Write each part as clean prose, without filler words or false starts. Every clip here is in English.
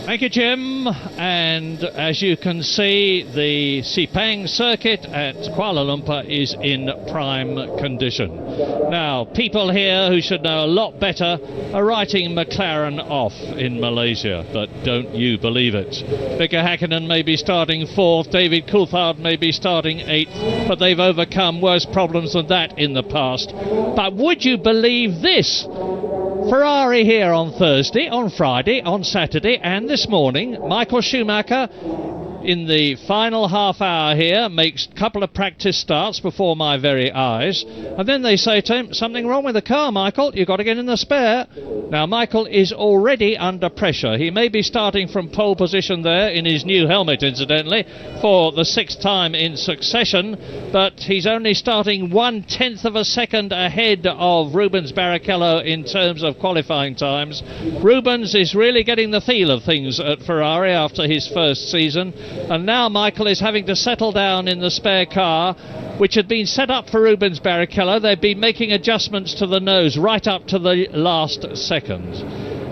Thank you, Jim. And as you can see, the Sepang circuit at Kuala Lumpur is in prime condition. Now, people here who should know a lot better are writing McLaren off in Malaysia, but don't you believe it. Pekka Häkkinen may be starting 4th, David Coulthard may be starting 8th, but they've overcome worse problems than that in the past. But would you believe this? Ferrari here on Thursday, on Friday, on Saturday and this morning, Michael Schumacher in the final half hour here makes a couple of practice starts before my very eyes, and then they say to him, something wrong with the car, Michael, you've got to get in the spare. Now Michael is already under pressure. He may be starting from pole position there in his new helmet, incidentally, for the 6th time in succession, but he's only starting 1/10 of a second ahead of Rubens Barrichello in terms of qualifying times. Rubens is really getting the feel of things at Ferrari after his first season, and now Michael is having to settle down in the spare car, which had been set up for Rubens Barrichello. They've been making adjustments to the nose right up to the last second.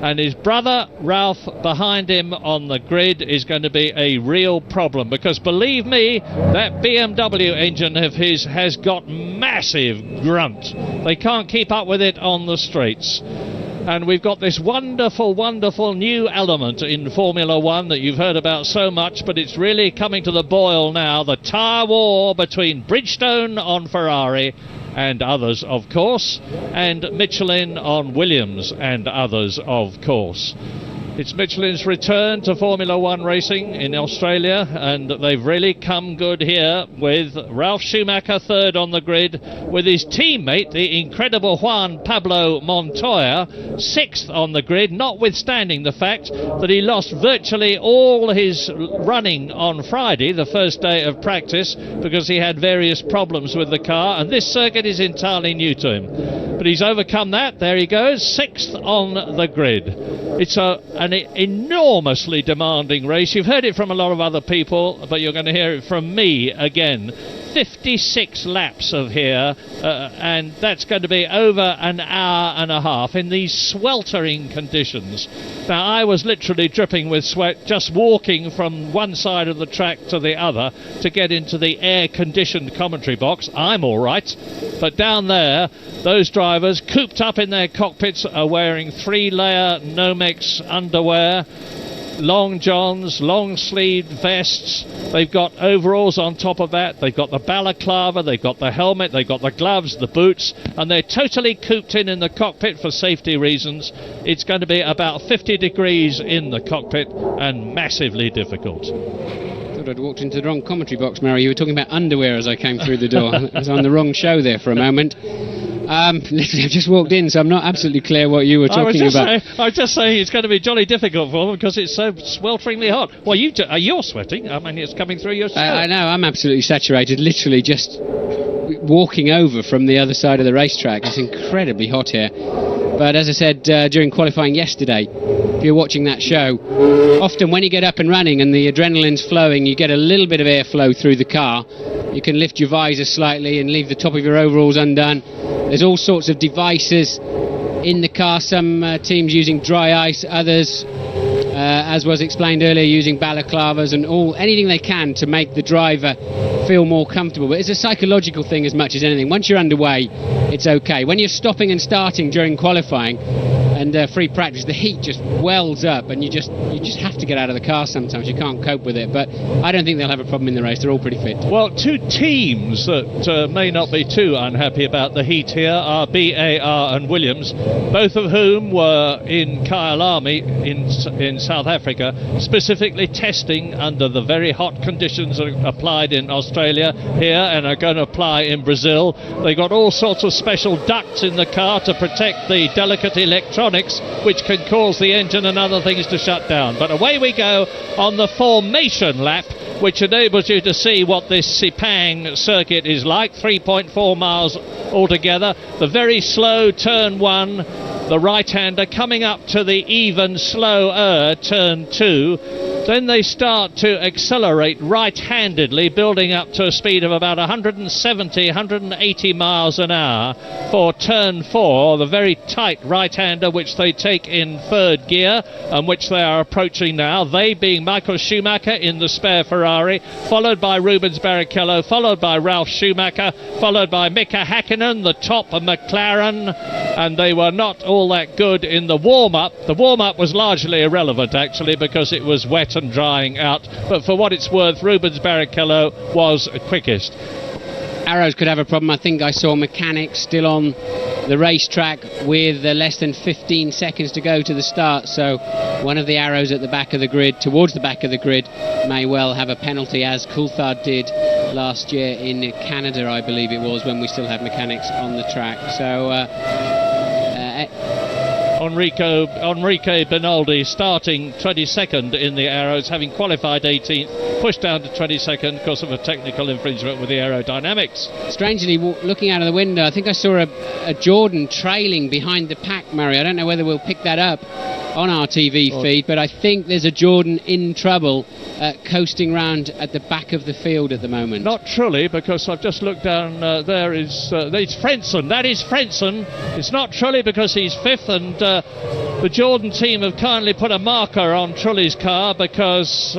And his brother Ralph behind him on the grid is going to be a real problem, because believe me, that BMW engine of his has got massive grunt. They can't keep up with it on the straights. And we've got this wonderful, wonderful new element in Formula One that you've heard about so much, but it's really coming to the boil now. The tyre war between Bridgestone on Ferrari and others, of course, and Michelin on Williams and others, of course. It's Michelin's return to Formula One racing in Australia, and they've really come good here with Ralf Schumacher 3rd on the grid, with his teammate, the incredible Juan Pablo Montoya, 6th on the grid, notwithstanding the fact that he lost virtually all his running on Friday, the first day of practice, because he had various problems with the car, and this circuit is entirely new to him. But he's overcome that. There he goes, 6th on the grid. It's an enormously demanding race. You've heard it from a lot of other people, but you're going to hear it from me again. 56 laps of here, and that's going to be over an hour and a half in these sweltering conditions. Now, I was literally dripping with sweat just walking from one side of the track to the other to get into the air-conditioned commentary box. I'm all right, but down there, those drivers cooped up in their cockpits are wearing 3-layer Nomex underwear, long johns, long sleeved vests. They've got overalls on top of that. They've got the balaclava, they've got the helmet, they've got the gloves, the boots, and they're totally cooped in the cockpit for safety reasons. It's going to be about 50 degrees in the cockpit and massively difficult. Thought I'd walked into the wrong commentary box, Mary. You were talking about underwear as I came through the door. I was on the wrong show there for a moment. Literally, I've just walked in, so I'm not absolutely clear what you were talking about. I was just saying it's going to be jolly difficult for them because it's so swelteringly hot. Well, you're sweating. I mean, it's coming through your shirt. I know, I'm absolutely saturated, literally just walking over from the other side of the racetrack. It's incredibly hot here. But as I said during qualifying yesterday, if you're watching that show, often when you get up and running and the adrenaline's flowing, you get a little bit of airflow through the car. You can lift your visor slightly and leave the top of your overalls undone. There's all sorts of devices in the car, some teams using dry ice, others, as was explained earlier, using balaclavas and anything they can to make the driver feel more comfortable. But it's a psychological thing as much as anything. Once you're underway, it's okay. When you're stopping and starting during qualifying and free practice, the heat just wells up and you just have to get out of the car sometimes. You can't cope with it, but I don't think they'll have a problem in the race. They're all pretty fit. Well, two teams that may not be too unhappy about the heat here are BAR and Williams, both of whom were in Kyalami in South Africa, specifically testing under the very hot conditions applied in Australia here and are going to apply in Brazil. They got all sorts of special ducts in the car to protect the delicate electronics which can cause the engine and other things to shut down. But away we go on the formation lap, which enables you to see what this Sepang circuit is like. 3.4 miles altogether. The very slow turn 1, the right-hander coming up to the even slower turn 2. Then they start to accelerate right-handedly, building up to a speed of about 170, 180 miles an hour for turn 4, the very tight right-hander which they take in third gear and which they are approaching now, they being Michael Schumacher in the spare Ferrari, followed by Rubens Barrichello, followed by Ralf Schumacher, followed by Mika Häkkinen, the top of McLaren, and they were not all that good in the warm-up. The warm-up was largely irrelevant, actually, because it was wet and drying out, but for what it's worth, Rubens Barrichello was quickest. Arrows could have a problem. I think I saw mechanics still on the racetrack with less than 15 seconds to go to the start, so one of the arrows at the back of the grid, towards the back of the grid, may well have a penalty, as Coulthard did last year in Canada, I believe it was, when we still had mechanics on the track. So Enrique Benaldi starting 22nd in the Arrows, having qualified 18th, pushed down to 22nd because of a technical infringement with the aerodynamics. Strangely, looking out of the window, I think I saw a Jordan trailing behind the pack, Murray. I don't know whether we'll pick that up on our TV feed, but I think there's a Jordan in trouble coasting round at the back of the field at the moment. Not Trulli, because I've just looked down, there is it's Frentzen. That is Frentzen. It's not Trulli because he's 5th, and the Jordan team have kindly put a marker on Trulli's car because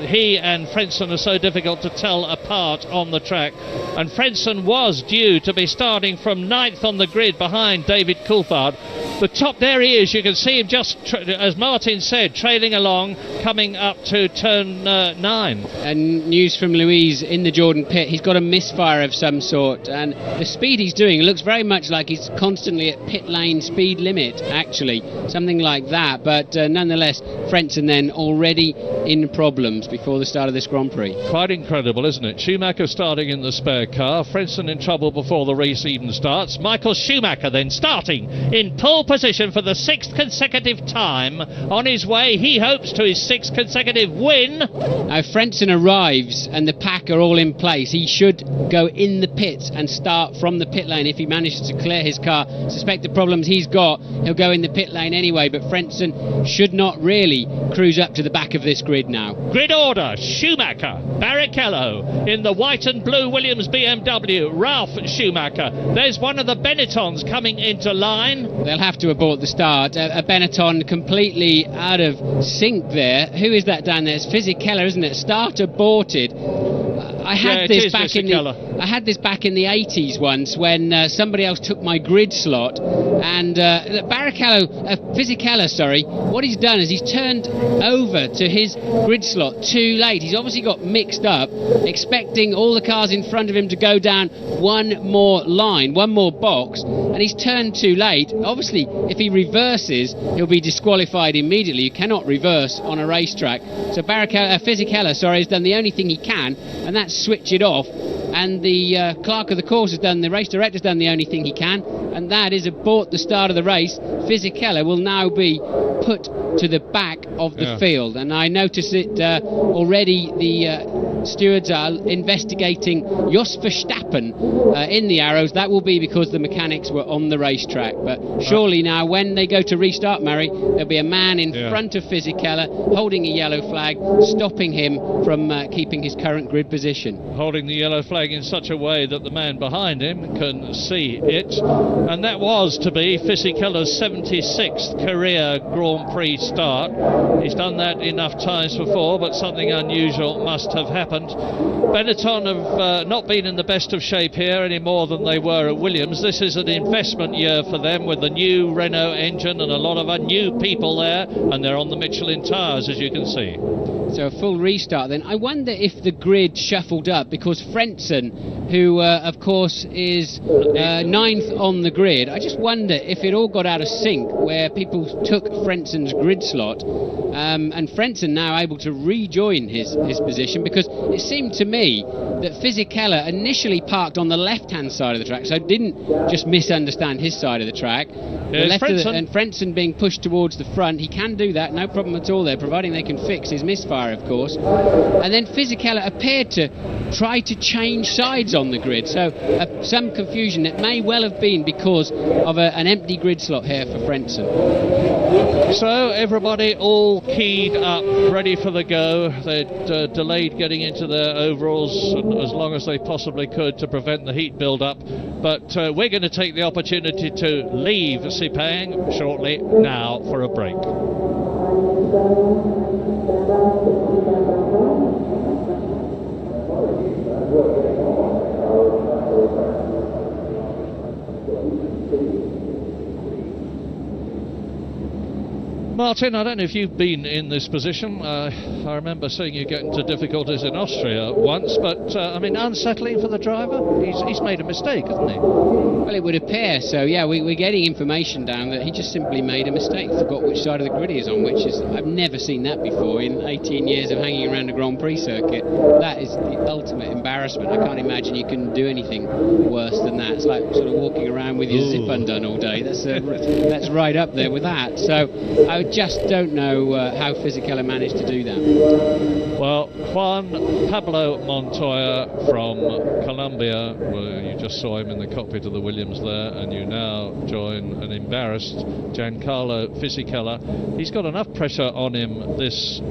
he and Frentzen are so difficult to tell apart on the track. And Frentzen was due to be starting from 9th on the grid behind David Coulthard. The top, there he is, you can see him just, as Martin said, trailing along, coming up to turn 9. And news from Louise in the Jordan pit, he's got a misfire of some sort, and the speed he's doing, it looks very much like he's constantly at pit lane speed limit, actually, something like that, but nonetheless, Frentzen then already in problems before the start of this Grand Prix. Quite incredible, isn't it? Schumacher starting in the spare car, Frentzen in trouble before the race even starts, Michael Schumacher then starting in pole position for the 6th consecutive time. On his way, he hopes, to his 6th consecutive win. Now Frentzen arrives and the pack are all in place. He should go in the pits and start from the pit lane if he manages to clear his car. Suspect the problems he's got, he'll go in the pit lane anyway, but Frentzen should not really cruise up to the back of this grid now. Grid order: Schumacher, Barrichello in the white and blue Williams BMW, Ralf Schumacher. There's one of the Benettons coming into line. They'll have to abort the start. A Benetton completely out of sync there. Who is that down there? It's Fisichella, isn't it? Start aborted. I had this back in the 80s once when somebody else took my grid slot, and Fisichella, what he's done is he's turned over to his grid slot too late. He's obviously got mixed up, expecting all the cars in front of him to go down one more line, one more box, and he's turned too late. Obviously, if he reverses, he'll be disqualified immediately. You cannot reverse on a racetrack. So Fisichella, has done the only thing he can, and that's switch it off. And the clerk of the course has done, the race director's done the only thing he can, and that is abort the start of the race. Fisichella will now be put to the back of the field, and I notice it already. The stewards are investigating Jos Verstappen in the Arrows. That will be because the mechanics were on the racetrack, but surely now when they go to restart, Murray, there'll be a man in front of Fisichella holding a yellow flag, stopping him from keeping his current grid position. Holding the yellow flag in such a way that the man behind him can see it, and that was to be Fisichella's 76th career Grand Prix start. He's done that enough times before, but something unusual must have happened. Benetton have not been in the best of shape here any more than they were at Williams. This is an investment year for them with the new Renault engine and a lot of new people there, and they're on the Michelin tyres, as you can see. So a full restart then. I wonder if the grid shuffled up because Frentzen, who of course is 9th on the grid, I just wonder if it all got out of sync where people took Frentzen's grid slot, and Frentzen now able to rejoin his position, because it seemed to me that Fisichella initially parked on the left-hand side of the track, so didn't just misunderstand his side of the track. And Frentzen being pushed towards the front, he can do that, no problem at all there, providing they can fix his misfire, of course. And then Fisichella appeared to try to change sides on the grid, so some confusion. It may well have been because of an empty grid slot here for Frentzen. So everybody all keyed up, ready for the go. They'd delayed getting into their overalls as long as they possibly could to prevent the heat build-up. But we're going to take the opportunity to leave Sepang shortly now for a break. Martin, I don't know if you've been in this position. I remember seeing you get into difficulties in Austria once, but I mean, unsettling for the driver. He's made a mistake, hasn't he? Well, it would appear so. Yeah, we're getting information down that he just simply made a mistake, forgot which side of the grid he is on, which is, I've never seen that before in 18 years of hanging around a Grand Prix circuit. That is the ultimate embarrassment. I can't imagine you can do anything worse than that. It's like sort of walking around with your zip undone all day. That's right up there with that. So I just don't know how Fisichella managed to do that. Well, Juan Pablo Montoya from Colombia, well, you just saw him in the cockpit of the Williams there, and you now join an embarrassed Giancarlo Fisichella. He's got enough pressure on him this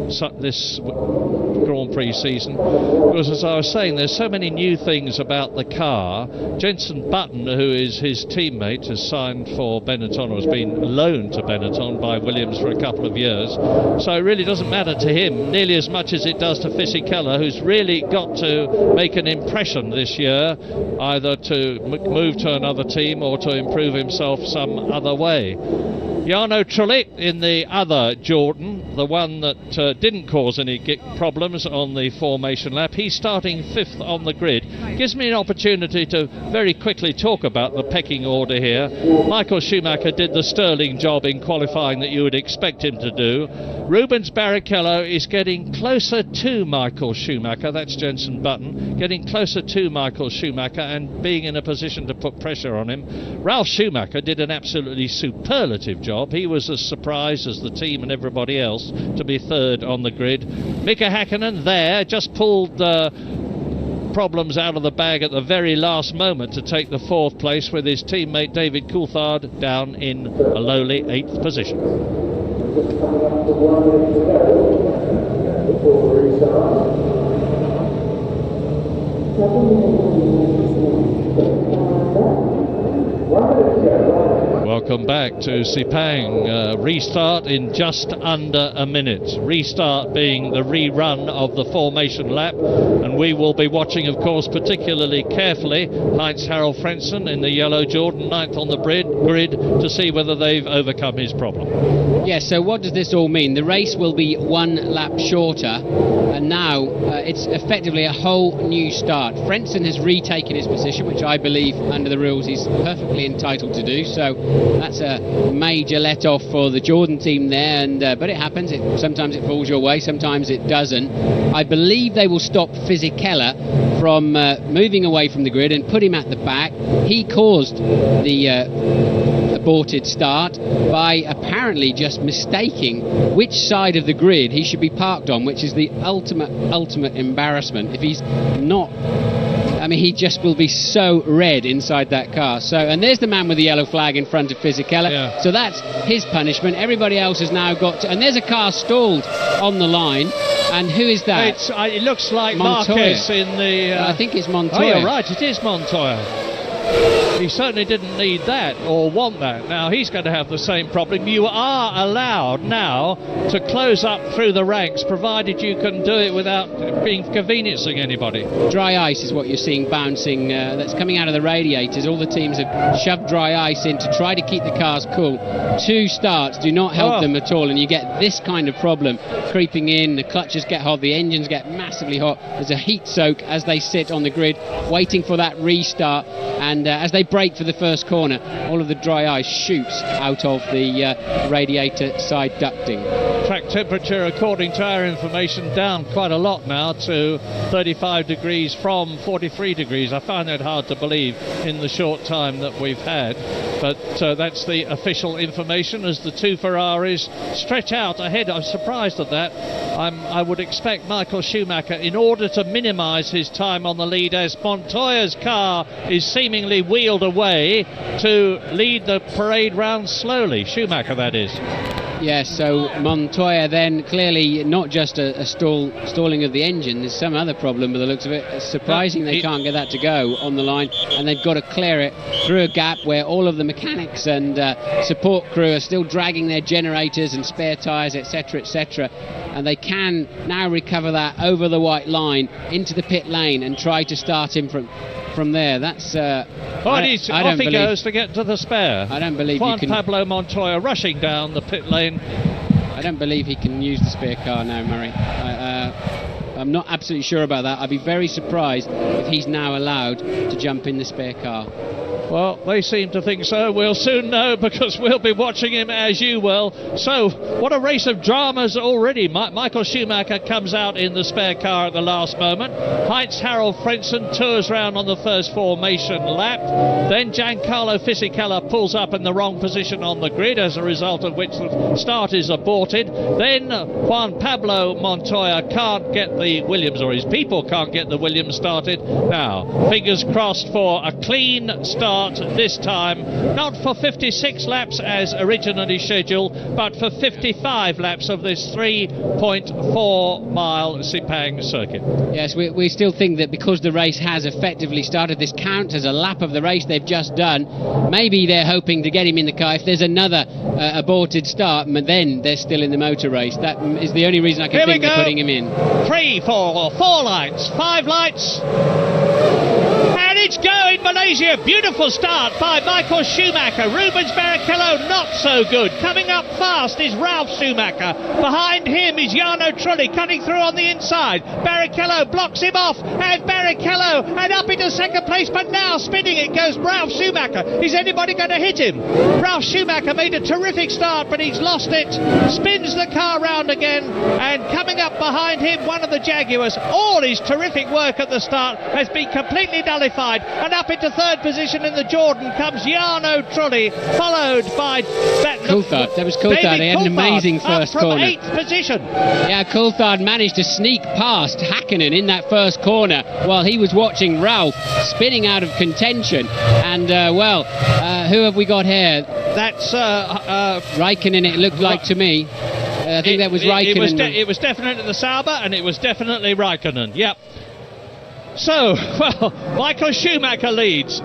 Grand Prix season, because as I was saying, there's so many new things about the car. Jenson Button, who is his teammate, has signed for Benetton, or has been loaned to Benetton by Williams for a couple of years, so it really doesn't matter to him nearly as much as it does to Fisichella, who's really got to make an impression this year, either to move to another team or to improve himself some other way. Jarno Trulli in the other Jordan, the one that didn't cause any problems on the formation lap, he's starting 5th on the grid. Gives me an opportunity to very quickly talk about the pecking order here. Michael Schumacher did the sterling job in qualifying that you would expect him to do. Rubens Barrichello is getting closer to Michael Schumacher, that's Jenson Button, getting closer to Michael Schumacher and being in a position to put pressure on him. Ralf Schumacher did an absolutely superlative job. He was as surprised as the team and everybody else to be 3rd on the grid. Mika Hakkinen there just pulled problems out of the bag at the very last moment to take the 4th place, with his teammate David Coulthard down in a lowly 8th position. Welcome back to Sepang. Restart in just under a minute. Restart being the rerun of the formation lap, and we will be watching, of course, particularly carefully Heinz-Harald Frentzen in the yellow Jordan, 9th on the grid, to see whether they've overcome his problem. Yes, so what does this all mean? The race will be 1 lap shorter, and now it's effectively a whole new start. Frentzen has retaken his position, which I believe under the rules he's perfectly entitled to do, so that's a major let-off for the Jordan team there, and but it happens. Sometimes it falls your way, sometimes it doesn't. I believe they will stop Fisichella from moving away from the grid and put him at the back. He caused the aborted start by apparently just mistaking which side of the grid he should be parked on, which is the ultimate embarrassment. If he's not, I mean, he just will be so red inside that car. So, and there's the man with the yellow flag in front of Fisichella. Yeah. So that's his punishment. Everybody else has now got to, and there's a car stalled on the line. And who is that? It looks like Montoya. Marquez in the... I think it's Montoya. Oh, you're right, it is Montoya. He certainly didn't need that or want that. Now he's going to have the same problem. You are allowed now to close up through the ranks, provided you can do it without being conveniencing anybody. Dry ice is what you're seeing bouncing, that's coming out of the radiators. All the teams have shoved dry ice in to try to keep the cars cool. 2 starts do not help them at all, and you get this kind of problem creeping in. The clutches get hot, the engines get massively hot. There's a heat soak as they sit on the grid waiting for that restart, and as they brake for the first corner, all of the dry ice shoots out of the radiator side ducting. Track temperature, according to our information, down quite a lot now to 35 degrees from 43 degrees. I find that hard to believe in the short time that we've had, but that's the official information as the 2 Ferraris stretch out ahead. I'm surprised at that. I would expect Michael Schumacher, in order to minimise his time on the lead as Montoya's car is seemingly wheeled away, to lead the parade round slowly. Schumacher, that is. Yes, so Montoya then clearly not just a stalling of the engine, there's some other problem with the looks of it. It's surprising they can't get that to go on the line, and they've got to clear it through a gap where all of the mechanics and support crew are still dragging their generators and spare tyres, etc, etc, and they can now recover that over the white line into the pit lane and try to start him from there. That's off he goes to get to the spare. I don't believe Juan Pablo Montoya rushing down the pit lane. I don't believe he can use the spare car now, Murray. I'm not absolutely sure about that. I'd be very surprised if he's now allowed to jump in the spare car. Well, they seem to think so. We'll soon know, because we'll be watching him as you will. So, what a race of dramas already. Michael Schumacher comes out in the spare car at the last moment. Heinz-Harald Frentzen tours round on the first formation lap. Then Giancarlo Fisichella pulls up in the wrong position on the grid, as a result of which the start is aborted. Then Juan Pablo Montoya can't get the Williams, or his people can't get the Williams started. Now, fingers crossed for a clean start this time, not for 56 laps as originally scheduled, but for 55 laps of this 3.4 mile Sepang circuit. Yes, we still think that because the race has effectively started, this counts as a lap of the race they've just done. Maybe they're hoping to get him in the car. If there's another aborted start, then they're still in the motor race. That is the only reason I can think they're putting him in. 3, 4 lights, 5 lights. And it's going, Malaysia. Beautiful start by Michael Schumacher. Rubens Barrichello not so good. Coming up fast is Ralf Schumacher. Behind him is Jarno Trulli cutting through on the inside. Barrichello blocks him off, and Barrichello and up into second place, but now spinning it goes Ralf Schumacher. Is anybody going to hit him? Ralf Schumacher made a terrific start, but he's lost it. Spins the car round again, and coming up behind him, one of the Jaguars. All his terrific work at the start has been completely nullified, and up into third position in the Jordan comes Jarno Trulli, followed by Coulthard. That was Coulthard. He had an amazing first corner. 8th position. Yeah, Coulthard managed to sneak past Hakkinen in that first corner while he was watching Ralf spinning out of contention. And who have we got here? That's Raikkonen, it looked like to me. I think that was Raikkonen. It was definitely the Sauber, and it was definitely Raikkonen. Yep. So, well, Michael Schumacher leads.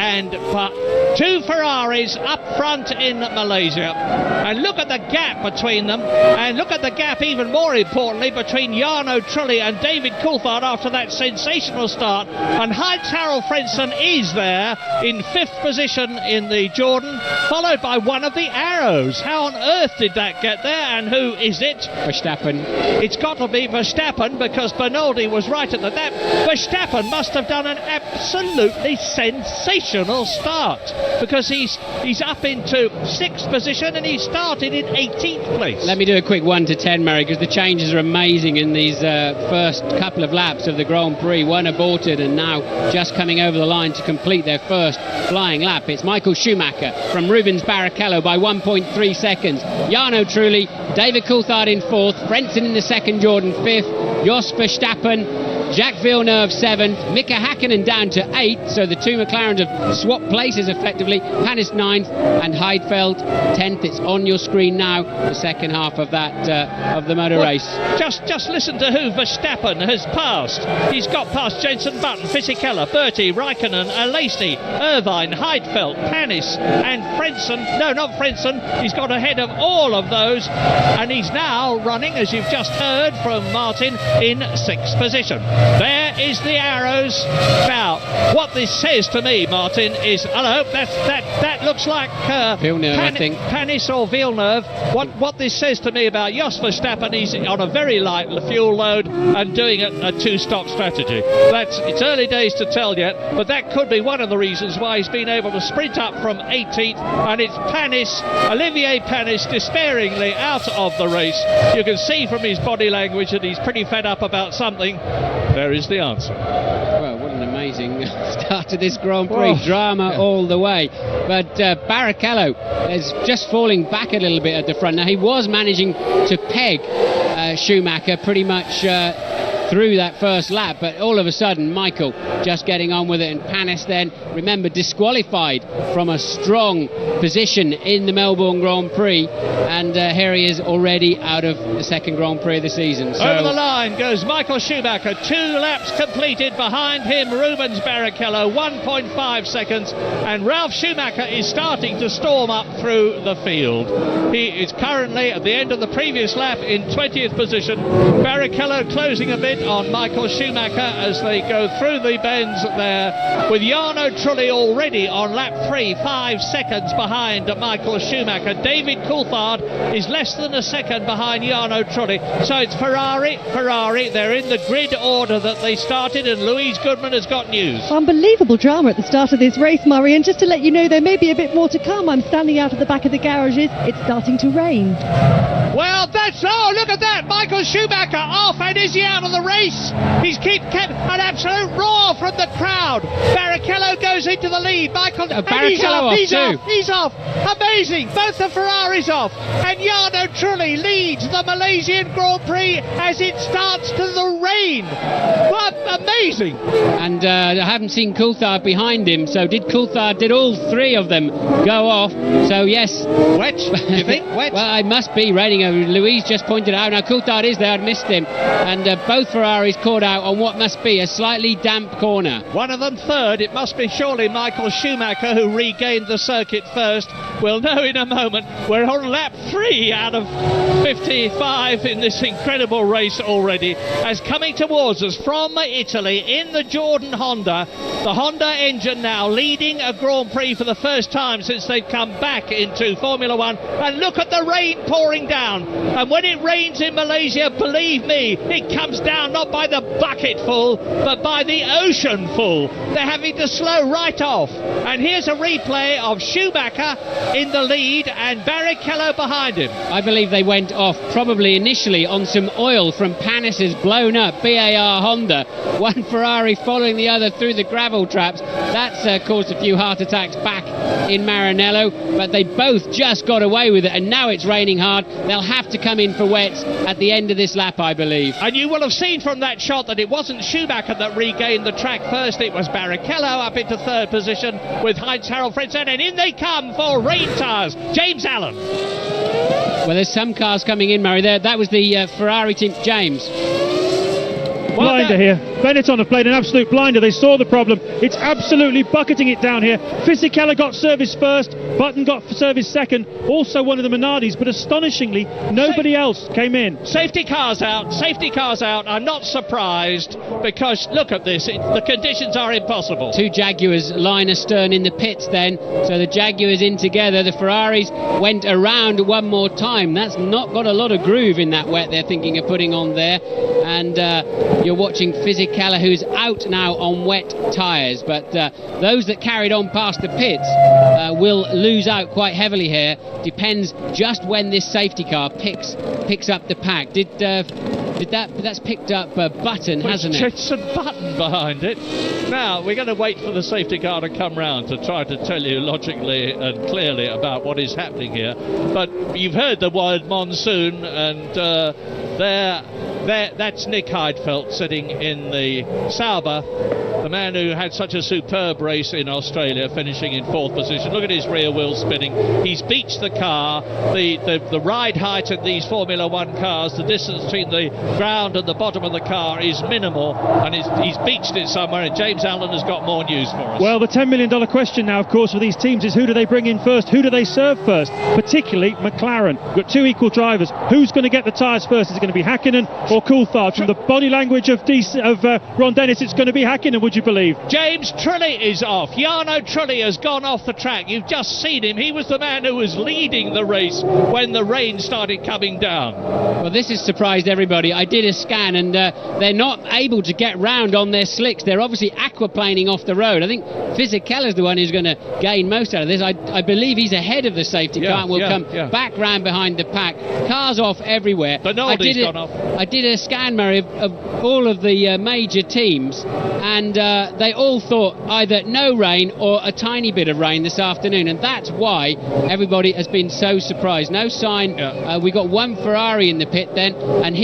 And 2 Ferraris up front in Malaysia. And look at the gap between them. And look at the gap, even more importantly, between Jarno Trulli and David Coulthard after that sensational start. And Heinz-Harald Frentzen is there in 5th position in the Jordan, followed by one of the Arrows. How on earth did that get there, and who is it? Verstappen. It's got to be Verstappen, because Bernoldi was right at the depth. Verstappen must have done an absolutely sensational start, because he's up into 6th position and he started in 18th place. Let me do a quick 1 to 10, Murray, because the changes are amazing in these first couple of laps of the Grand Prix. One aborted and now just coming over the line to complete their first flying lap. It's Michael Schumacher from Rubens Barrichello by 1.3 seconds. Jarno Trulli, David Coulthard in 4th, Frentzen in the second Jordan 5th, Jos Verstappen, Jacques Villeneuve 7th, Mika Hakkinen down to 8th, so the two McLarens have swapped places effectively. Panis 9th and Heidfeld 10th. It's on your screen now, the second half of that of the motor race. Just listen to who Verstappen has passed. He's got past Jenson Button, Fisichella, Bertie, Raikkonen, Alesi, Irvine, Heidfeld, Panis and Frentzen. No, not Frentzen. He's got ahead of all of those, and he's now running, as you've just heard from Martin, in 6th position. There is the Arrows. Now, what this says to me, Martin, is that looks like Villeneuve, I think. Panis or Villeneuve. What this says to me about Jos Verstappen, he's on a very light fuel load and doing a 2-stop strategy. It's early days to tell yet, but that could be one of the reasons why he's been able to sprint up from 18th, and it's Olivier Panis, despairingly out of the race. You can see from his body language that he's pretty fed up about something. There is the answer. Well, what an amazing start to this Grand Prix. Drama all the way. But Barrichello is just falling back a little bit at the front. Now, he was managing to peg Schumacher pretty much through that first lap, but all of a sudden Michael just getting on with it. And Panis then, remember, disqualified from a strong position in the Melbourne Grand Prix, and here he is already out of the second Grand Prix of the season. So over the line goes Michael Schumacher, 2 laps completed. Behind him Rubens Barrichello, 1.5 seconds, and Ralf Schumacher is starting to storm up through the field. He is currently at the end of the previous lap in 20th position. Barrichello closing a bit on Michael Schumacher as they go through the bends there, with Jarno Trulli already on lap 3, 5 seconds behind Michael Schumacher. David Coulthard is less than a second behind Jarno Trulli. So it's Ferrari. They're in the grid order that they started, and Louise Goodman has got news. Unbelievable drama at the start of this race, Murray, and just to let you know, there may be a bit more to come. I'm standing out at the back of the garages. It's starting to rain. Well, oh, look at that! Michael Schumacher off, and is he out of the race? He's kept an absolute roar from the crowd. Barrichello goes into the lead. He's off. Amazing. Both the Ferraris off, and Jarno Trulli leads the Malaysian Grand Prix as it starts to the rain. What amazing! And I haven't seen Coulthard behind him. So did all 3 of them go off? So yes. Wet? You think wet? Well, it must be raining. Louise just pointed out. Now Coulthard is there. I'd missed him. And both Ferraris caught out on what must be a slightly damp corner. One of them third. It must be surely Michael Schumacher who regained the circuit first. We'll know in a moment. We're on lap 3 out of 55 in this incredible race already. As coming towards us from Italy in the Jordan Honda, the Honda engine now leading a Grand Prix for the first time since they've come back into Formula One. And look at the rain pouring down. And when it rains in Malaysia, believe me, it comes down not by the bucketful, but by the ocean full. They're having to slow right off. And here's a replay of Schumacher in the lead and Barrichello behind him. I believe they went off probably initially on some oil from Panis's blown up BAR Honda. One Ferrari following the other through the gravel traps. That's caused a few heart attacks back in Maranello, but they both just got away with it, and now it's raining hard. They'll have to come in for wets at the end of this lap, I believe. And you will have seen from that shot that it wasn't Schumacher that regained the track first, it was Barrichello up into 3rd position with Heinz-Harald Frentzen, and in they come for rain tyres. James Allen. Well, there's some cars coming in, Murray. That was the Ferrari team. James. Blinder here. Benetton have played an absolute blinder. They saw the problem. It's absolutely bucketing it down here. Fisichella got service first. Button got service second. Also one of the Minardis, but astonishingly, nobody else came in. Safety cars out. I'm not surprised, because look at this. The conditions are impossible. 2 Jaguars line astern in the pits then. So the Jaguars in together. The Ferraris went around one more time. That's not got a lot of groove in that wet they're thinking of putting on there. And you're watching Fisichella, who's out now on wet tyres, but those that carried on past the pits will lose out quite heavily here. Depends just when this safety car picks up the pack. That's picked up Button, hasn't it? It's a Button behind it. Now we're going to wait for the safety car to come round to try to tell you logically and clearly about what is happening here. But you've heard the word monsoon, and that's Nick Heidfeld sitting in the Sauber, the man who had such a superb race in Australia, finishing in 4th position. Look at his rear wheel spinning. He's beached the car. The ride height of these Formula One cars, the distance between the ground and the bottom of the car is minimal, and he's beached it somewhere, and James Allen has got more news for us. Well, the $10 million question now, of course, for these teams is who do they bring in first? Who do they serve first? Particularly McLaren. We've got 2 equal drivers. Who's going to get the tyres first? Is it going to be Hakkinen or Coulthard? From the body language of Ron Dennis, it's going to be Hakkinen, would you believe? James Trulli is off. Jarno Trulli has gone off the track. You've just seen him. He was the man who was leading the race when the rain started coming down. Well, this has surprised everybody. I did a scan, and they're not able to get round on their slicks. They're obviously aquaplaning off the road. I think Fisichella's the one who's going to gain most out of this. I believe he's ahead of the safety car and will come back round behind the pack. Cars off everywhere. Bernardi's gone off. I did a scan, Murray, of all of the major teams, and they all thought either no rain or a tiny bit of rain this afternoon, and that's why everybody has been so surprised. No sign. We got one Ferrari in the pit then, and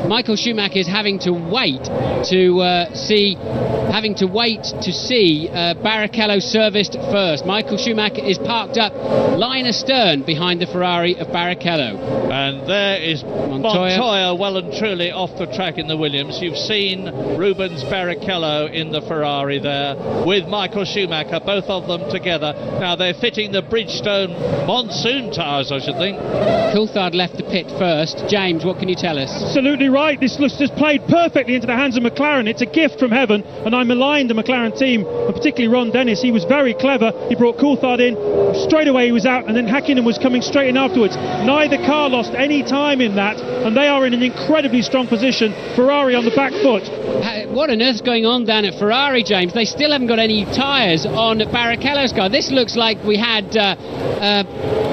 Michael Schumacher is having to wait to see having to wait to see Barrichello serviced first. Michael Schumacher is parked up line astern behind the Ferrari of Barrichello. And there is Montoya well and truly off the track in the Williams. You've seen Rubens Barrichello in the Ferrari there with Michael Schumacher, both of them together. Now they're fitting the Bridgestone monsoon tyres, I should think. Coulthard left the pit first. James, what can you tell us? Absolutely right. This looks just played perfectly into the hands of McLaren. It's a gift from heaven, and I maligned the McLaren team, and particularly Ron Dennis. He was very clever. He brought Coulthard in. Straight away he was out, and then Häkkinen was coming straight in afterwards. Neither car lost any time in that, and they are in an incredibly strong position. Ferrari on the back foot. What on earth's going on down at Ferrari, James? They still haven't got any tyres on Barrichello's car. This looks like we had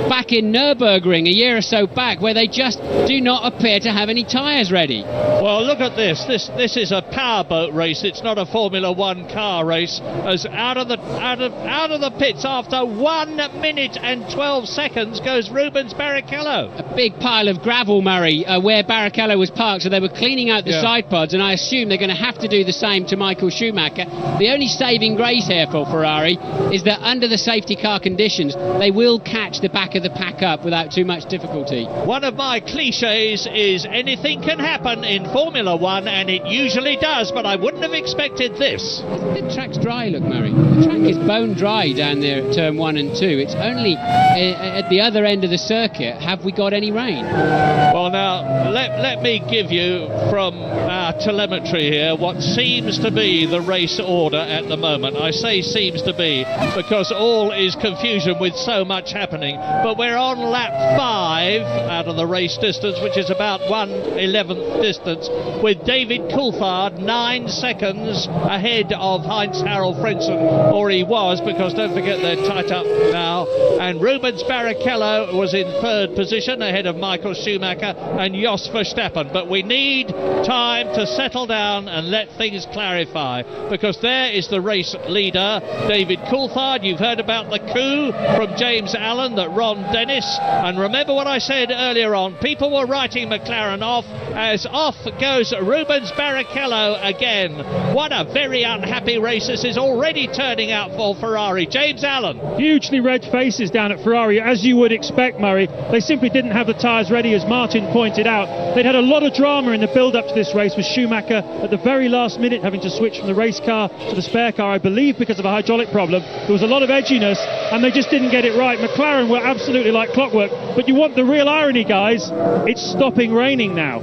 back in Nürburgring a year or so back, where they just do not appear to have any tyres ready. Well, look at this. This is a powerboat race. It's not a Formula One car race. As out of the pits after 1 minute and 12 seconds goes Rubens Barrichello. A big pile of gravel, Murray, where Barrichello was parked, so they were cleaning out the side pods, and I assume they're going to have to do the same to Michael Schumacher. The only saving grace here for Ferrari is that under the safety car conditions, they will catch the back of the pack up without too much difficulty. One of my cliches is anything can happen in Formula One, and it usually does, but I wouldn't have expected this. The track's dry, look, Murray. The track is bone dry down there at turn 1 and 2. It's only at the other end of the circuit have we got any rain. Well, now, let me give you from our telemetry here what seems to be the race order at the moment. I say seems to be because all is confusion with so much happening, but we're on lap 5 out of the race distance, which is about 1/11th distance, with David Coulthard 9 seconds ahead of Heinz-Harald Frentzen, or he was, because don't forget they're tight up now, and Rubens Barrichello was in 3rd position ahead of Michael Schumacher and Jos Verstappen. But we need time to settle down and let things clarify, because there is the race leader, David Coulthard. You've heard about the coup from James Allen that Ron Dennis, and remember what I said earlier on, people were writing McLaren off, as off goes Rubens Barrichello again. What a very unhappy race this is already turning out for Ferrari. James Allen. Hugely red faces down at Ferrari, as you would expect, Murray. They simply didn't have the tyres ready, as Martin pointed out. They'd had a lot of drama in the build-up to this race, with Schumacher at the very last minute having to switch from the race car to the spare car, I believe because of a hydraulic problem. There was a lot of edginess, and they just didn't get it right. McLaren were absolutely like clockwork, but you want the real irony, guys. It's stopping raining now.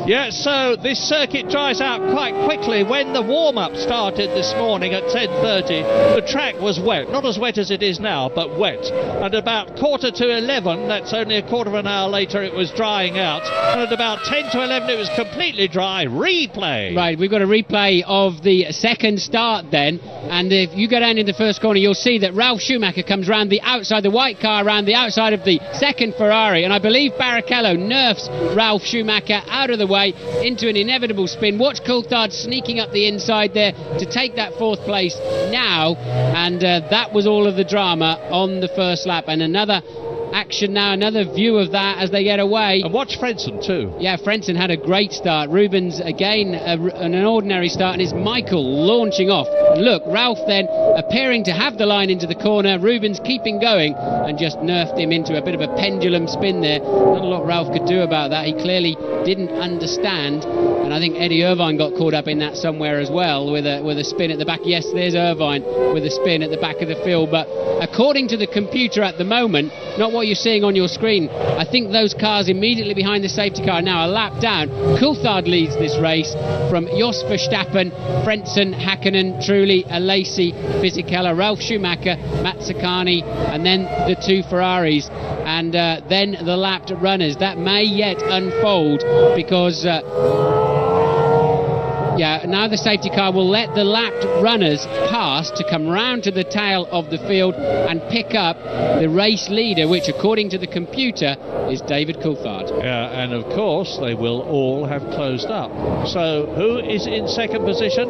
Yeah, so this circuit dries out quite quickly. When the warm-up started this morning at 10:30, the track was wet. Not as wet as it is now, but wet. And about 11:45, that's only a quarter of an hour later, it was drying out. And at about 10 to 11, it was completely dry. Replay. Right, we've got a replay of the second start then. And if you go down in the first corner, you'll see that Ralf Schumacher comes round the outside, the white car around the outside of the second Ferrari. And I believe Barrichello nerfs Ralf Schumacher out of the way into an inevitable spin. Watch Coulthard sneaking up the inside there to take that 4th place now, and that was all of the drama on the first lap. And another action now, another view of that as they get away. And watch Frentzen too. Yeah, Frentzen had a great start. Rubens again an ordinary start, and it's Michael launching off. Look, Ralph then appearing to have the line into the corner. Rubens keeping going and just nerfed him into a bit of a pendulum spin there. Not a lot Ralph could do about that. He clearly didn't understand, and I think Eddie Irvine got caught up in that somewhere as well with a spin at the back. Yes, there's Irvine with a spin at the back of the field, but according to the computer at the moment, not what you're seeing on your screen, I think those cars immediately behind the safety car are now a lap down. Coulthard leads this race from Jos Verstappen, Frentzen, Häkkinen, Trulli, Alesi, Fisichella, Ralf Schumacher, Mazzacani, and then the 2 Ferraris, and then the lapped runners. That may yet unfold, because now the safety car will let the lapped runners pass to come round to the tail of the field and pick up the race leader, which according to the computer is David Coulthard. Yeah, and of course they will all have closed up. So who is in second position?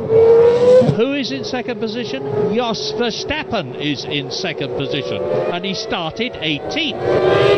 Who is in second position? Jos Verstappen is in second position, and he started 18th.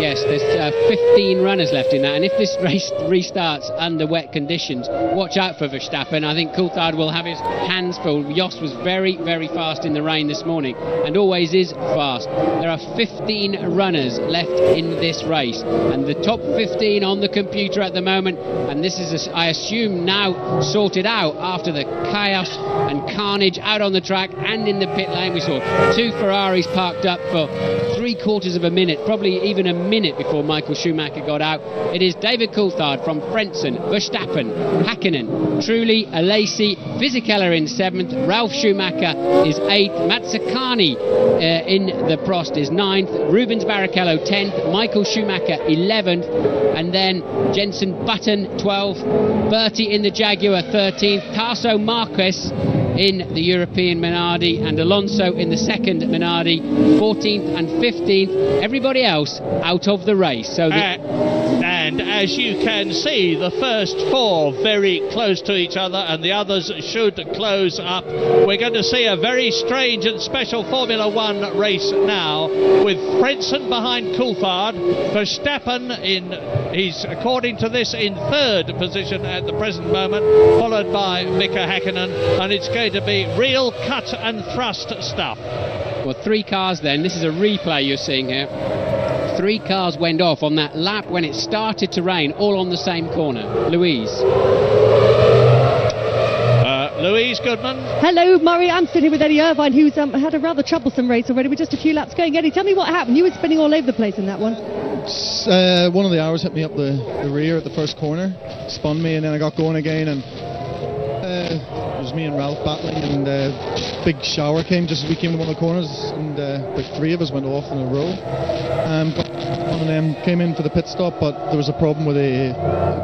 Yes, there's 15 runners left in that, and if this race restarts under wet conditions, watch out for Verstappen. I think Coulthard will have his hands full. Jos was very, very fast in the rain this morning, and always is fast. There are 15 runners left in this race, and the top 15 on the computer at the moment, and this is, I assume, now sorted out after the chaos and carnage out on the track and in the pit lane. We saw 2 Ferraris parked up for 3/4 of a minute, probably even a minute before Michael Schumacher got out. It is David Coulthard from Frentzen, Verstappen, Hakkinen, Trulli, Alesi, Fisichella in 7th, Ralf Schumacher is 8th, Mazzacani in the Prost is 9th, Rubens Barrichello 10th, Michael Schumacher 11th, and then Jenson Button 12th, Bertie in the Jaguar 13th, Tasso Marquez in the European Minardi, and Alonso in the second Minardi 14th and 15th. Everybody else out of the race. So and as you can see, the first 4 very close to each other, and the others should close up. We're going to see a very strange and special Formula 1 race now, with Frentzen behind Coulthard, Verstappen he's according to this in 3rd position at the present moment, followed by Mika Hakkinen, and it's going to be real cut and thrust stuff. Well, 3 cars then. This is a replay you're seeing here. 3 cars went off on that lap when it started to rain, all on the same corner. Louise Goodman. Hello, Murray. I'm sitting with Eddie Irvine, who's had a rather troublesome race already with just a few laps going. Eddie, tell me what happened. You were spinning all over the place in that one. One of the hours hit me up the rear at the first corner, spun me, and then I got going again, and it was me and Ralph battling, and big shower came just as we came to one of the corners, and like 3 of us went off in a row. One of them came in for the pit stop, but there was a problem with the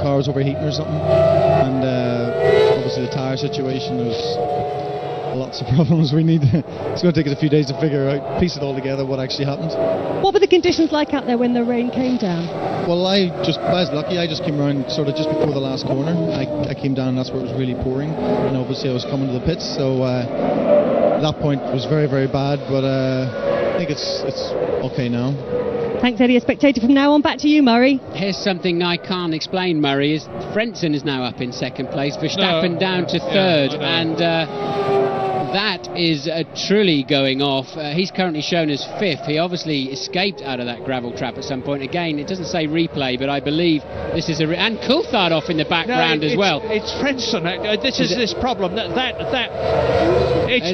car was overheating or something, and obviously the tyre situation, there's lots of problems. It's going to take us a few days to figure out, piece it all together, what actually happened. What were the conditions like out there when the rain came down? Well, I was lucky. I just came around sort of just before the last corner. I came down, and that's where it was really pouring, and obviously I was coming to the pits, so that point was very, very bad, but I think it's okay now. Thanks, Eddie. A spectator from now on. Back to you, Murray. Here's something I can't explain, Murray, is Frentzen is now up in 2nd place, Verstappen down to 3rd, and that is Trulli going off. He's currently shown as 5th. He obviously escaped out of that gravel trap at some point. Again, it doesn't say replay, but I believe this is and Coulthard off in the background as well. It's Frentzen. This is this problem. It's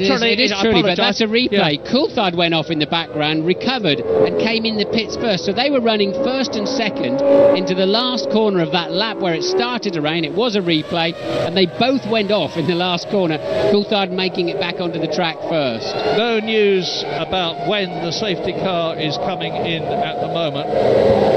Trulli. It is Trulli, but that's a replay. Yeah. Coulthard went off in the background, recovered, and came in the pits first. So they were running 1st and 2nd into the last corner of that lap where it started to rain. It was a replay, and they both went off in the last corner. Coulthard making it back onto the track first. No news about when the safety car is coming in at the moment.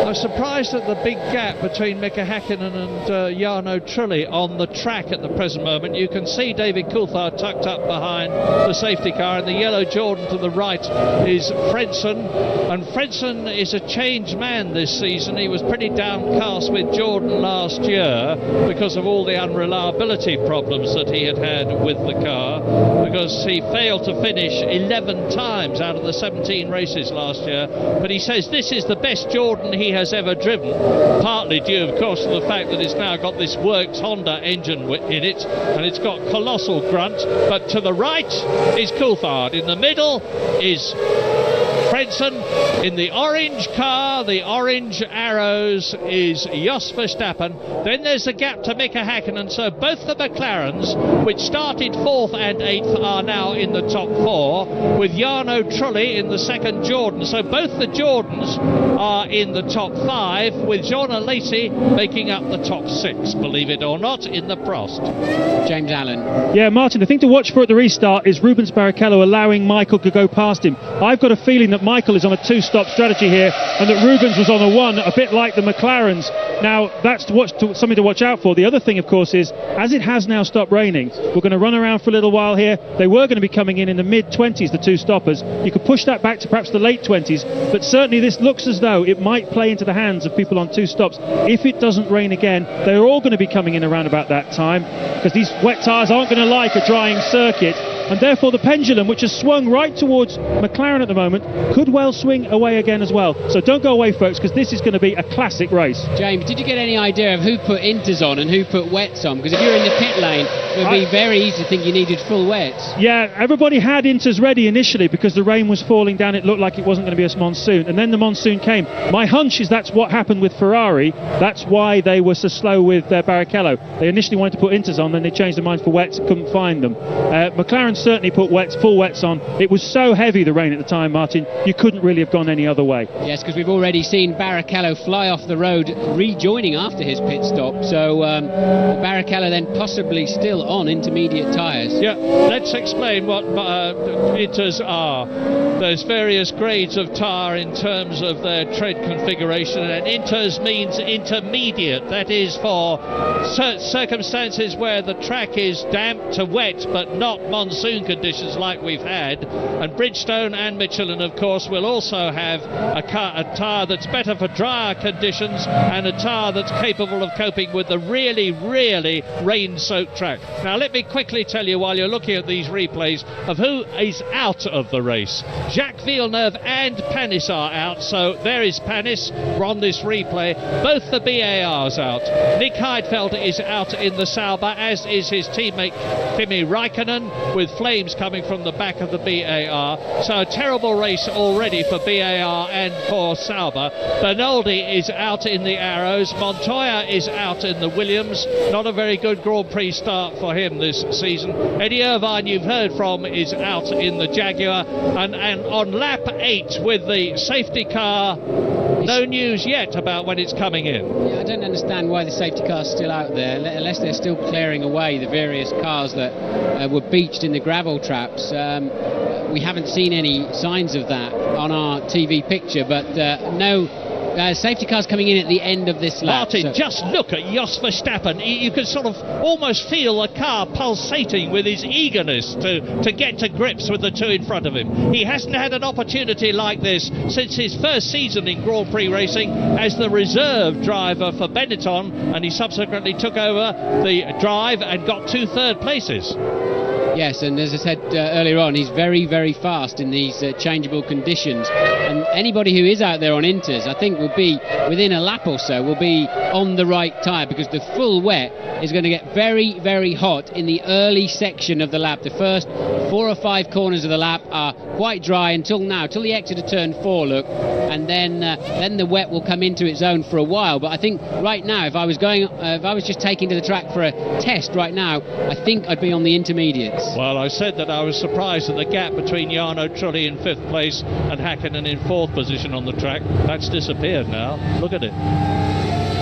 I'm surprised at the big gap between Mika Hakkinen and Jarno Trulli on the track at the present moment. You can see David Coulthard tucked up behind the safety car, and the yellow Jordan to the right is Frentzen, and Frentzen is a changed man this season. He was pretty downcast with Jordan last year because of all the unreliability problems that he had with the car, because he failed to finish 11 times out of the 17 races last year. But he says this is the best Jordan he has ever driven, partly due, of course, to the fact that it's now got this Works Honda engine in it, and it's got colossal grunt. But to the right is Coulthard, in the middle is Frentzen, in the orange car, the orange arrows, is Jos Verstappen. Then there's a gap to Mika Hakkinen, so both the McLarens, which started 4th and 8th, are now in the top 4, with Jarno Trulli in the second Jordan. So both the Jordans are in the top 5, with Jean Alesi making up the top 6, believe it or not, in the Prost. James Allen. Yeah, Martin, the thing to watch for at the restart is Rubens Barrichello allowing Michael to go past him. I've got a feeling that Michael is on a 2-stop strategy here, and that Rubens was on a 1, a bit like the McLarens. Now, that's something to watch out for. The other thing, of course, is as it has now stopped raining, we're going to run around for a little while here. They were going to be coming in the mid-20s, the 2 stoppers. You could push that back to perhaps the late 20s, but certainly this looks as though it might play into the hands of people on 2 stops. If it doesn't rain again, they're all going to be coming in around about that time, because these wet tyres aren't going to like a drying circuit. And therefore the pendulum, which has swung right towards McLaren at the moment, could well swing away again as well. So don't go away, folks, because this is going to be a classic race. James, did you get any idea of who put inters on and who put wets on? Because if you're in the pit lane, It would be very easy to think you needed full wets. Yeah, everybody had inters ready initially because the rain was falling down. It looked like it wasn't going to be a monsoon, and then the monsoon came. My hunch is that's what happened with Ferrari. That's why they were so slow with Barrichello. They initially wanted to put inters on, then they changed their mind for wets, couldn't find them. McLaren certainly put full wets on. It was so heavy, the rain at the time, Martin, you couldn't really have gone any other way. Yes, because we've already seen Barrichello fly off the road, rejoining after his pit stop. So Barrichello then possibly still on intermediate tyres. Yeah, let's explain what inters are. There's various grades of tyre in terms of their tread configuration, and inters means intermediate. That is for circumstances where the track is damp to wet, but not monsoon conditions like we've had. And Bridgestone and Michelin, of course, will also have a tyre that's better for drier conditions and a tyre that's capable of coping with the really, really rain-soaked track. Now, let me quickly tell you, while you're looking at these replays, of who is out of the race. Jacques Villeneuve and Panis are out, so there is Panis on this replay. Both the BARs out. Nick Heidfeld is out in the Sauber, as is his teammate Kimi Raikkonen, with flames coming from the back of the BAR. So a terrible race already for BAR and for Sauber. Bernoldi is out in the Arrows. Montoya is out in the Williams. Not a very good Grand Prix start for him this season. Eddie Irvine, you've heard from, is out in the Jaguar. And on lap 8 with the safety car, no news yet about when it's coming in. Yeah, I don't understand why the safety car's still out there, unless they're still clearing away the various cars that were beached in the gravel traps. We haven't seen any signs of that on our TV picture, but no safety cars coming in at the end of this lap. Martin, just look at Jos Verstappen. You can sort of almost feel the car pulsating with his eagerness to get to grips with the two in front of him. He hasn't had an opportunity like this since his first season in Grand Prix racing as the reserve driver for Benetton, and he subsequently took over the drive and got 2 third places. Yes, and as I said earlier on, he's very, very fast in these changeable conditions. And anybody who is out there on inters, I think, will be, within a lap or so, will be on the right tyre, because the full wet is going to get very, very hot in the early section of the lap. The first 4 or 5 corners of the lap are quite dry until now, till the exit of turn 4, look. And then the wet will come into its own for a while. But I think right now, if I was just taking to the track for a test right now, I think I'd be on the intermediates. Well, I said that I was surprised at the gap between Jarno Trulli in 5th place and Häkkinen in 4th position on the track. That's disappeared now. Look at it.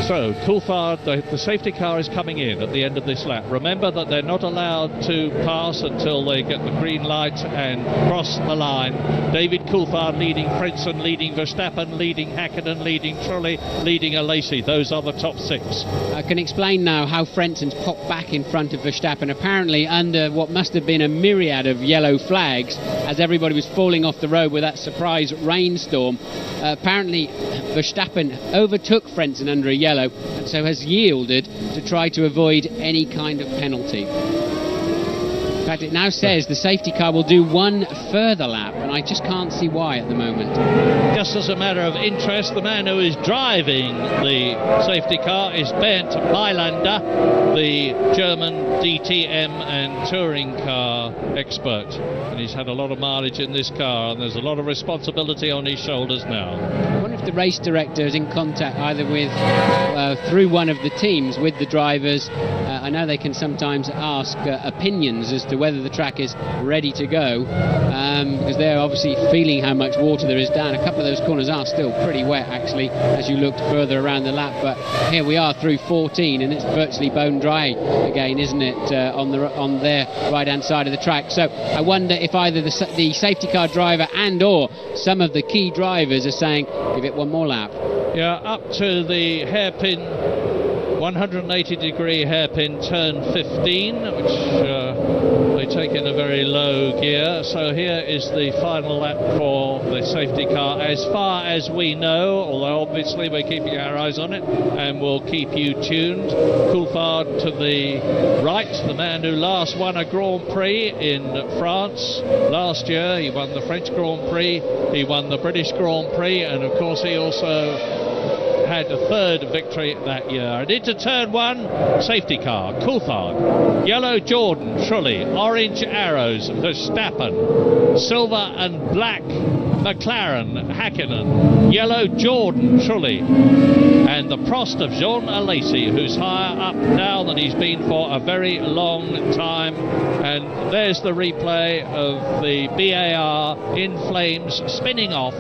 So, Coulthard, the safety car is coming in at the end of this lap. Remember that they're not allowed to pass until they get the green light and cross the line. David Coulthard leading Frentzen, leading Verstappen, leading Häkkinen, leading Trulli, leading Alesi. Those are the top 6. I can explain now how Frentzen's popped back in front of Verstappen, apparently under what must have been a myriad of yellow flags as everybody was falling off the road with that surprise rainstorm. Apparently Verstappen overtook Frentzen under a yellow, and so has yielded to try to avoid any kind of penalty. In fact, it now says the safety car will do 1 further lap, and I just can't see why at the moment. Just as a matter of interest, the man who is driving the safety car is Bernd Mailander, the German DTM and touring car expert. And he's had a lot of mileage in this car, and there's a lot of responsibility on his shoulders now. I wonder if the race director is in contact either with, through one of the teams, with the drivers. I know they can sometimes ask opinions as to whether the track is ready to go, because they're obviously feeling how much water there is down. A couple of those corners are still pretty wet, actually, as you looked further around the lap. But here we are through 14, and it's virtually bone dry again, isn't it, on their right-hand side of the track. So I wonder if either the safety car driver and or some of the key drivers are saying, give it 1 more lap. Yeah, up to the hairpin, 180-degree hairpin turn 15, which they take in a very low gear. So here is the final lap for the safety car, as far as we know, although obviously we're keeping our eyes on it and we'll keep you tuned. Coulthard to the right, the man who last won a Grand Prix in France last year. He won the French Grand Prix, he won the British Grand Prix, and of course he also had a third victory that year. And into turn 1, safety car, Coulthard. Yellow Jordan, Trulli. Orange arrows, Verstappen. Silver and black, McLaren, Hakkinen. Yellow Jordan, Trulli. And the Prost of Jean Alesi, who's higher up now than he's been for a very long time. And there's the replay of the BAR in flames, spinning off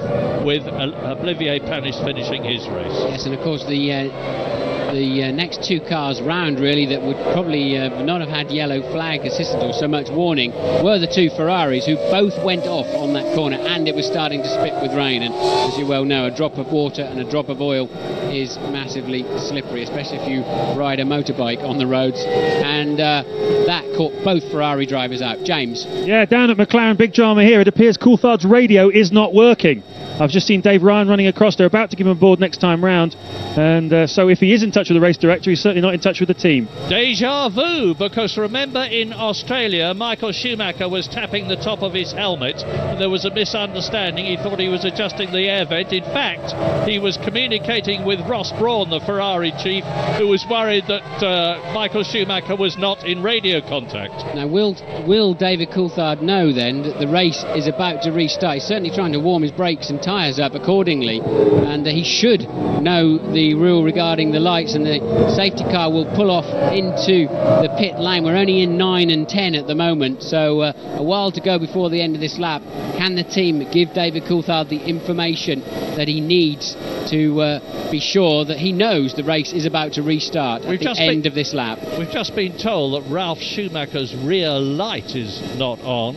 with Olivier Panis finishing his race. Yes, and of course the next 2 cars round, really, that would probably not have had yellow flag assistance or so much warning were the 2 Ferraris, who both went off on that corner, and it was starting to spit with rain. And as you well know, a drop of water and a drop of oil is massively slippery, especially if you ride a motorbike on the roads, and that caught both Ferrari drivers out. James? Yeah, down at McLaren, big drama here. It appears Coulthard's radio is not working. I've just seen Dave Ryan running across. They're about to give him a board next time round, and so if he is in touch with the race director, he's certainly not in touch with the team. Deja vu, because remember in Australia, Michael Schumacher was tapping the top of his helmet, and there was a misunderstanding. He thought he was adjusting the air vent. In fact, he was communicating with Ross Brawn, the Ferrari chief, who was worried that Michael Schumacher was not in radio contact. Now, will David Coulthard know then that the race is about to restart? He's certainly trying to warm his brakes and tyres up accordingly, and he should know the rule regarding the lights, and the safety car will pull off into the pit lane. We're only in 9 and 10 at the moment, so a while to go before the end of this lap. Can the team give David Coulthard the information that he needs to be sure that he knows the race is about to restart at the end of this lap? We've just been told that Ralf Schumacher's rear light is not on.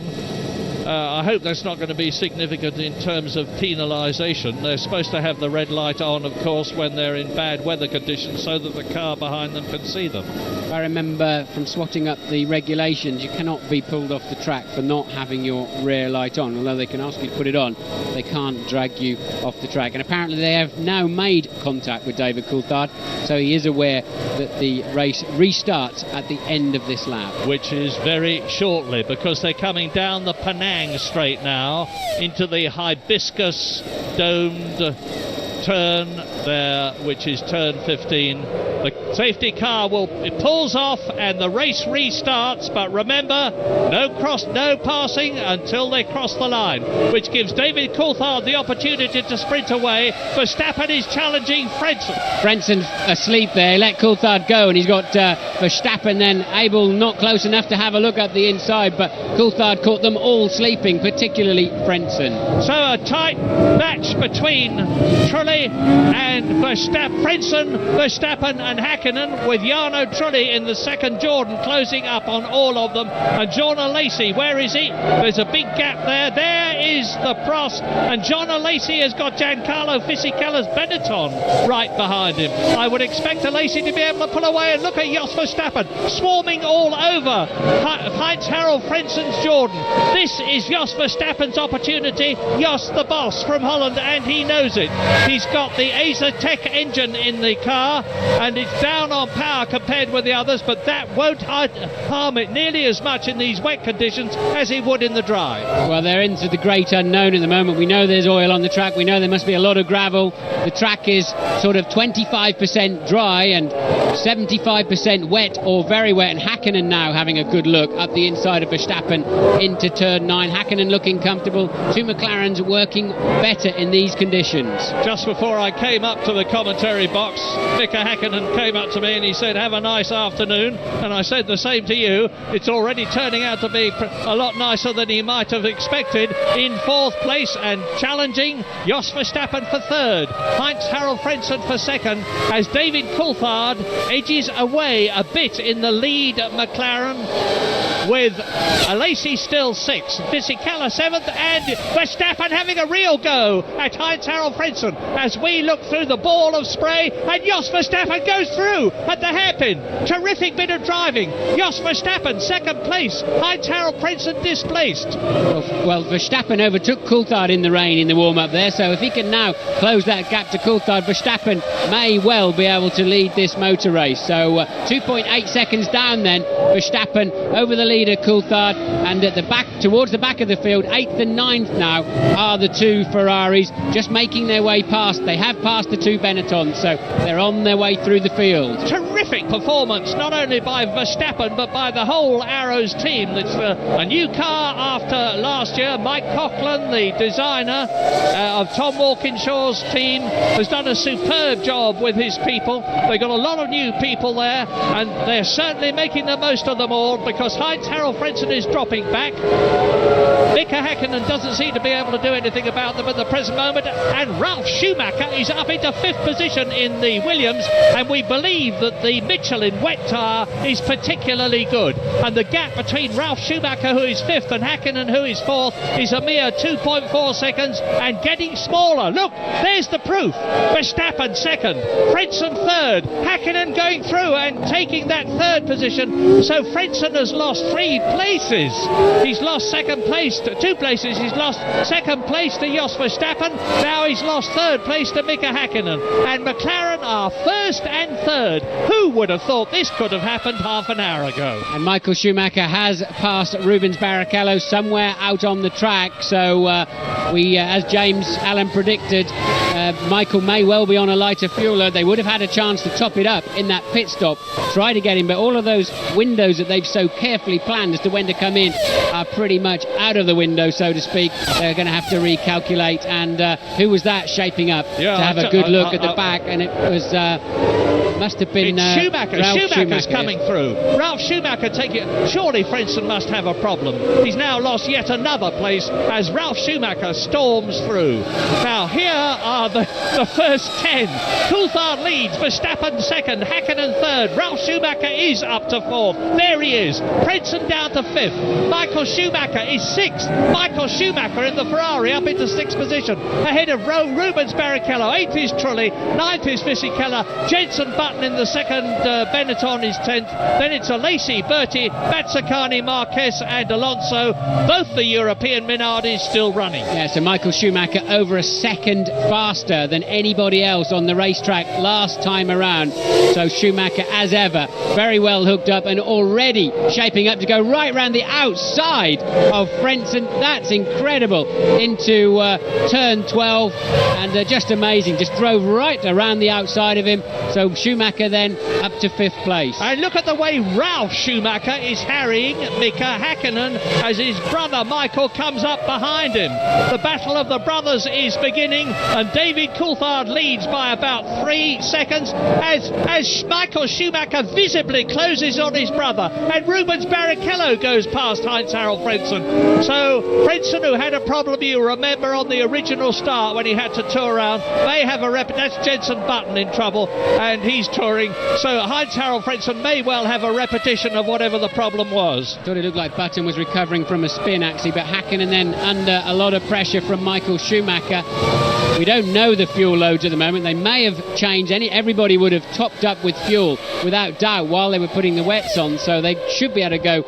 I hope that's not going to be significant in terms of penalisation. They're supposed to have the red light on, of course, when they're in bad weather conditions, so that the car behind them can see them. I remember from swatting up the regulations, you cannot be pulled off the track for not having your rear light on. Although they can ask you to put it on, they can't drag you off the track. And apparently they have now made contact with David Coulthard, so he is aware that the race restarts at the end of this lap. Which is very shortly, because they're coming down the Penang straight now into the hibiscus domed turn there, which is turn 15. The safety car pulls off and the race restarts, but remember, no passing until they cross the line, which gives David Coulthard the opportunity to sprint away. Verstappen is challenging Frentzen. Frentzen asleep there, let Coulthard go, and he's got Verstappen then able, not close enough to have a look at the inside, but Coulthard caught them all sleeping, particularly Frentzen. So a tight match between Trulli and Frentzen, Verstappen and Hakkinen, with Jarno Trulli in the second Jordan closing up on all of them. And Jean Alesi, where is he? There's a big gap there. There is the Prost, and Jean Alesi has got Giancarlo Fisichella's Benetton right behind him. I would expect Alesi to be able to pull away, and look at Jos Verstappen swarming all over Heinz-Harald Frentzen's Jordan. This is Jos Verstappen's opportunity. Jos, the boss from Holland, and he knows it. He's got the Acer Tech engine in the car, and it's down on power compared with the others, but that won't harm it nearly as much in these wet conditions as it would in the dry. Well, they're into the great unknown at the moment. We know there's oil on the track. We know there must be a lot of gravel. The track is sort of 25% dry and 75% wet or very wet, and Hakkinen now having a good look up the inside of Verstappen into turn 9. Hakkinen looking comfortable. 2 McLarens working better in these conditions. Just before I came up to the commentary box, Mika Hakkinen came up to me and he said, "Have a nice afternoon," and I said the same to you. It's already turning out to be a lot nicer than he might have expected. In 4th place and challenging Jos Verstappen for 3rd, Heinz-Harald Frentzen for 2nd, as David Coulthard edges away a bit in the lead at McLaren, with Alesi still 6th, Fisichella 7th, and Verstappen having a real go at Heinz-Harald Frentzen as we look through the ball of spray, and Jos Verstappen goes through at the hairpin. Terrific bit of driving. Jos Verstappen 2nd place, Heinz-Harald Frentzen displaced. Well, Verstappen overtook Coulthard in the rain in the warm-up there, so if he can now close that gap to Coulthard, Verstappen may well be able to lead this motor race. So 2.8 seconds down then, Verstappen over the leader, Coulthard, and at the back, towards the back of the field, 8th and 9th now are the two Ferraris, just making their way past. They have passed the two Benettons, so they're on their way through the field. Terrific performance, not only by Verstappen but by the whole Arrows team. It's a new car after last year. Mike Coughlin, the designer of Tom Walkinshaw's team, has done a superb job with his people. They've got a lot of new people there, and they're certainly making the most of them all, because Heinz-Harald Frentzen is dropping back. Mika Häkkinen doesn't seem to be able to do anything about them at the present moment, and Ralf Schumacher is up into 5th position in the Williams, and we believe that the Michelin wet tyre is particularly good, and the gap between Ralf Schumacher, who is 5th, and Häkkinen, who is 4th, is a mere 2.4 seconds and getting smaller. Look, there's the proof. Verstappen 2nd, Frentzen 3rd, Häkkinen going through and taking that 3rd position. So Frentzen has lost 3 places. He's lost 2nd place to 2 places. He's lost 2nd place to Jos Verstappen. Now he's lost 3rd place to Mika Häkkinen. And McLaren are 1st and 3rd. Who would have thought this could have happened half an hour ago? And Michael Schumacher has passed Rubens Barrichello somewhere out on the track, so as James Allen predicted, Michael may well be on a lighter fuel load. They would have had a chance to top it up in that pit stop, try to get him, but all of those windows that they've so carefully planned as to when to come in are pretty much out of the window, so to speak. They're going to have to recalculate, and who was that shaping up to have a good look at the back? And it was must have been Schumacher. Ralf Schumacher's Schumacher coming through. Ralf Schumacher taking it. Surely Frentzen must have a problem. He's now lost yet another place as Ralf Schumacher storms through. Now here are the first 10. Coulthard leads, Verstappen 2nd, Häkkinen 3rd, Ralf Schumacher is up to 4th. There he is. Frentzen down to 5th. Michael Schumacher is 6th. Michael Schumacher in the Ferrari up into 6th position. Ahead of Rubens Barrichello. 8th is Trulli. 9th is Fisichella. Jenson Button in the 2nd. Benetton is 10th. Then it's Alesi, Berti, Mazzacani, Marquez and Alonso. Both the European Minardi still running. Yeah, so Michael Schumacher over a second faster than anybody else on the racetrack last time around. So Schumacher, as ever, very well hooked up and already shaping up to go right round the outside of Frentzen. That's incredible. Into turn 12, and just amazing. Just drove right around the outside of him. So Schumacher then up to 5th place. And look at the way Ralf Schumacher is harrying Mika Häkkinen as his brother Michael comes up behind him. The battle of the brothers is beginning, and David Coulthard leads by about 3 seconds as Michael Schumacher visibly closes on his brother, and Rubens Barrichello goes past Heinz-Harald Frentzen. So Frentzen, who had a problem, you remember, on the original start when he had to tour around, may have a that's Jenson Button in trouble, and he's touring. So Heinz-Harald Frentzen may well have a repetition of whatever the problem was. Thought it looked like Button was recovering from a spin, actually, but Häkkinen then under a lot of pressure from Michael Schumacher. We don't know the fuel loads at the moment. They may have changed. Everybody would have topped up with fuel without doubt while they were putting the wets on, so they should be able to go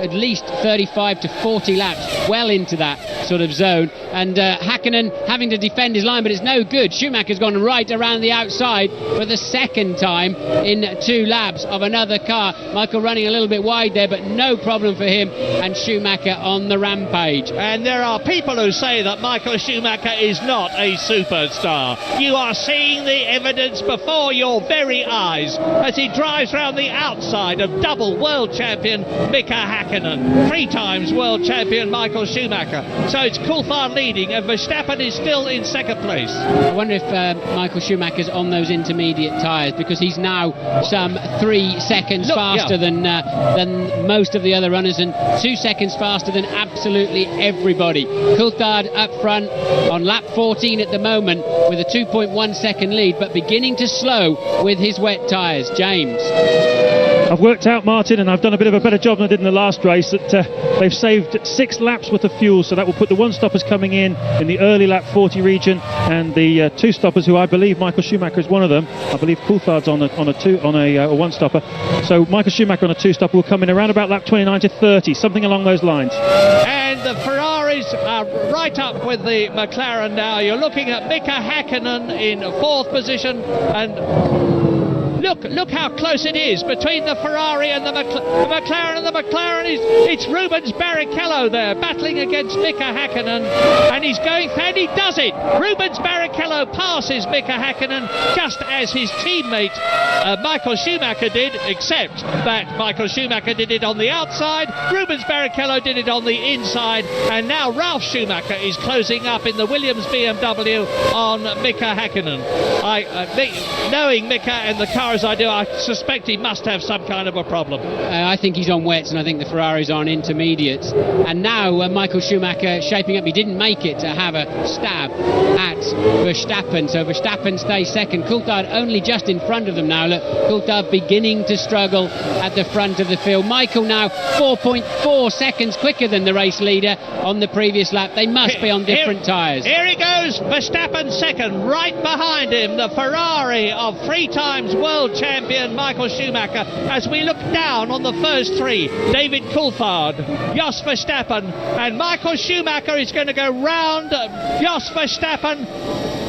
at least 35 to 40 laps well into that sort of zone. And Häkkinen having to defend his line, but it's no good. Schumacher's gone right around the outside for the 2nd time in 2 laps of another car. Michael running a little bit wide there, but no problem for him, and Schumacher on the rampage. And there are people who say that Michael Schumacher is not a superstar. You are seeing the evidence before your very eyes as he drives round the outside of double world champion Mika Häkkinen, 3 times world champion Michael Schumacher. So it's Coulthard leading, and Verstappen is still in 2nd place. I wonder if Michael Schumacher's on those intermediate tyres, because he's now some 3 seconds faster than most of the other runners, and 2 seconds faster than absolutely everybody. Coulthard up front on lap 14 at the moment with a 2.1 second lead, but beginning to slow with his wet tyres. James. I've worked out, Martin, and I've done a bit of a better job than I did in the last race, that they've saved 6 laps worth of fuel, so that will put the 1-stoppers coming in the early lap 40 region, and the 2-stoppers, who I believe Michael Schumacher is one of them. I believe Coulthard's on a 1-stopper. So Michael Schumacher on a 2-stopper will come in around about lap 29 to 30, something along those lines. And the Ferraris are right up with the McLaren now. You're looking at Mika Häkkinen in 4th position, and Look how close it is between the Ferrari and the McLaren, and the McLaren it's Rubens Barrichello there battling against Mika Häkkinen, and he's going, and he does it. Rubens Barrichello passes Mika Häkkinen just as his teammate Michael Schumacher did, except that Michael Schumacher did it on the outside, Rubens Barrichello did it on the inside, and now Ralf Schumacher is closing up in the Williams BMW on Mika Häkkinen. Knowing Mika and the car as I do, I suspect he must have some kind of a problem. I think he's on wets, and I think the Ferraris are on intermediates. And now Michael Schumacher shaping up. He didn't make it to have a stab at Verstappen, so Verstappen stays second. Coulthard only just in front of them now. Look, Coulthard beginning to struggle at the front of the field. Michael now 4.4 seconds quicker than the race leader on the previous lap. They must be on different tyres. Here he goes, Verstappen second, right behind him, the Ferrari of 3 times world champion Michael Schumacher. As we look down on the first 3, David Coulthard, Jos Verstappen, and Michael Schumacher is going to go round Jos Verstappen.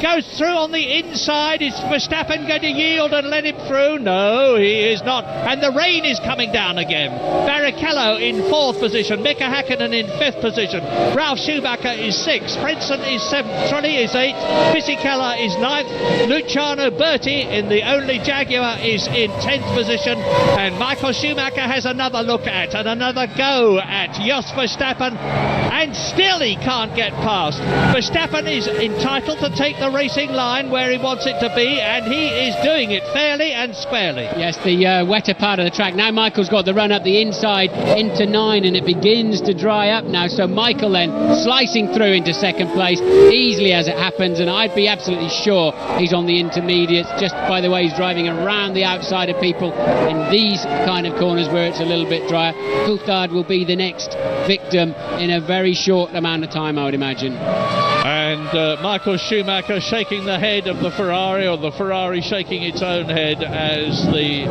Goes through on the inside. Is Verstappen going to yield and let him through? No, he is not. And the rain is coming down again. Barrichello in 4th position. Mika Häkkinen in 5th position. Ralf Schumacher is 6th. Frentzen is 7th. Trulli is 8th. Fisichella is 9th. Luciano Berti in the only Jaguar is in 10th position. And Michael Schumacher has another look at and another go at Jos Verstappen. And still he can't get past. Verstappen is entitled to take the racing line where he wants it to be, and he is doing it fairly and squarely. Yes, the wetter part of the track. Now Michael's got the run up the inside into 9, and it begins to dry up now, so Michael then slicing through into second place easily as it happens, and I'd be absolutely sure he's on the intermediates just by the way he's driving around the outside of people in these kind of corners where it's a little bit drier. Coulthard will be the next victim in a very short amount of time, I would imagine. And Michael Schumacher shaking the head of the Ferrari, or the Ferrari shaking its own head, as the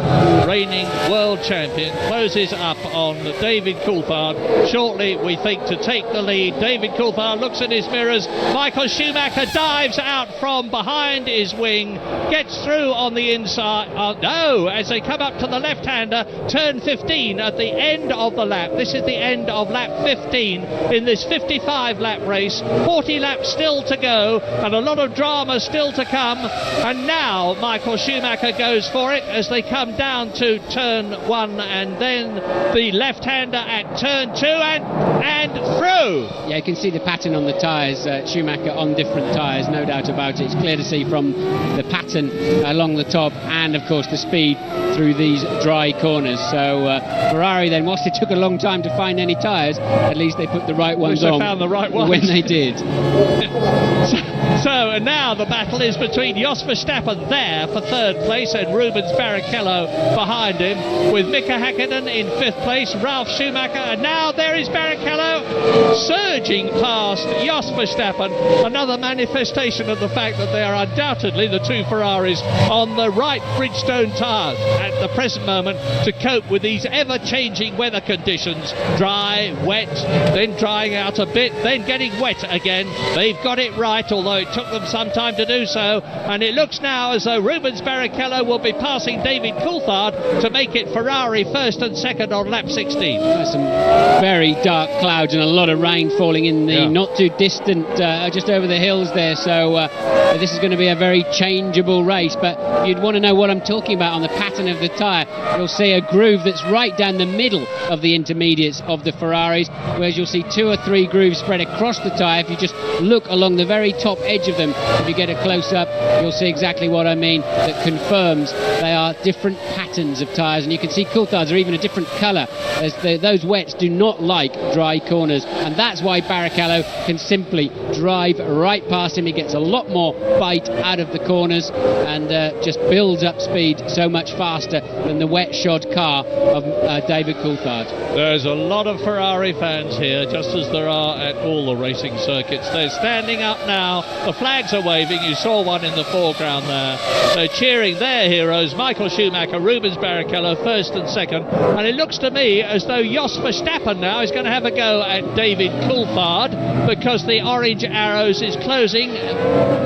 reigning world champion closes up on David Coulthard. Shortly, we think, to take the lead. David Coulthard looks at his mirrors. Michael Schumacher dives out from behind his wing, gets through on the inside. As they come up to the left-hander, turn 15 at the end of the lap. This is the end of lap 15 in this 55-lap race. 40 laps still to go, and a lot of drama still to come. And now Michael Schumacher goes for it as they come down to turn 1, and then the left-hander at turn 2 and through. Yeah, you can see the pattern on the tyres. Schumacher on different tyres, no doubt about it. It's clear to see from the pattern along the top, and of course the speed through these dry corners. So Ferrari then, whilst it took a long time to find any tyres, at least they put the right ones on. They found the right ones when they did. So now the battle is between Jos Verstappen there for 3rd place and Rubens Barrichello behind him, with Mika Häkkinen in 5th place, Ralf Schumacher, and now there is Barrichello surging past Jos Verstappen. Another manifestation of the fact that they are undoubtedly the 2 Ferraris on the right Bridgestone tyres at the present moment to cope with these ever-changing weather conditions. Dry, wet, then drying out a bit, then getting wet again. They've got it right, although it took them some time to do so, and it looks now as though Rubens Barrichello will be passing David Coulthard to make it Ferrari 1st and 2nd on lap 16. There's some very dark clouds and a lot of rain falling in the not too distant, just over the hills there, so this is going to be a very changeable race. But you'd want to know what I'm talking about on the pattern of the tyre. You'll see a groove that's right down the middle of the intermediates of the Ferraris, whereas you'll see 2 or 3 grooves spread across the tyre. If you just look along the very top edge of them, if you get a close-up, you'll see exactly what I mean. That confirms they are different patterns of tyres, and you can see Coulthard's are even a different colour, as those wets do not like dry corners, and that's why Barrichello can simply drive right past him. He gets a lot more bite out of the corners and just builds up speed so much faster than the wet-shod car of David Coulthard. There's a lot of Ferrari fans here, just as there are at all the racing circuits. They're standing up now The flags are waving. You saw one in the foreground there. They're cheering their heroes, Michael Schumacher, Rubens Barrichello, first and second. And it looks to me as though Jos Verstappen now is going to have a go at David Coulthard, because the orange arrows is closing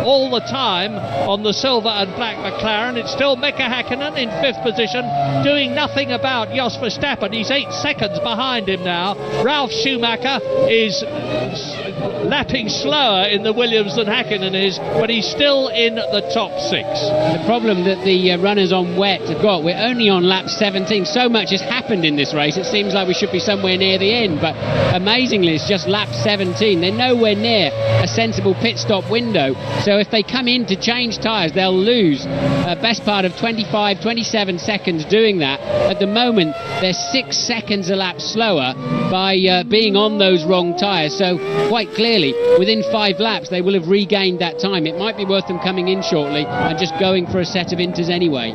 all the time on the silver and black McLaren. It's still Mika Hakkinen in 5th position, doing nothing about Jos Verstappen. He's 8 seconds behind him now. Ralf Schumacher is lapping slower in the Williams than Hakkinen is, but he's still in the top 6. The problem that the runners on wet have got, we're only on lap 17. So much has happened in this race, it seems like we should be somewhere near the end, but amazingly it's just lap 17. They're nowhere near a sensible pit stop window, so if they come in to change tyres, they'll lose best part of 25, 27 seconds doing that. At the moment, they're 6 seconds a lap slower by being on those wrong tyres, so quite clearly, within 5 laps, they will have regained that time. It might be worth them coming in shortly and just going for a set of inters anyway.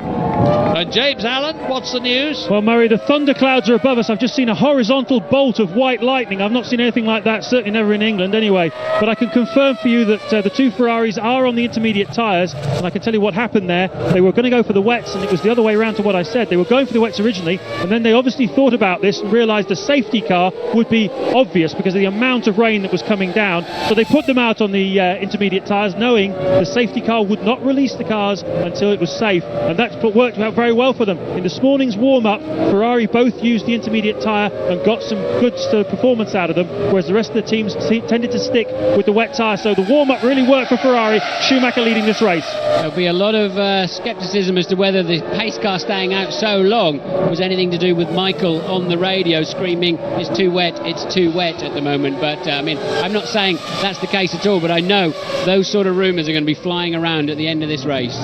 James Allen, what's the news? Well, Murray, the thunderclouds are above us. I've just seen a horizontal bolt of white lightning. I've not seen anything like that, certainly never in England anyway. But I can confirm for you that the 2 Ferraris are on the intermediate tyres, and I can tell you what happened there. They were going to go for the wets, and it was the other way around to what I said. They were going for the wets originally, and then they obviously thought about this and realised the safety car would be obvious because of the amount of rain that was coming down. So they put them out on the intermediate tyres, knowing the safety car would not release the cars until it was safe, and that's worked out very well for them. In this morning's warm-up, Ferrari both used the intermediate tyre and got some good performance out of them, whereas the rest of the teams tended to stick with the wet tyre. So the warm-up really worked for Ferrari. Schumacher leading this race. There'll be a lot of scepticism as to whether the pace car staying out so long was anything to do with Michael on the radio screaming, it's too wet at the moment. But I mean, I'm not saying that's the case at all, but I know those sort of rumours are going to be flying around at the end of this race.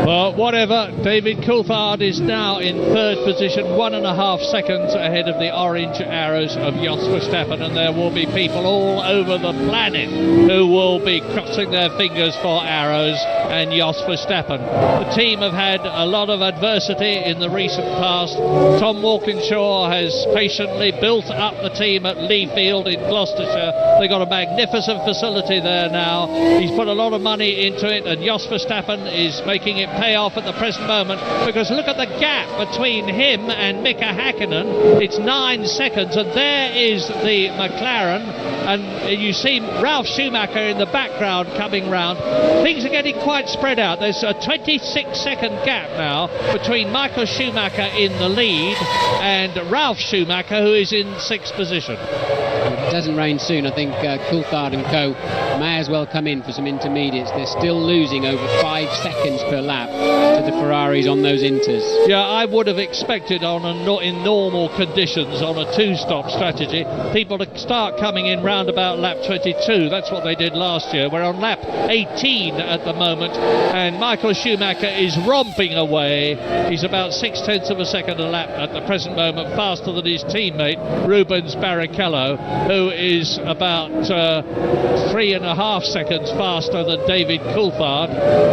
Well, whatever. David Coulthard is now in 3rd position, 1.5 seconds ahead of the orange arrows of Jos Verstappen, and there will be people all over the planet who will be crossing their fingers for arrows and Jos Verstappen. The team have had a lot of adversity in the recent past. Tom Walkinshaw has patiently built up the team at Lee Field in Gloucestershire. They've got a magnificent facility there now. He's put a lot of money into it, and Jos Verstappen is making it pay off at the present moment, because look at the gap between him and Mika Hakkinen. It's 9 seconds, and there is the McLaren, and you see Ralf Schumacher in the background coming round. Things are getting quite spread out. There's a 26-second gap now between Michael Schumacher in the lead and Ralf Schumacher, who is in 6th position. If it doesn't rain soon, I think Coulthard and co may as well come in for some intermediates. They're still losing over 5 seconds per lap to the Ferraris on those inters. Yeah, I would have expected in normal conditions on a 2-stop strategy, people to start coming in round about lap 22. That's what they did last year. We're on lap 18 at the moment, and Michael Schumacher is romping away. He's about 0.6 of a second a lap at the present moment, faster than his teammate Rubens Barrichello, who is about 3.5 seconds faster than David Coulthard.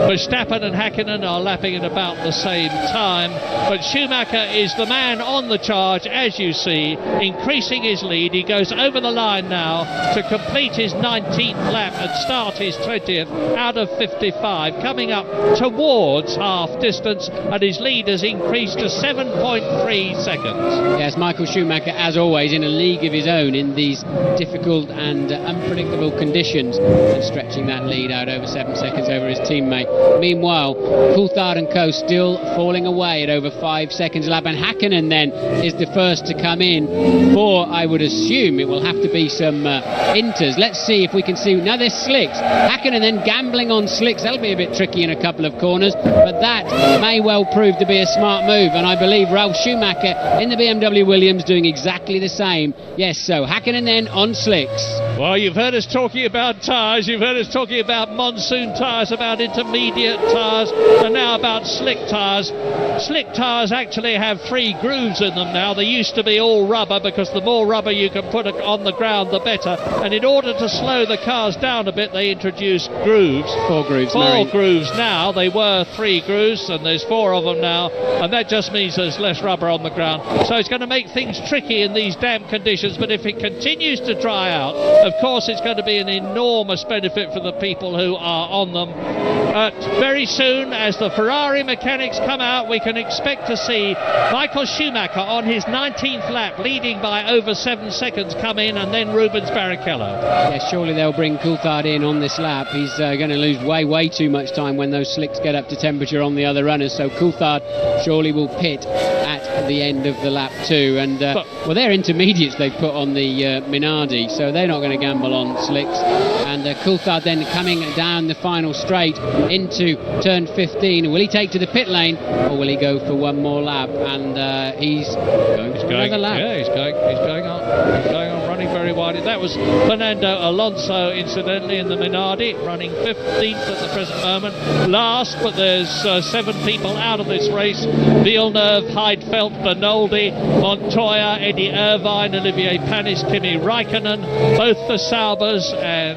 Verstappen and Hakkinen are lapping at about the same time, but Schumacher is the man on the charge, as you see, increasing his lead. He goes over the line now to complete his 19th lap and start his 20th out of 55, coming up towards half distance, and his lead has increased to 7.3 seconds. Yes, Michael Schumacher, as always, in a league of his own in these difficult and unpredictable conditions, and stretching that lead out over 7 seconds over his teammate. Meanwhile, Coulthard and co still falling away at over 5 seconds a lap, and Hakkinen then is the first to come in for, I would assume, it will have to be some inters. Let's see if we can see. Now there's slicks. Hakkinen then gambling on slicks. That'll be a bit tricky in a couple of corners, but that may well prove to be a smart move, and I believe Ralf Schumacher in the BMW Williams doing exactly the same. Yes, so Hakkinen then on slicks. Well, you've heard us talking about tyres, you've heard us talking about monsoon tyres, about intermediate tyres, and now about slick tyres. Slick tyres actually have 3 grooves in them now. They used to be all rubber, because the more rubber you can put on the ground, the better. And in order to slow the cars down a bit, they introduced grooves. 4 grooves. 4 grooves now. They were 3 grooves, and there's 4 of them now, and that just means there's less rubber on the ground. So it's going to make things tricky in these damp conditions, but if it continues to dry out Of course, it's going to be an enormous benefit for the people who are on them. Very soon, as the Ferrari mechanics come out, we can expect to see Michael Schumacher on his 19th lap, leading by over 7 seconds, come in, and then Rubens Barrichello. Yeah, surely they'll bring Coulthard in on this lap. He's going to lose way too much time when those slicks get up to temperature on the other runners. So Coulthard surely will pit at the end of the lap too. And well, they're intermediates they've put on the Minardi, so they're not going to gamble on slicks. And Coulthard then coming down the final straight into turn 15. Will he take to the pit lane, or will he go for one more lap? And he's going for another lap. Yeah, he's going on. He's going on, running very wide. That was Fernando Alonso, incidentally, in the Minardi, running 15th at the present moment. Last, but there's 7 people out of this race: Villeneuve, Heidfeld, Bernoldi, Montoya, Eddie Irvine, Olivier Panis, Kimi Raikkonen. Both the Saubers and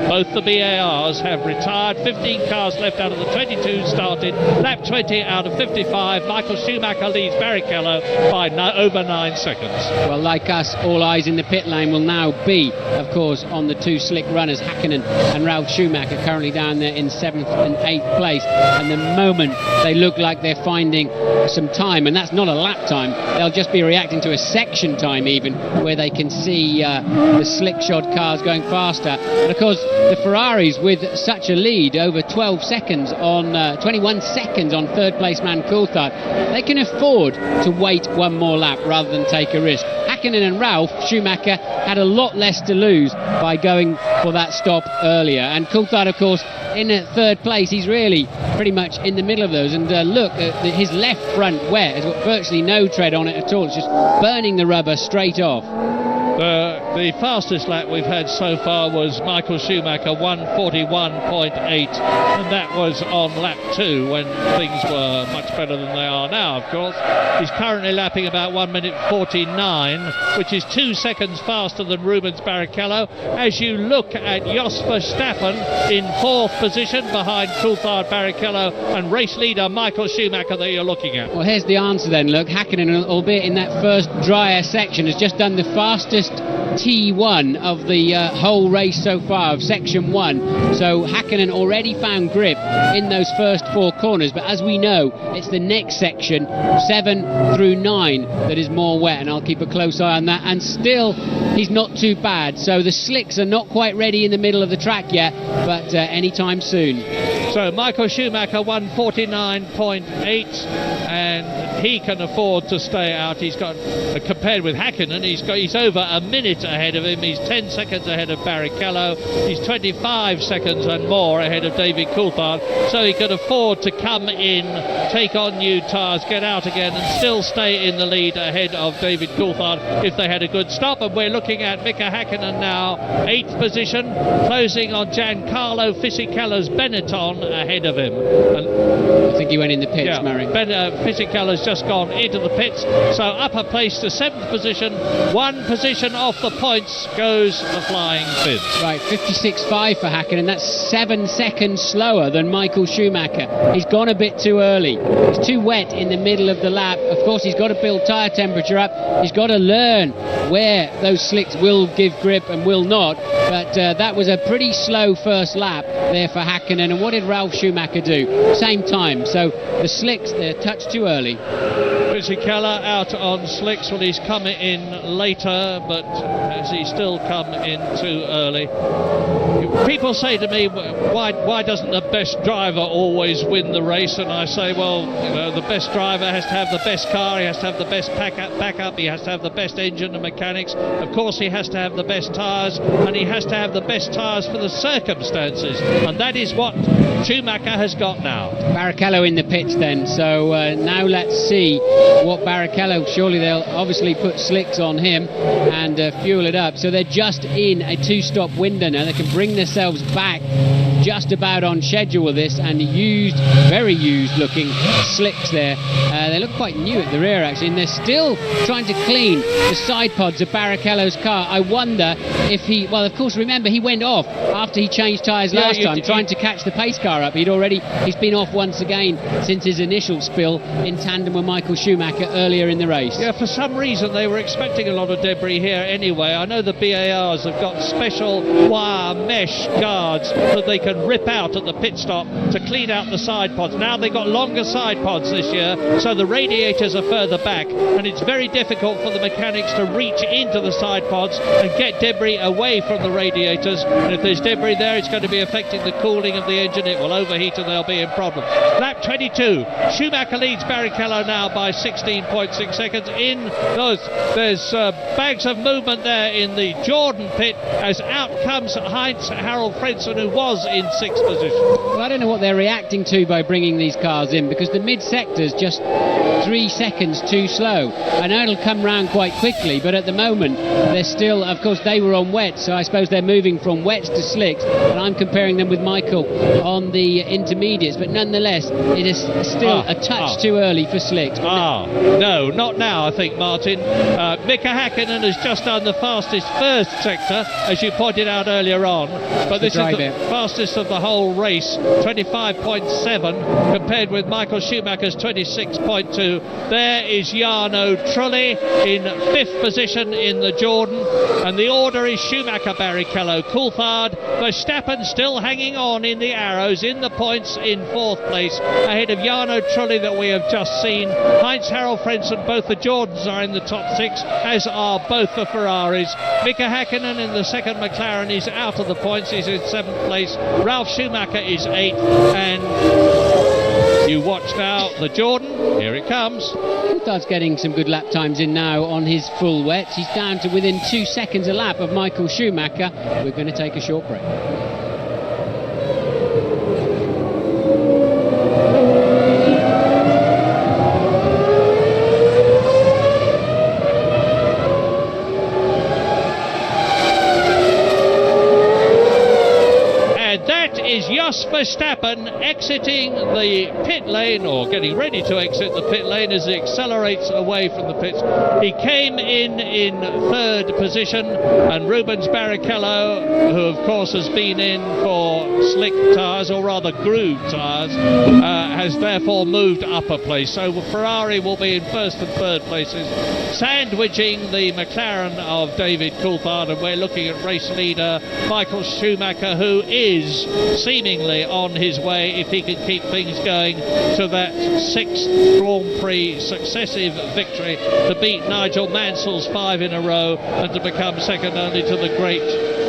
both the BARs have retired. 15 cars left out of the 22 started. Lap 20 out of 55. Michael Schumacher leads Barrichello by over 9 seconds. Well, like us, all eyes in the pit lane will now be, of course, on the 2 slick runners, Häkkinen and Ralf Schumacher, currently down there in 7th and 8th place. And the moment they look like they're finding some time, and that's not a lap time, they'll just be reacting to a section time even, where they can see the slick-shod cars going faster. And of course, the Ferraris with such a lead, over 12 seconds on 21 seconds on third place man Coulthard, they can afford to wait one more lap rather than take a risk. Häkkinen and Ralf Schumacher had a lot less to lose by going for that stop earlier. And Coulthard, of course, in third place, he's really pretty much in the middle of those. And look, his left front wet has got virtually no tread on it at all. It's just burning the rubber straight off. The fastest lap we've had so far was Michael Schumacher, 1:41.8, and that was on lap 2 when things were much better than they are now, of course. He's currently lapping about 1:49, which is 2 seconds faster than Rubens Barrichello. As you look at Jos Verstappen in 4th position behind Coulthard, Barrichello and race leader Michael Schumacher that you're looking at. Well, here's the answer then. Look, Häkkinen, albeit in that first drier section, has just done the fastest T1 of the whole race so far, of section 1. So Häkkinen already found grip in those first 4 corners, but as we know, it's the next section, 7 through 9, that is more wet, and I'll keep a close eye on that. And still, he's not too bad. So the slicks are not quite ready in the middle of the track yet, but anytime soon. So Michael Schumacher 1:49.8, and he can afford to stay out. He's got, compared with Häkkinen, he's over a minute ahead of him. He's 10 seconds ahead of Barrichello. He's 25 seconds and more ahead of David Coulthard. So he could afford to come in, take on new tyres, get out again, and still stay in the lead ahead of David Coulthard if they had a good stop. And we're looking at Mika Häkkinen now, 8th position, closing on Giancarlo Fisichella's Benetton ahead of him. And I think he went in the pits, yeah, Murray. Fisichella's just gone into the pits, so upper place to 7th position, 1 position off the points goes the Flying Fins. Right, 56.5 for Häkkinen, that's 7 seconds slower than Michael Schumacher. He's gone a bit too early. It's too wet in the middle of the lap. Of course, he's got to build tyre temperature up. He's got to learn where those slicks will give grip and will not. But that was a pretty slow first lap there for Häkkinen. And what did Ralf Schumacher do? Same time. So the slicks, they're a touch too early. Fisichella out on slicks. Well, he's come in later, but has he still come in too early? People say to me, why doesn't the best driver always win the race? And I say, well, you know, the best driver has to have the best car, he has to have the best backup, he has to have the best engine and mechanics. Of course, he has to have the best tyres, and he has to have the best tyres for the circumstances. And that is what Schumacher has got now. Barrichello in the pits then, so now let's see what Barrichello, surely they'll obviously put slicks on him and fuel it up. So they're just in a 2-stop window now. They can bring themselves back just about on schedule with this, and very used looking slicks there. They look quite new at the rear actually, and they're still trying to clean the side pods of Barrichello's car. I wonder if well, of course, remember he went off after he changed tyres last time, trying to catch the pace car up. He's been off once again since his initial spill in tandem with Michael Schumacher earlier in the race. Yeah, for some reason they were expecting a lot of debris here anyway. I know the BARs have got special wire mesh guards that they can rip out at the pit stop to clean out the side pods. Now they've got longer side pods this year, so the radiators are further back, and it's very difficult for the mechanics to reach into the side pods and get debris away from the radiators. And if there's debris there, it's going to be affecting the cooling of the engine. It will overheat and they'll be in problems. Lap 22. Schumacher leads Barrichello now by 16.6 seconds. There's bags of movement there in the Jordan pit as out comes Heinz-Harald Frentzen, who was in 6th position. Well, I don't know what they're reacting to by bringing these cars in, because the mid-sector's just 3 seconds too slow. I know it'll come round quite quickly, but at the moment they're still, of course they were on wets, so I suppose they're moving from wets to slicks, and I'm comparing them with Michael on the intermediates, but nonetheless it is still a touch too early for slicks. No, not now, I think, Martin. Mika Häkkinen has just done the fastest first sector, as you pointed out earlier on, but this is the fastest of the whole race, 25.7 compared with Michael Schumacher's 26.2. There is Jarno Trulli in 5th position in the Jordan, and the order is Schumacher, Barrichello, Coulthard, Verstappen still hanging on in the arrows in the points in 4th place ahead of Jarno Trulli that we have just seen. Heinz-Harald Frentzen, both the Jordans are in the top 6, as are both the Ferraris. Mika Häkkinen in the 2nd McLaren is out of the points, he's in 7th place. Ralf Schumacher is 8th, and you watch now the Jordan, here it comes. Coulthard's getting some good lap times in now on his full wets. He's down to within 2 seconds a lap of Michael Schumacher. We're going to take a short break. Is Jos Verstappen exiting the pit lane, or getting ready to exit the pit lane as he accelerates away from the pits. He came in 3rd position, and Rubens Barrichello, who of course has been in for slick tyres, or rather grooved tyres, has therefore moved up a place. So Ferrari will be in 1st and 3rd places, sandwiching the McLaren of David Coulthard, and we're looking at race leader Michael Schumacher, who is seemingly on his way, if he can keep things going, to that 6th Grand Prix successive victory, to beat Nigel Mansell's 5 in a row and to become second only to the great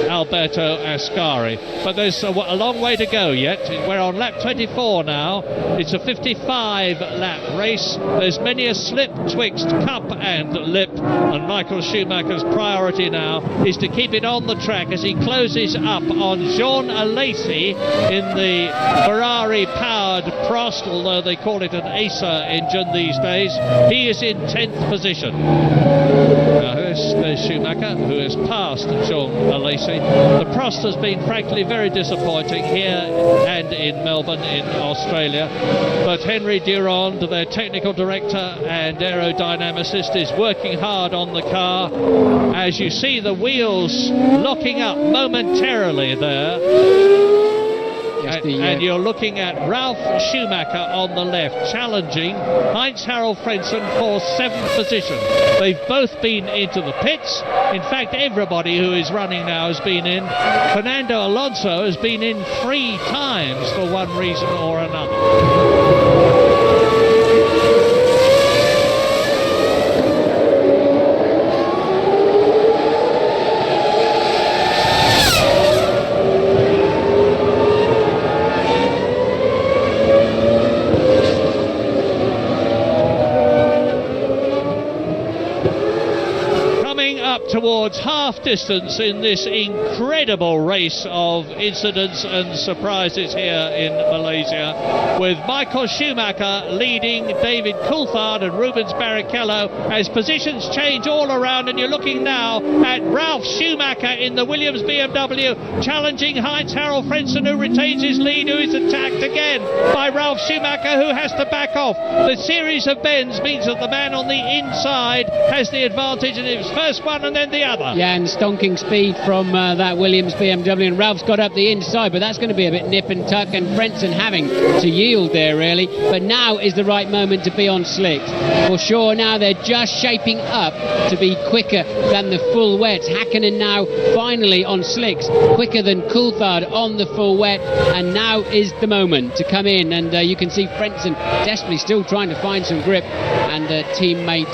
Alberto Ascari. But there's a long way to go yet. We're on lap 24 now. It's a 55 lap race. There's many a slip twixt cup and lip, and Michael Schumacher's priority now is to keep it on the track as he closes up on Jean Alesi in the Ferrari powered Prost, although they call it an Acer engine these days. He is in 10th position. Now there's Schumacher, who has passed Jean Alesi. The Prost has been frankly very disappointing here and in Melbourne in Australia, but Henry Durand, their technical director and aerodynamicist, is working hard on the car. As you see the wheels locking up momentarily there. And you're looking at Ralf Schumacher on the left, challenging Heinz-Harald Frentzen for 7th position. They've both been into the pits. In fact, everybody who is running now has been in. Fernando Alonso has been in 3 times for one reason or another. up towards half distance in this incredible race of incidents and surprises here in Malaysia, with Michael Schumacher leading David Coulthard and Rubens Barrichello as positions change all around, and you're looking now at Ralf Schumacher in the Williams BMW challenging Heinz-Harald Frentzen, who retains his lead, who is attacked again by Ralf Schumacher, who has to back off. The series of bends means that the man on the inside has the advantage, and it was first one and then the other. Yeah, and stonking speed from that Williams BMW, and Ralph's got up the inside, but that's going to be a bit nip and tuck, and Frentzen having to yield there really. But now is the right moment to be on slicks. For sure, now they're just shaping up to be quicker than the full wets. Häkkinen now finally on slicks, quicker than Coulthard on the full wet, and now is the moment to come in, and you can see Frentzen desperately still trying to find some grip, and teammate,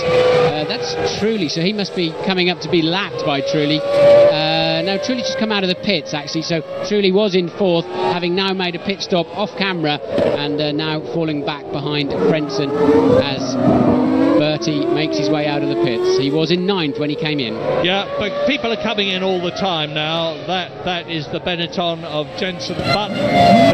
that's Trulli, so he must be coming up to be lapped by Trulli. No, Trulli just come out of the pits actually, so Trulli was in fourth, having now made a pit stop off camera, and now falling back behind Frentzen as Bertie makes his way out of the pits. He was in ninth when he came in. Yeah, but people are coming in all the time now. That is the Benetton of Jenson Button,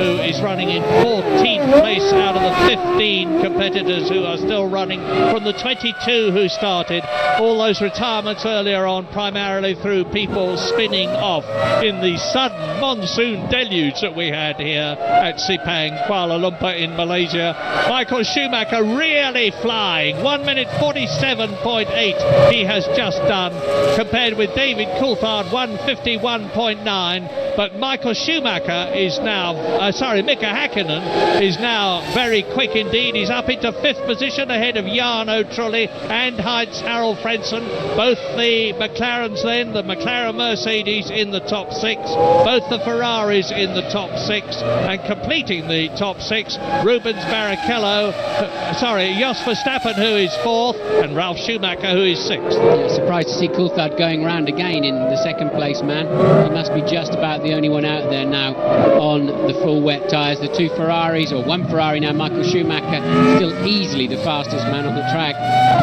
who is running in 14th place out of the 15 competitors who are still running from the 22 who started. All those retirements earlier on, primarily through people spinning off in the sudden monsoon deluge that we had here at Sepang, Kuala Lumpur in Malaysia. Michael Schumacher really flying. 1 minute 47.8 he has just done, compared with David Coulthard 151.9. But Michael Schumacher is now, Mika Häkkinen is now very quick indeed. He's up into fifth position ahead of Jarno Trulli and Heinz-Harald Frentzen. Both the McLarens then, the McLaren Mercedes in the top six, both the Ferraris in the top six, and completing the top six, Rubens Barrichello, Jos Verstappen, who is fourth, and Ralf Schumacher, who is sixth. Yeah, surprised to see Coulthard going round again in the second place man. He must be just about the only one out there now on the full wet tyres. The two Ferraris, or one Ferrari now, Michael Schumacher, still easily the fastest man on the track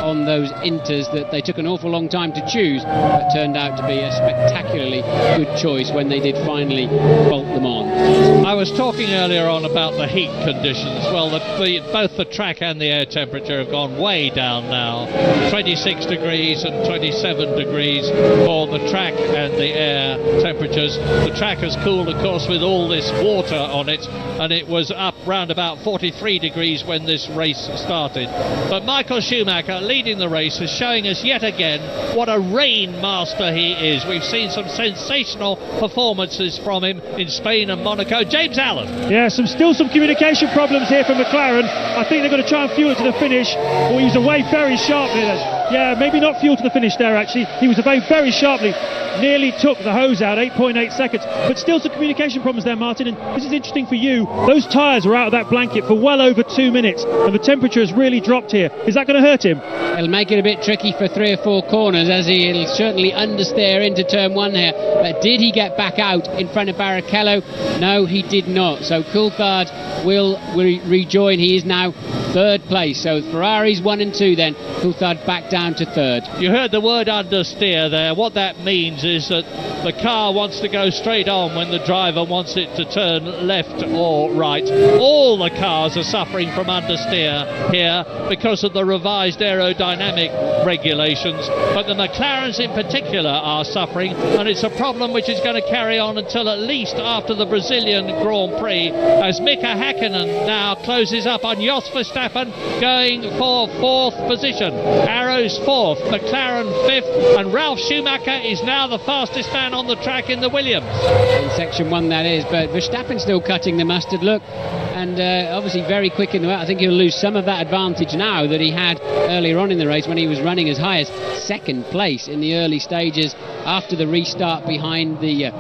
on those inters that they took an awful long time to choose, but turned out to be a spectacularly good choice when they did finally bolt them on. I was talking earlier on about the heat conditions. Well, both the track and the air temperature have gone way down now. 26 degrees and 27 degrees for the track and the air temperatures. The track has cooled, of course, with all this water on it, and it was up round about 43 degrees when this race started. But Michael Schumacher leading the race is showing us yet again what a rain master he is. We've seen some sensational performances from him in Spain and Monaco. James Allen. Yeah, still some communication problems here for McLaren. I think they're going to try and fuel it to the finish. Oh, he was away very sharply. Yeah, maybe not fuel to the finish there actually. He was away very sharply. Nearly took the hose out, 8.8 seconds. But still some communication problems there, Martin. And this is interesting for you. Those tyres were out of that blanket for well over 2 minutes, and the temperature has really dropped here. Is that going to hurt him? It'll make it a bit tricky for 3 or 4 corners, as he'll certainly understeer into turn 1 here. But did he get back out in front of Barrichello? No, he did not. So Coulthard will rejoin. He is now third place. So Ferraris 1 and 2 then. Coulthard back down to third. You heard the word understeer there. What that means is that the car wants to go straight on when the driver wants it to turn left or right. All the cars are suffering from understeer here because of the revised aerodynamic regulations, but the McLarens in particular are suffering, and it's a problem which is going to carry on until at least after the Brazilian Grand Prix, as Mika Häkkinen now closes up on Jos Verstappen, going for fourth position. Arrows fourth, McLaren fifth, and Ralf Schumacher is now the fastest man on the track in the Williams. In section 1 that is, but Verstappen still cutting the mustard, look, and obviously very quick in the way. I think he'll lose some of that advantage now that he had earlier on in the race when he was running as high as second place in the early stages after the restart behind the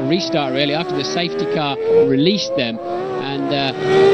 restart really, after the safety car released them. And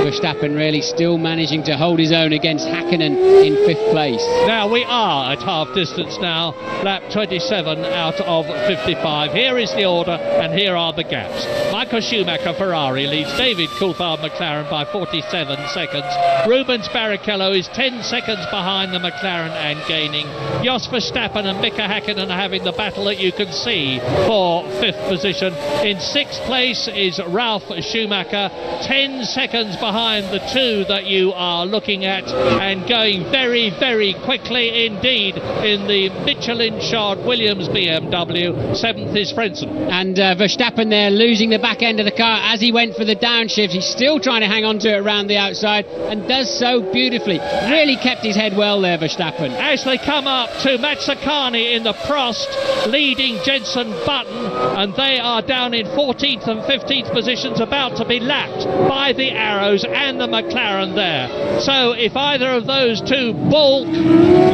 Verstappen really still managing to hold his own against Häkkinen in fifth place. Now we are at half distance now, lap 27 out of 55. Here is the order and here are the gaps. Michael Michael Schumacher Ferrari leads David Coulthard McLaren by 47 seconds. Rubens Barrichello is 10 seconds behind the McLaren and gaining. Jos Verstappen and Mika Häkkinen are having the battle that you can see for 5th position. In 6th place is Ralf Schumacher, 10 seconds behind the two that you are looking at, and going very, very quickly indeed in the Michelin-shod Williams BMW. 7th is Frentzen. And Verstappen there losing the back end of the car as he went for the downshift. He's still trying to hang on to it around the outside and does so beautifully. Really kept his head well there, Verstappen. As they come up to Mazzacani in the Prost, leading Jenson Button, and they are down in 14th and 15th positions, about to be lapped by the Arrows and the McLaren there. So if either of those two balk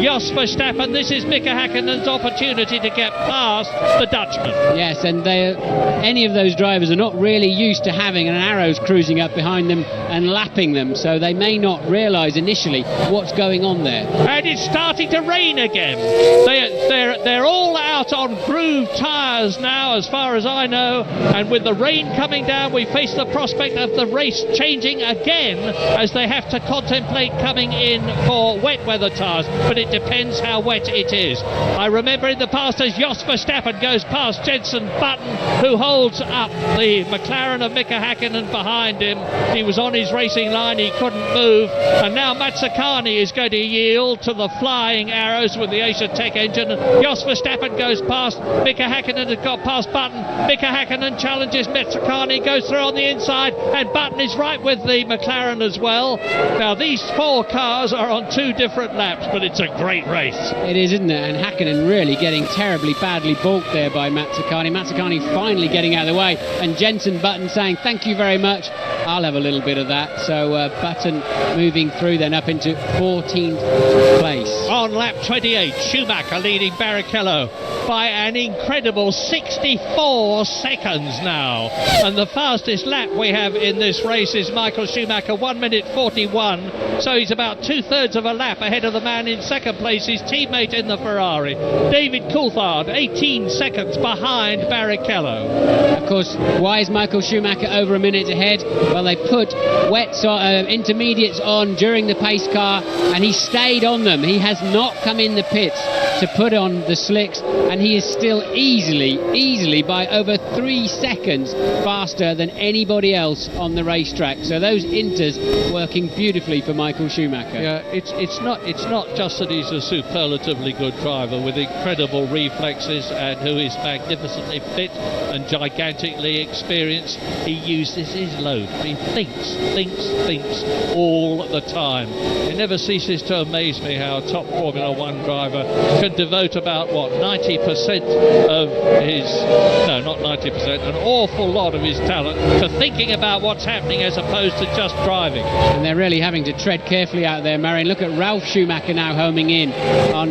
Jos Verstappen, this is Mika Häkkinen's opportunity to get past the Dutchman. Yes, and any of those drivers are not really used to having an Arrows cruising up behind them and lapping them, so they may not realise initially what's going on there. And it's starting to rain again. They're all out on grooved tyres now, as far as I know, and with the rain coming down, we face the prospect of the race changing again as they have to contemplate coming in for wet weather tyres, but it depends how wet it is. I remember in the past as Jos Verstappen goes past Jenson Button, who holds up the McLaren of Mika Häkkinen behind him. He was on his racing line, he couldn't move, and now Mazzacani is going to yield to the flying Arrows with the Acer Tech engine. Jos Verstappen goes past, Mika Häkkinen has got past Button. Mika Häkkinen challenges Mazzacani, goes through on the inside, and Button is right with the McLaren as well. Now these 4 cars are on 2 different laps, but it's a great race. It is, isn't it? And Häkkinen really getting terribly badly balked there by Mazzacani. Mazzacani finally getting out of the way, and Jenson Button saying thank you very much, I'll have a little bit of that. So Button moving through then up into 14th place. On lap 28, Schumacher leading Barrichello by an incredible 64 seconds now, and the fastest lap we have in this race is Michael Schumacher, 1 minute 41, so he's about 2/3 of a lap ahead of the man in second place, his teammate in the Ferrari. David Coulthard 18 seconds behind Barrichello. Of course, why is Michael Schumacher over a minute ahead? Well, they put intermediates on during the pace car, and he stayed on them. He has not come in the pits to put on the slicks, and he is still easily by over 3 seconds faster than anybody else on the racetrack. So those inters working beautifully for Michael Schumacher. Yeah, it's not just that he's a superlatively good driver with incredible reflexes and who is magnificently fit and gigantically experienced. He uses his load. He thinks all the time. It never ceases to amaze me how a top Formula One driver can devote about 90% of his, no, not 90%, an awful lot of his talent to thinking about what's happening as opposed to just driving. And they're really having to tread carefully out there, Marion. Look at Ralf Schumacher now homing in.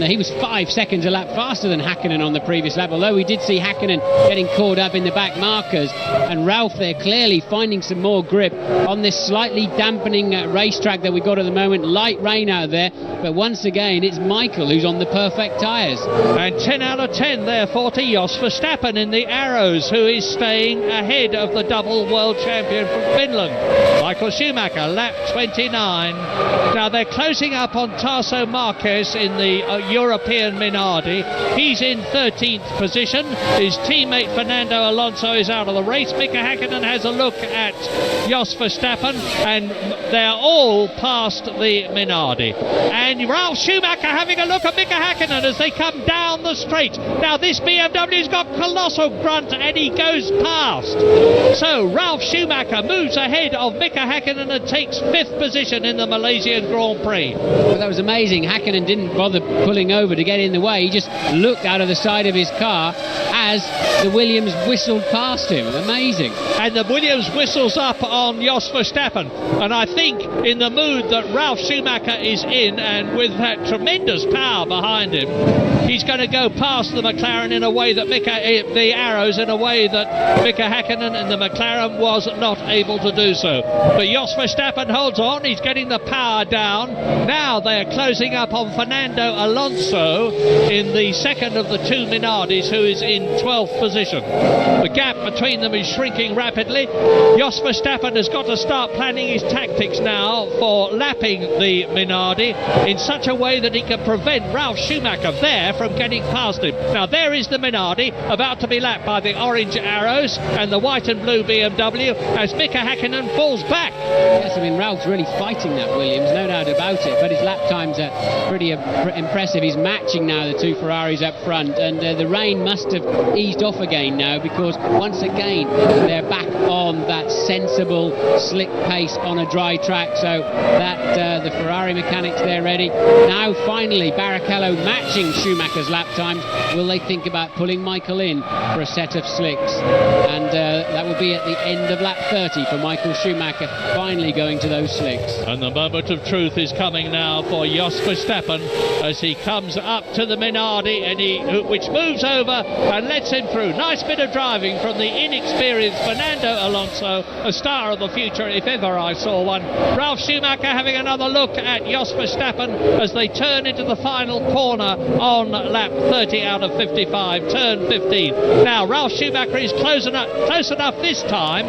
He was 5 seconds a lap faster than Häkkinen on the previous lap, although we did see Häkkinen getting caught up in the back markers, and Ralf there clearly finding some more grip on this slightly dampening racetrack that we got at the moment. Light rain out there, but once again it's Michael who's on the perfect tyres. And 10 out of 10 therefore to Jos Verstappen in the Arrows, who is staying ahead of the double world champion from Finland, Michael Schumacher, lap 29. Now they're closing up on Tasso Marquez in the European Minardi. He's in 13th position. His teammate Fernando Alonso is out of the race. Mika Häkkinen has a look at Jos Verstappen, and they're all past the Minardi. And Ralf Schumacher having a look at Mika Häkkinen as they come down the straight. Now this BMW's got colossal grunt, and he goes past. So Ralf Schumacher moves ahead of Mika Häkkinen and takes 5th position in the Malaysian Grand Prix. Well, that was amazing. Häkkinen didn't bother pulling over to get in the way. He just looked out of the side of his car as the Williams whistled past him. Amazing. And the Williams whistles up on Jos Verstappen, and I think in the mood that Ralf Schumacher is in, and with that tremendous power behind him, he's going to go past the McLaren in a way that the Arrows in a way that Mika Häkkinen and the McLaren was not able to do so. But Jos Verstappen holds on, he's getting the power down. Now they are closing up on Fernando Alonso in the second of the two Minardis, who is in 12th position. The gap between them is shrinking rapidly. Jos Verstappen has got to start planning his tactics now for lapping the Minardi in such a way that he can prevent Ralf Schumacher there from getting past him. Now there is the Minardi about to be lapped by the orange arrows and the white and blue BMW as Mika Häkkinen falls back. Yes, I mean, Ralph's really fighting that Williams, no doubt about it, but his lap times are pretty impressive. He's matching now the two Ferraris up front, and the rain must have eased off again now, because once again they're back on that sensible slick pace on a dry track, so that the Ferrari mechanics, they're ready. Now finally Barrichello matching Schumacher's lap times. Will they think about pulling Michael in for a set of slicks? And that will be at the end of lap 30 for Michael Schumacher, finally going to those slicks. And the moment of truth is coming now for Jos Verstappen as he comes up to the Minardi, and which moves over and lets him through. Nice bit of driving from the inexperienced Fernando Alonso, a star of the future if ever I saw one. Ralf Schumacher having another look at Jos Verstappen as they turn into the final corner on lap 30 out of 55, turn 15. Now Ralf Schumacher is close enough this time,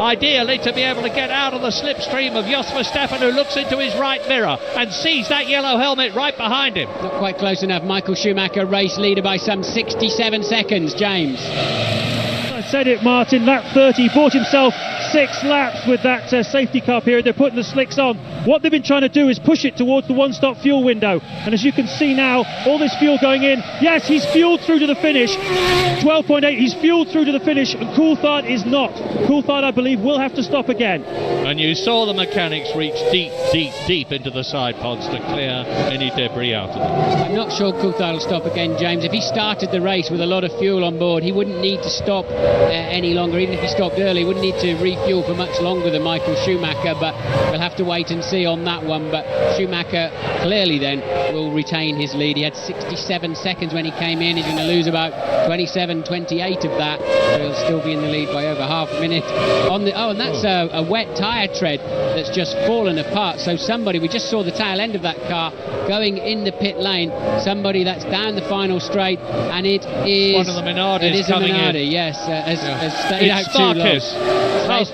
ideally, to be able to get out of the slipstream of Jos Verstappen, who looks into his right mirror and sees that yellow helmet right behind him. Not quite close enough. Michael Schumacher, race leader by some 67 seconds. James. I said it, Martin. Lap 30, bought himself 6 laps with that safety car period. They're putting the slicks on. What they've been trying to do is push it towards the one-stop fuel window, and as you can see now, all this fuel going in. Yes, he's fueled through to the finish. 12.8, he's fueled through to the finish, and Coulthard is not. Coulthard, I believe, will have to stop again. And you saw the mechanics reach deep into the side pods to clear any debris out of them. I'm not sure Coulthard will stop again, James. If he started the race with a lot of fuel on board, he wouldn't need to stop any longer. Even if he stopped early, he wouldn't need to refuel for much longer than Michael Schumacher, but we'll have to wait and see on that one. But Schumacher clearly then will retain his lead. He had 67 seconds when he came in. He's going to lose about 27, 28 of that, so he'll still be in the lead by over half a minute. And that's a wet tyre tread that's just fallen apart. So somebody, we just saw the tail end of that car going in the pit lane, somebody that's down the final straight, and it is one of the Minardis. It is coming a Minardi, in. yes, has stayed out too long.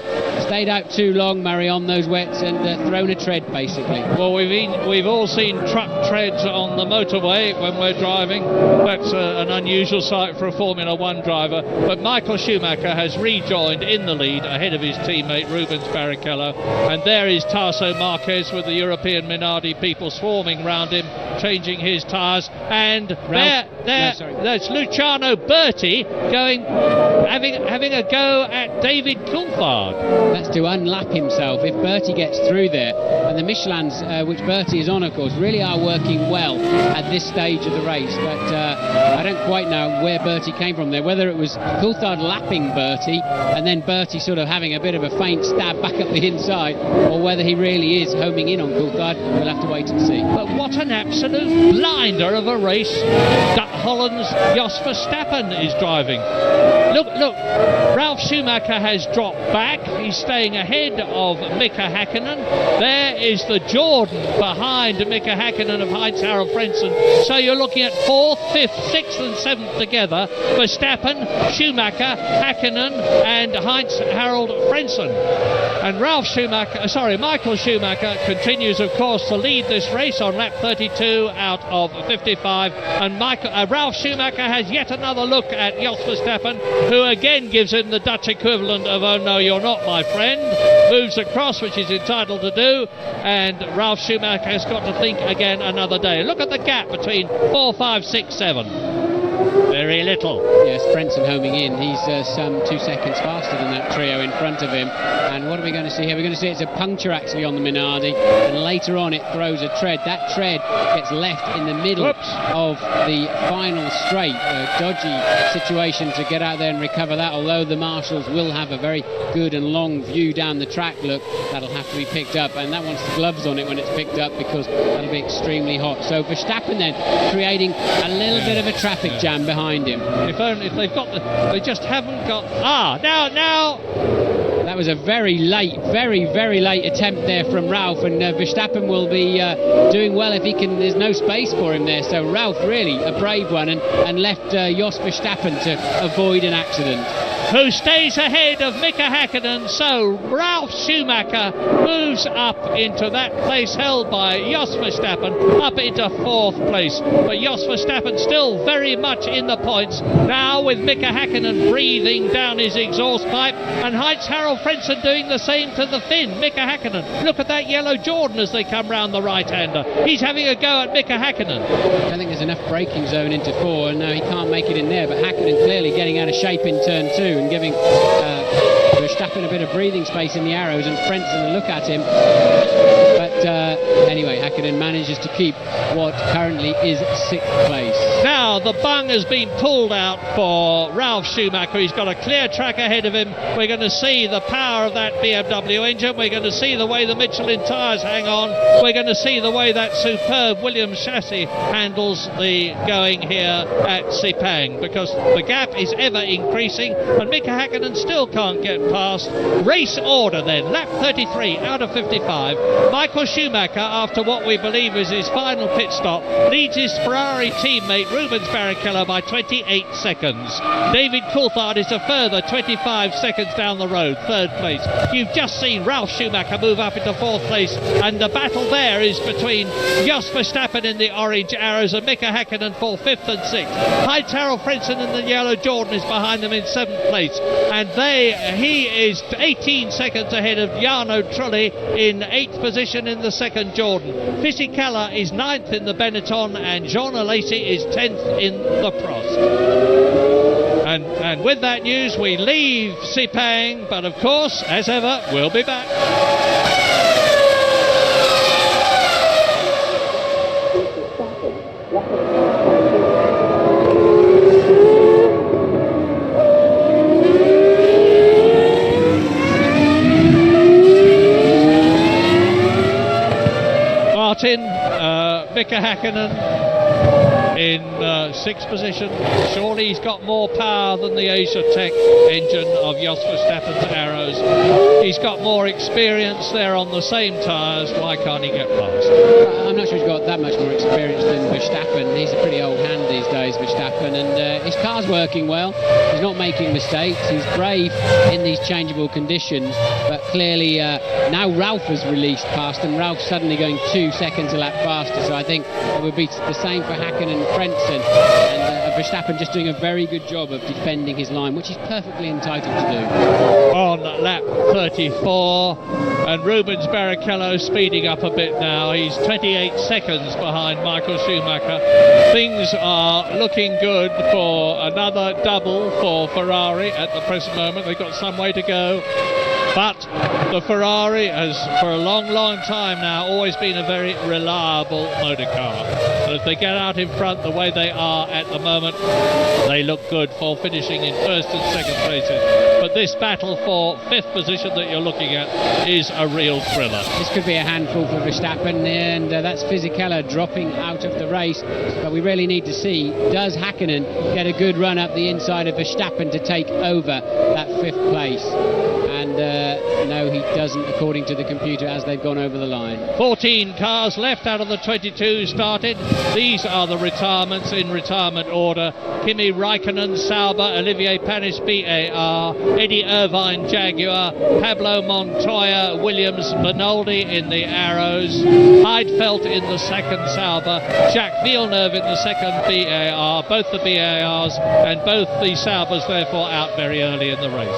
Stayed out too long, Murray, on those wets, and thrown a tread basically. Well, we've all seen truck treads on the motorway when we're driving. That's an unusual sight for a Formula 1 driver. But Michael Schumacher has rejoined in the lead ahead of his teammate Rubens Barrichello, and there is Tasso Marquez with the European Minardi people swarming round him, changing his tyres, and there's Luciano Berti having a go at David Coulthard. That's to unlap himself if Berti gets through there. And the Michelins, which Berti is on, of course, really are working well at this stage of the race. But I don't quite know where Berti came from there, whether it was Coulthard lapping Berti and then Berti sort of having a bit of a faint stab back up the inside, or whether he really is homing in on Coulthard. We'll have to wait and see. But what an absolute blinder of a race Holland's Jos Verstappen is driving. Look, Ralf Schumacher has dropped back. He's staying ahead of Mika Häkkinen. There is the Jordan behind Mika Häkkinen of Heinz-Harald Frentzen. So you're looking at 4th, 5th, 6th and 7th together. Verstappen, Schumacher, Häkkinen and Heinz-Harald Frentzen. And Michael Schumacher continues, of course, to lead this race on lap 32 out of 55. And Ralf Schumacher has yet another look at Jos Verstappen, who again gives him the Dutch equivalent of "oh no, you're not my friend," moves across, which he's entitled to do, and Ralf Schumacher has got to think again another day. Look at the gap between 4, 5, 6, 7. Very little. Yes, Frentzen homing in. He's some 2 seconds faster than that trio in front of him. And what are we going to see here? We're going to see it's a puncture actually on the Minardi, and later on it throws a tread. That tread gets left in the middle of the final straight. A dodgy situation to get out there and recover that, although the marshals will have a very good and long view down the track. Look, that'll have to be picked up, and that wants the gloves on it when it's picked up, because that'll be extremely hot. So Verstappen then creating a little bit of a traffic jam behind him. If they've got they just haven't got. Now. That was a very late, very late attempt there from Ralph, and Verstappen will be doing well if he can. There's no space for him there, so Ralph really a brave one and left Jos Verstappen to avoid an accident. Who stays ahead of Mika Häkkinen, so Ralf Schumacher moves up into that place held by Jos Verstappen, up into 4th place. But Jos Verstappen still very much in the points, now with Mika Häkkinen breathing down his exhaust pipe, and Heinz-Harald Frentzen doing the same to the Finn, Mika Häkkinen. Look at that yellow Jordan as they come round the right-hander. He's having a go at Mika Häkkinen. I don't think there's enough braking zone into 4, and no, he can't make it in there, but Häkkinen clearly getting out of shape in turn 2 and giving Verstappen a bit of breathing space in the arrows, and Frentzen a look at him. But anyway, Häkkinen manages to keep what currently is 6th place. Now the bung has been pulled out for Ralf Schumacher. He's got a clear track ahead of him. We're going to see the power of that BMW engine. We're going to see the way the Michelin tyres hang on. We're going to see the way that superb Williams chassis handles the going here at Sepang, because the gap is ever increasing and Mika Häkkinen still can't get past. Race order then, lap 33 out of 55. Michael Schumacher, after what we believe is his final pit stop, leads his Ferrari teammate Rubens Barrichello by 28 seconds. David Coulthard is a further 25 seconds down the road, 3rd place. You've just seen Ralf Schumacher move up into 4th place, and the battle there is between Jos Verstappen in the orange arrows and Mika Häkkinen for 5th and 6th. Heinz-Harald Frentzen in the yellow Jordan is behind them in 7th place, and he is 18 seconds ahead of Jarno Trulli in 8th position in the 2nd Jordan. Fisichella is 9th in the Benetton, and Jean Alesi is 10th in the Prost. And with that news we leave Sepang, but of course, as ever, we'll be back. Mika Häkkinen in 6th position. Surely he's got more power than the Asia Tech engine of Jos Verstappen's arrows. He's got more experience there on the same tyres. Why can't he get past? I'm not sure he's got that much more experience than Verstappen. He's a pretty old hand these days, Verstappen, and his car's working well. He's not making mistakes. He's brave in these changeable conditions, but clearly now Ralph has released past him. Ralph's suddenly going 2 seconds a lap faster, so I think it would be the same for Häkkinen and Frentzen, and Verstappen just doing a very good job of defending his line, which he's perfectly entitled to do. On lap 34, and Rubens Barrichello speeding up a bit now. He's 28 seconds behind Michael Schumacher. Things are looking good for another double for Ferrari at the present moment. They've got some way to go. But the Ferrari has, for a long time now, always been a very reliable motor car. And if they get out in front the way they are at the moment, they look good for finishing in 1st and 2nd places. But this battle for 5th position that you're looking at is a real thriller. This could be a handful for Verstappen, and that's Fisichella dropping out of the race. But we really need to see, does Häkkinen get a good run up the inside of Verstappen to take over that 5th place? And no, he doesn't, according to the computer, as they've gone over the line. 14 cars left out of the 22 started. These are the retirements in retirement order. Kimi Raikkonen, Sauber, Olivier Panis, BAR, Eddie Irvine, Jaguar, Pablo Montoya, Williams, Bernoldi in the Arrows, Heidfeld in the 2nd Sauber, Jacques Villeneuve in the 2nd BAR, both the BARs and both the Saubers therefore out very early in the race.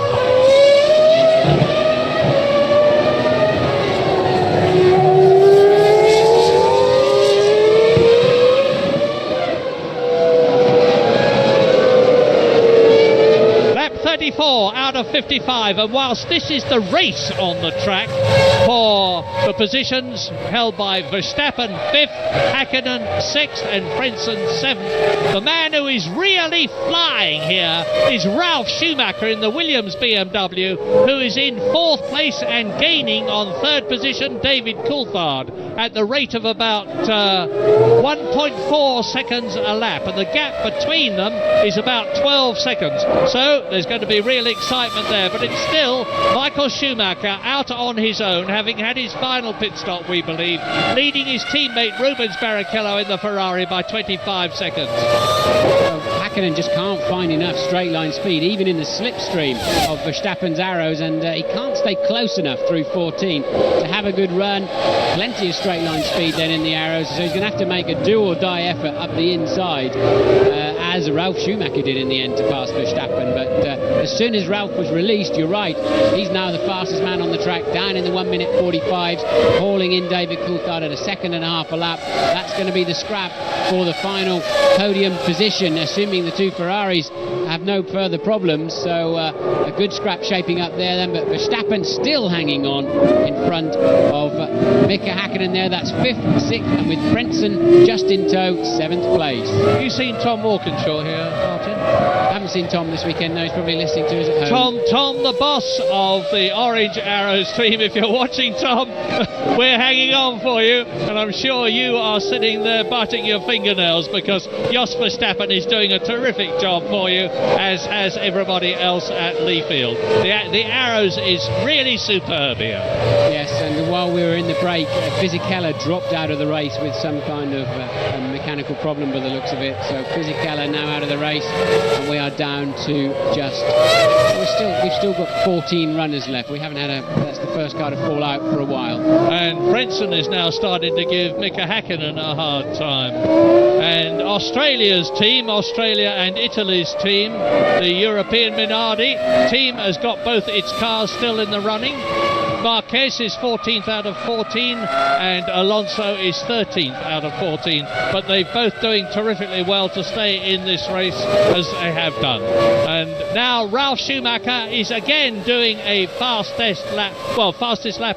Lap 34 out of 55, and whilst this is the race on the track for the positions held by Verstappen 5th, Häkkinen 6th and Frentzen 7th, the man who is really flying here is Ralf Schumacher in the Williams BMW, who is in 4th place and gaining on 3rd position David Coulthard at the rate of about 1.4 seconds a lap, and the gap between them is about 12 seconds. So there's going to be real excitement there, but it's still Michael Schumacher out on his own, having had his final pit stop, we believe, leading his teammate Rubens Barrichello in the Ferrari by 25 seconds. Hakkinen just can't find enough straight line speed, even in the slipstream of Verstappen's arrows, and he can't stay close enough through 14 to have a good run. Plenty of straight line speed then in the arrows, so he's going to have to make a do or die effort up the inside, as Ralf Schumacher did in the end to pass Verstappen. But as soon as Ralf was released, you're right, he's now the fastest man on the track, down in the 1 minute 45s, hauling in David Coulthard at a second and a half a lap. That's going to be the scrap for the final podium position, assuming the two Ferraris have no further problems. So a good scrap shaping up there then, but Verstappen still hanging on in front of Mika Hakkinen there. That's 5th, 6th, and with Frentzen just in tow, 7th place. Have you seen Tom Walkinshaw here, Martin? I haven't seen Tom this weekend, no, he's probably listening to us at home. Tom, the boss of the Orange Arrows team, if you're watching, Tom, we're hanging on for you, and I'm sure you are sitting there biting your fingernails because Jos Verstappen is doing a terrific job for you, as everybody else at Leafield. The Arrows is really superb here. Yes, and while we were in the break, Fisichella dropped out of the race with some kind of mechanical problem by the looks of it. So Fisichella now out of the race, and we are down to just... We've still got 14 runners left. We haven't had that's the first car to fall out for a while. And Frentzen is now starting to give Mika Hakkinen a hard time. And Australia's team, Australia and Italy's team, the European Minardi team, has got both its cars still in the running. Marquez is 14th out of 14 and Alonso is 13th out of 14, but they're both doing terrifically well to stay in this race as they have done. And now Ralf Schumacher is again doing a fastest lap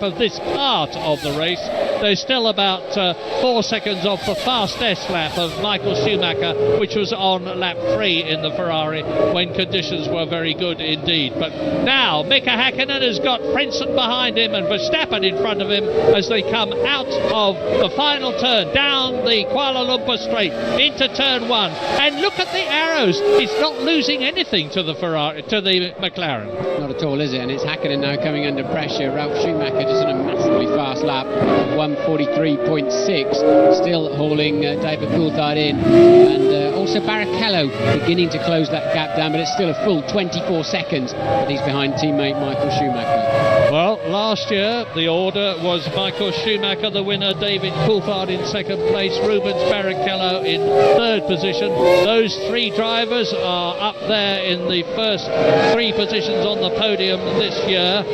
of this part of the race. There's still about 4 seconds off the fastest lap of Michael Schumacher, which was on lap 3 in the Ferrari when conditions were very good indeed. But now Mika Hakkinen has got Frentzen behind him and Verstappen in front of him as they come out of the final turn down the Kuala Lumpur straight into turn 1. And look at the arrows, it's not losing anything to the Ferrari, to the McLaren. Not at all, is it? And it's Hakkinen now coming under pressure. Ralf Schumacher just on a massively fast lap of 1:43.6, still hauling David Coulthard in, and also Barrichello beginning to close that gap down, but it's still a full 24 seconds that he's behind teammate Michael Schumacher. Well, last year the order was Michael Schumacher the winner, David Coulthard in second place, Rubens Barrichello in third position. Those three drivers are up there in the first 3 positions on the podium this year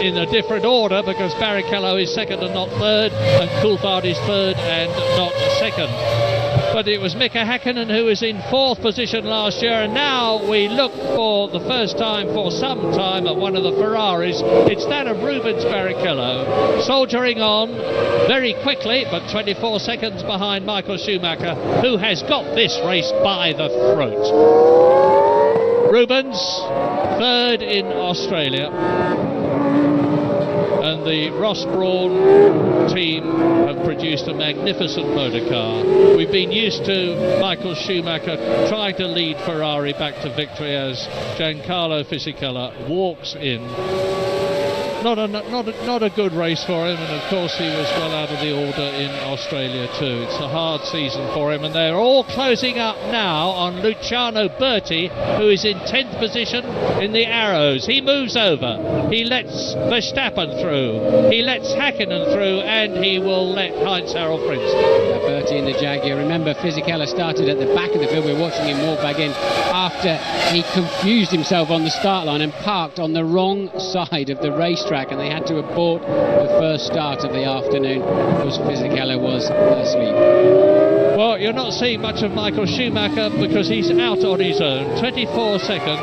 in a different order, because Barrichello is second and not third, and Coulthard is third and not second. But it was Mika Hakkinen who was in 4th position last year, and now we look for the first time for some time at one of the Ferraris. It's that of Rubens Barrichello, soldiering on very quickly, but 24 seconds behind Michael Schumacher, who has got this race by the throat. Rubens, third in Australia. And the Ross Brawn team have produced a magnificent motor car. We've been used to Michael Schumacher trying to lead Ferrari back to victory as Giancarlo Fisichella walks in. Not a good race for him, and of course he was well out of the order in Australia too. It's a hard season for him, and they're all closing up now on Luciano Berti, who is in 10th position in the Arrows. He moves over, he lets Verstappen through, he lets Hakkinen through, and he will let Heinz-Harald Frentzen. Berti in the Jaguar. Remember, Fisichella started at the back of the field. We're watching him walk back in after he confused himself on the start line and parked on the wrong side of the racetrack, and they had to abort the first start of the afternoon because Fisichella was asleep. Well, you're not seeing much of Michael Schumacher because he's out on his own, 24 seconds.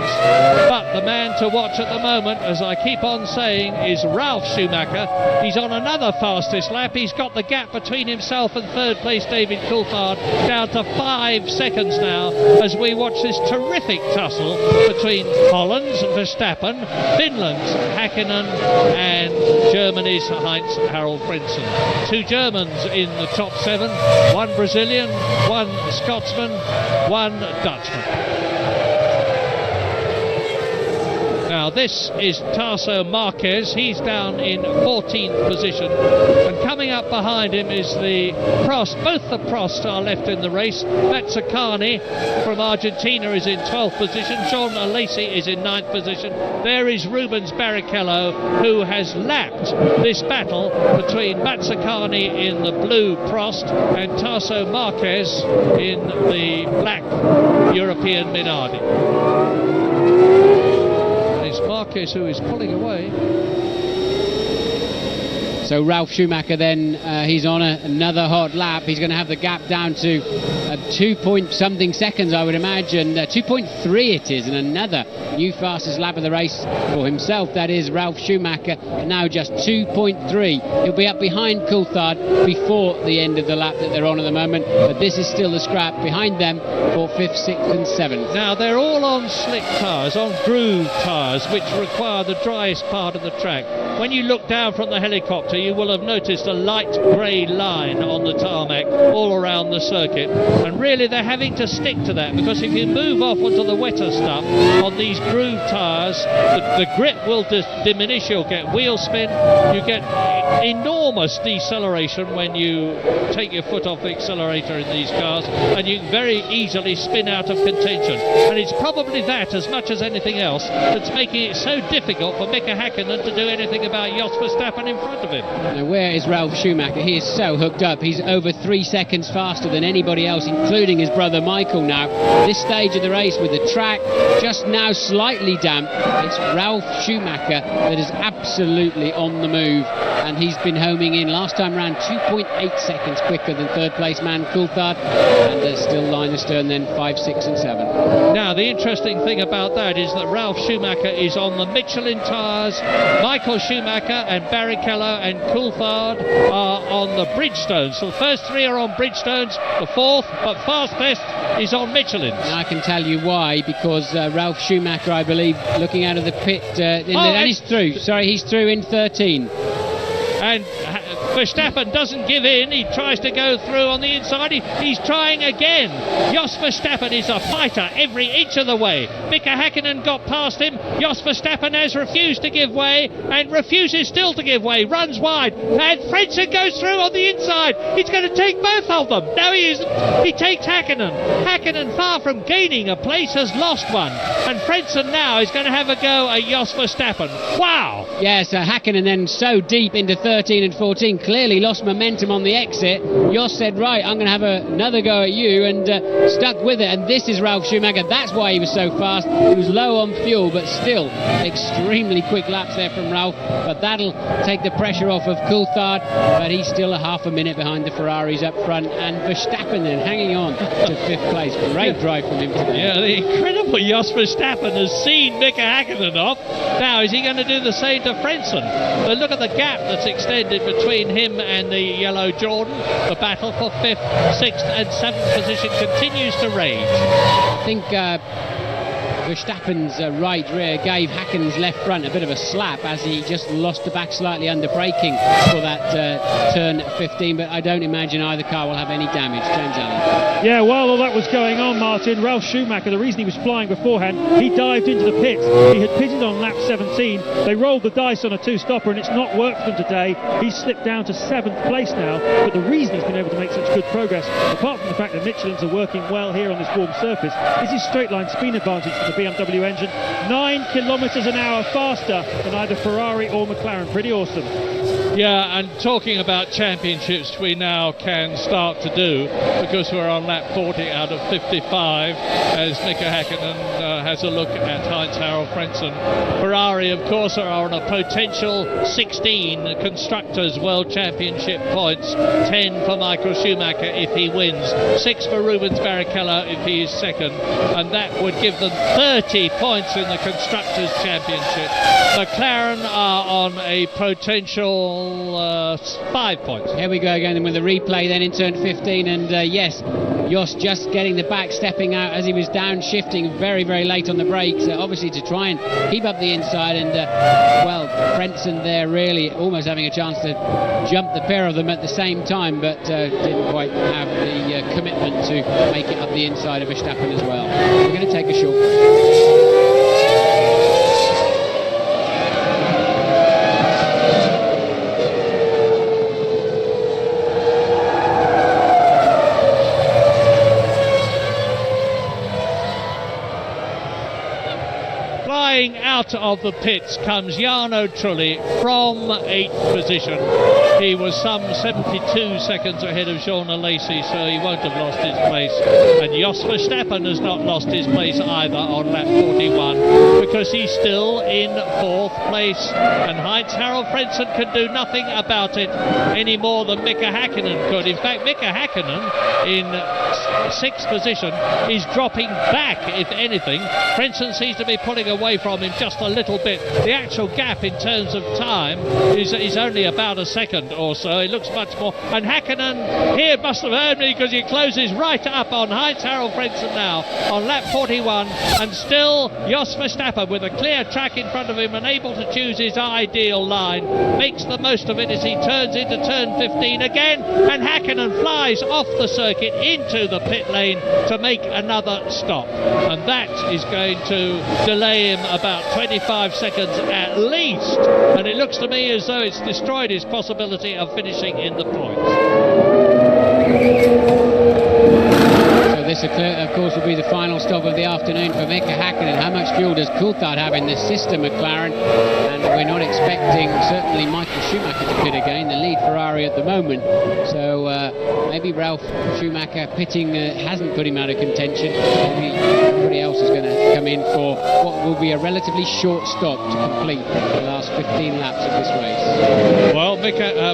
But the man to watch at the moment, as I keep on saying, is Ralf Schumacher. He's on another fastest lap. He's got the gap between himself and third place David Coulthard down to 5 seconds now as we watch this terrific tussle between Holland's Verstappen, Finland's Hakkinen and Germany's Heinz-Harald Frentzen. 2 Germans in the top 7, 1 Brazilian, 1 Scotsman, 1 Dutchman. Now this is Tasso Marquez, he's down in 14th position, and coming up behind him is the Prost. Both the Prost are left in the race. Mazzacani from Argentina is in 12th position, Jean Alesi is in 9th position. There is Rubens Barrichello, who has lapped this battle between Mazzacani in the blue Prost and Tasso Marquez in the black European Minardi. It's Marquez who is pulling away. So Ralf Schumacher then, he's on another hot lap. He's going to have the gap down to 2 point something seconds, I would imagine. 2.3 it is, and another new fastest lap of the race for himself. That is Ralf Schumacher, and now just 2.3. He'll be up behind Coulthard before the end of the lap that they're on at the moment, but this is still the scrap behind them for 5th, 6th and 7th. Now they're all on slick tyres, on groove tyres, which require the driest part of the track. When you look down from the helicopter, you will have noticed a light grey line on the tarmac all around the circuit, and really they're having to stick to that, because if you move off onto the wetter stuff on these groove tyres, the grip will diminish, you'll get wheel spin, you get enormous deceleration when you take your foot off the accelerator in these cars, and you can very easily spin out of contention. And it's probably that, as much as anything else, that's making it so difficult for Mika Häkkinen to do anything about Jos Verstappen in front of him. Now, where is Ralf Schumacher? He is so hooked up. He's over 3 seconds faster than anybody else, including his brother Michael now. This stage of the race, with the track just now slightly damp, it's Ralf Schumacher that is absolutely on the move, and he's been homing in last time round 2.8 seconds quicker than third place man Coulthard, and there's still line astern then 5, 6 and 7. Now the interesting thing about that is that Ralf Schumacher is on the Michelin tyres, Michael Schumacher and Barrichello and Coulthard are on the Bridgestones. So the first 3 are on Bridgestones, the 4th, but fastest, is on Michelin. I can tell you why, because Ralf Schumacher, I believe, looking out of the pit, and he's through. Sorry, he's through in 13. And Verstappen doesn't give in. He tries to go through on the inside. He's trying again. Jos Verstappen is a fighter every inch of the way. Mika Häkkinen got past him. Jos Verstappen has refused to give way and refuses still to give way. Runs wide. And Frentzen goes through on the inside. He's going to take both of them. No, he isn't. He takes Häkkinen. Häkkinen, far from gaining a place, has lost one. And Frentzen now is going to have a go at Jos Verstappen. Wow. Yes, Häkkinen then so deep into 13 and 14, clearly lost momentum on the exit. Jos said, right, I'm going to have another go at you, and stuck with it. And this is Ralf Schumacher. That's why he was so fast. He was low on fuel, but still extremely quick laps there from Ralf. But that'll take the pressure off of Coulthard, but he's still a half a minute behind the Ferraris up front. And Verstappen then hanging on to 5th place. Great drive from him today. Yeah, the incredible Jos Verstappen has seen Mika Häkkinen off. Now, is he going to do the same to Frentzen? But look at the gap that's extended between him and the yellow Jordan. The battle for 5th, 6th and 7th position continues to rage. I think Verstappen's right rear gave Häkkinen's left front a bit of a slap as he just lost the back slightly under braking for that turn 15, but I don't imagine either car will have any damage. James Allen. Yeah, while all that was going on, Martin, Ralf Schumacher, the reason he was flying beforehand, he dived into the pits. He had pitted on lap 17. They rolled the dice on a 2-stopper and it's not worked for them today. He's slipped down to 7th place now, but the reason he's been able to make such good progress, apart from the fact that Michelins are working well here on this warm surface, is his straight line speed advantage for the BMW engine. 9 kilometres an hour faster than either Ferrari or McLaren. Pretty awesome. Yeah, and talking about championships, we now can start to do, because we're on lap 40 out of 55, as Mika Häkkinen has a look at Heinz-Harald Frentzen. Ferrari, of course, are on a potential 16 Constructors' World Championship points, 10 for Michael Schumacher if he wins, 6 for Rubens Barrichello if he is second, and that would give them 30 points in the Constructors' Championship. McLaren are on a potential 5 points. Here we go again with the replay then in turn 15, and yes, Jos just getting the back, stepping out as he was downshifting very, very late on the brakes, obviously to try and keep up the inside, and well, Frentzen there really almost having a chance to jump the pair of them at the same time, but didn't quite have the commitment to make it up the inside of Verstappen as well. We're going to take a short break. Flying out of the pits comes Jarno Trulli from 8th position. He was some 72 seconds ahead of Jean Alesi, so he won't have lost his place. And Jos Verstappen has not lost his place either on lap 41, because he's still in 4th place. And Heinz-Harald Frentzen can do nothing about it any more than Mika Häkkinen could. In fact, Mika Häkkinen in 6th position is dropping back, if anything. Frentzen seems to be pulling away from him just a little bit. The actual gap in terms of time is only about a second or so. It looks much more. And Häkkinen here must have heard me, because he closes right up on Heinz-Harald Frentzen now on lap 41, and still Jos Verstappen with a clear track in front of him and able to choose his ideal line, makes the most of it as he turns into turn 15 again, and Häkkinen flies off the circuit into the pit lane to make another stop, and that is going to delay him about 25 seconds at least, and it looks to me as though it's destroyed his possibility of finishing in the points. So this, of course, will be the final stop of the afternoon for Mika Häkkinen. How much fuel does Coulthard have in this sister McLaren? And we're not expecting, certainly, Michael Schumacher to pit again, the lead Ferrari at the moment. So maybe Ralf Schumacher pitting hasn't put him out of contention. Maybe everybody else is going to come in for what will be a relatively short stop to complete the last 15 laps of this race. Well,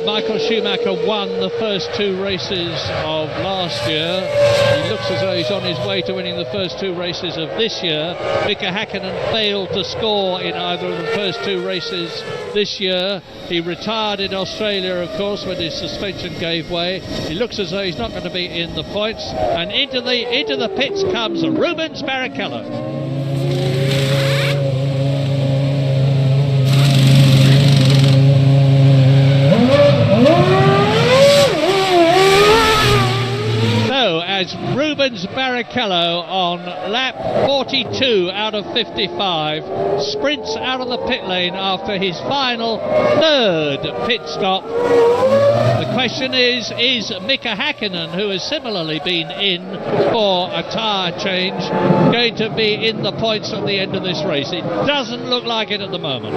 Michael Schumacher won the first 2 races of last year. He looks as though he's on his way to winning the first 2 races of this year. Mika Häkkinen failed to score in either of the first 2 races this year. He retired in Australia, of course, when his suspension gave way. He looks as though he's not going to be in the points. And into the pits comes Rubens Barrichello. As Rubens Barrichello on lap 42 out of 55 sprints out of the pit lane after his final 3rd pit stop. The question is Mika Häkkinen, who has similarly been in for a tyre change, going to be in the points at the end of this race? It doesn't look like it at the moment.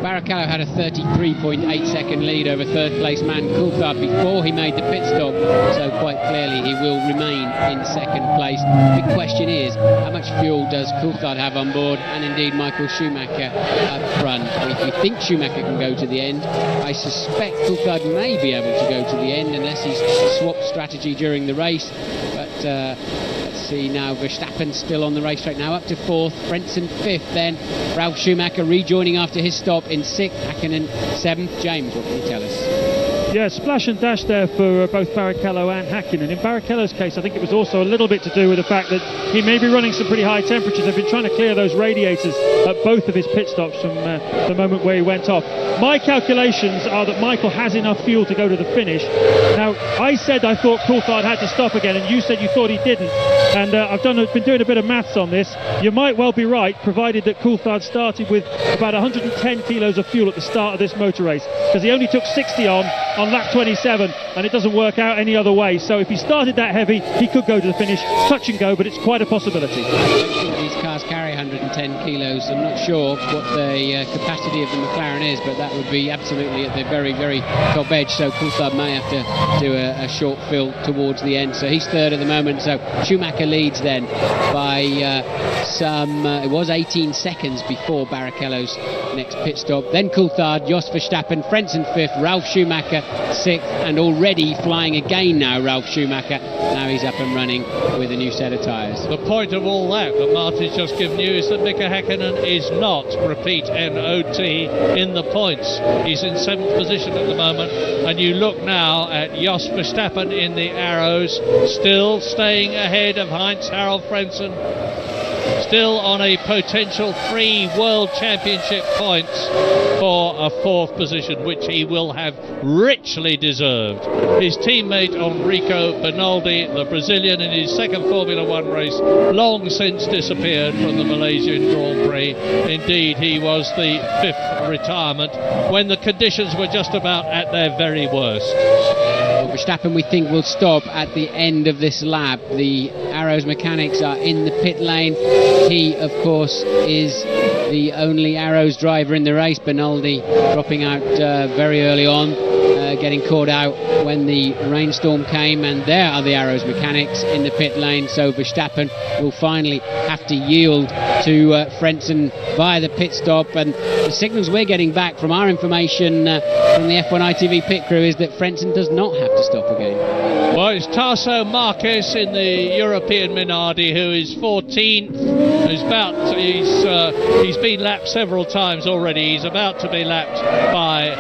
Barrichello had a 33.8 second lead over 3rd place man Coulthard before he made the pit stop, so quite clearly he will remain in 2nd place. The question is, how much fuel does Coulthard have on board, and indeed Michael Schumacher up front? We think Schumacher can go to the end. I suspect Coulthard may be able to go to the end unless he's swapped strategy during the race, but let's see now. Verstappen still on the racetrack now, up to 4th, Frentzen 5th, then Ralf Schumacher rejoining after his stop in 6th, Häkkinen 7th. James, what can you tell us? Yeah, splash and dash there for both Barrichello and Häkkinen. In Barrichello's case, I think it was also a little bit to do with the fact that he may be running some pretty high temperatures. They've been trying to clear those radiators at both of his pit stops from the moment where he went off. My calculations are that Michael has enough fuel to go to the finish. Now, I said I thought Coulthard had to stop again, and you said you thought he didn't. And I've been doing a bit of maths on this. You might well be right, provided that Coulthard started with about 110 kilos of fuel at the start of this motor race, because he only took 60 on lap 27, and it doesn't work out any other way. So if he started that heavy, he could go to the finish, touch and go, but it's quite a possibility. I don't think these cars carry 110 kilos. I'm not sure what the capacity of the McLaren is, but that would be absolutely at the very, very top edge. So Coulthard may have to do a short fill towards the end. So he's 3rd at the moment. So Schumacher leads then by it was 18 seconds before Barrichello's next pit stop. Then Coulthard, Jos Verstappen, Frentzen 5th, Ralf Schumacher 6th, and already flying again now, Ralf Schumacher. Now he's up and running with a new set of tyres. The point of all that Martin's just given you is that Mika Häkkinen is not, repeat, NOT in the points. He's in 7th position at the moment, and you look now at Jos Verstappen in the arrows, still staying ahead of Heinz-Harald Frentzen, still on a potential 3 World Championship points for a 4th position, which he will have richly deserved. His teammate Enrico Bernaldi, the Brazilian, in his 2nd Formula 1 race, long since disappeared from the Malaysian Grand Prix. Indeed, he was the 5th retirement when the conditions were just about at their very worst. Verstappen, we think, will stop at the end of this lap. The Arrows mechanics are in the pit lane. He, of course, is the only Arrows driver in the race. Bernaldi dropping out very early on, getting caught out when the rainstorm came, and there are the Arrows mechanics in the pit lane. So Verstappen will finally have to yield to Frentzen via the pit stop, and the signals we're getting back from our information from the F1 ITV pit crew is that Frentzen does not have to stop again. Well, it's Tarso Marquez in the European Minardi, who is 14th. He's been lapped several times already. He's about to be lapped by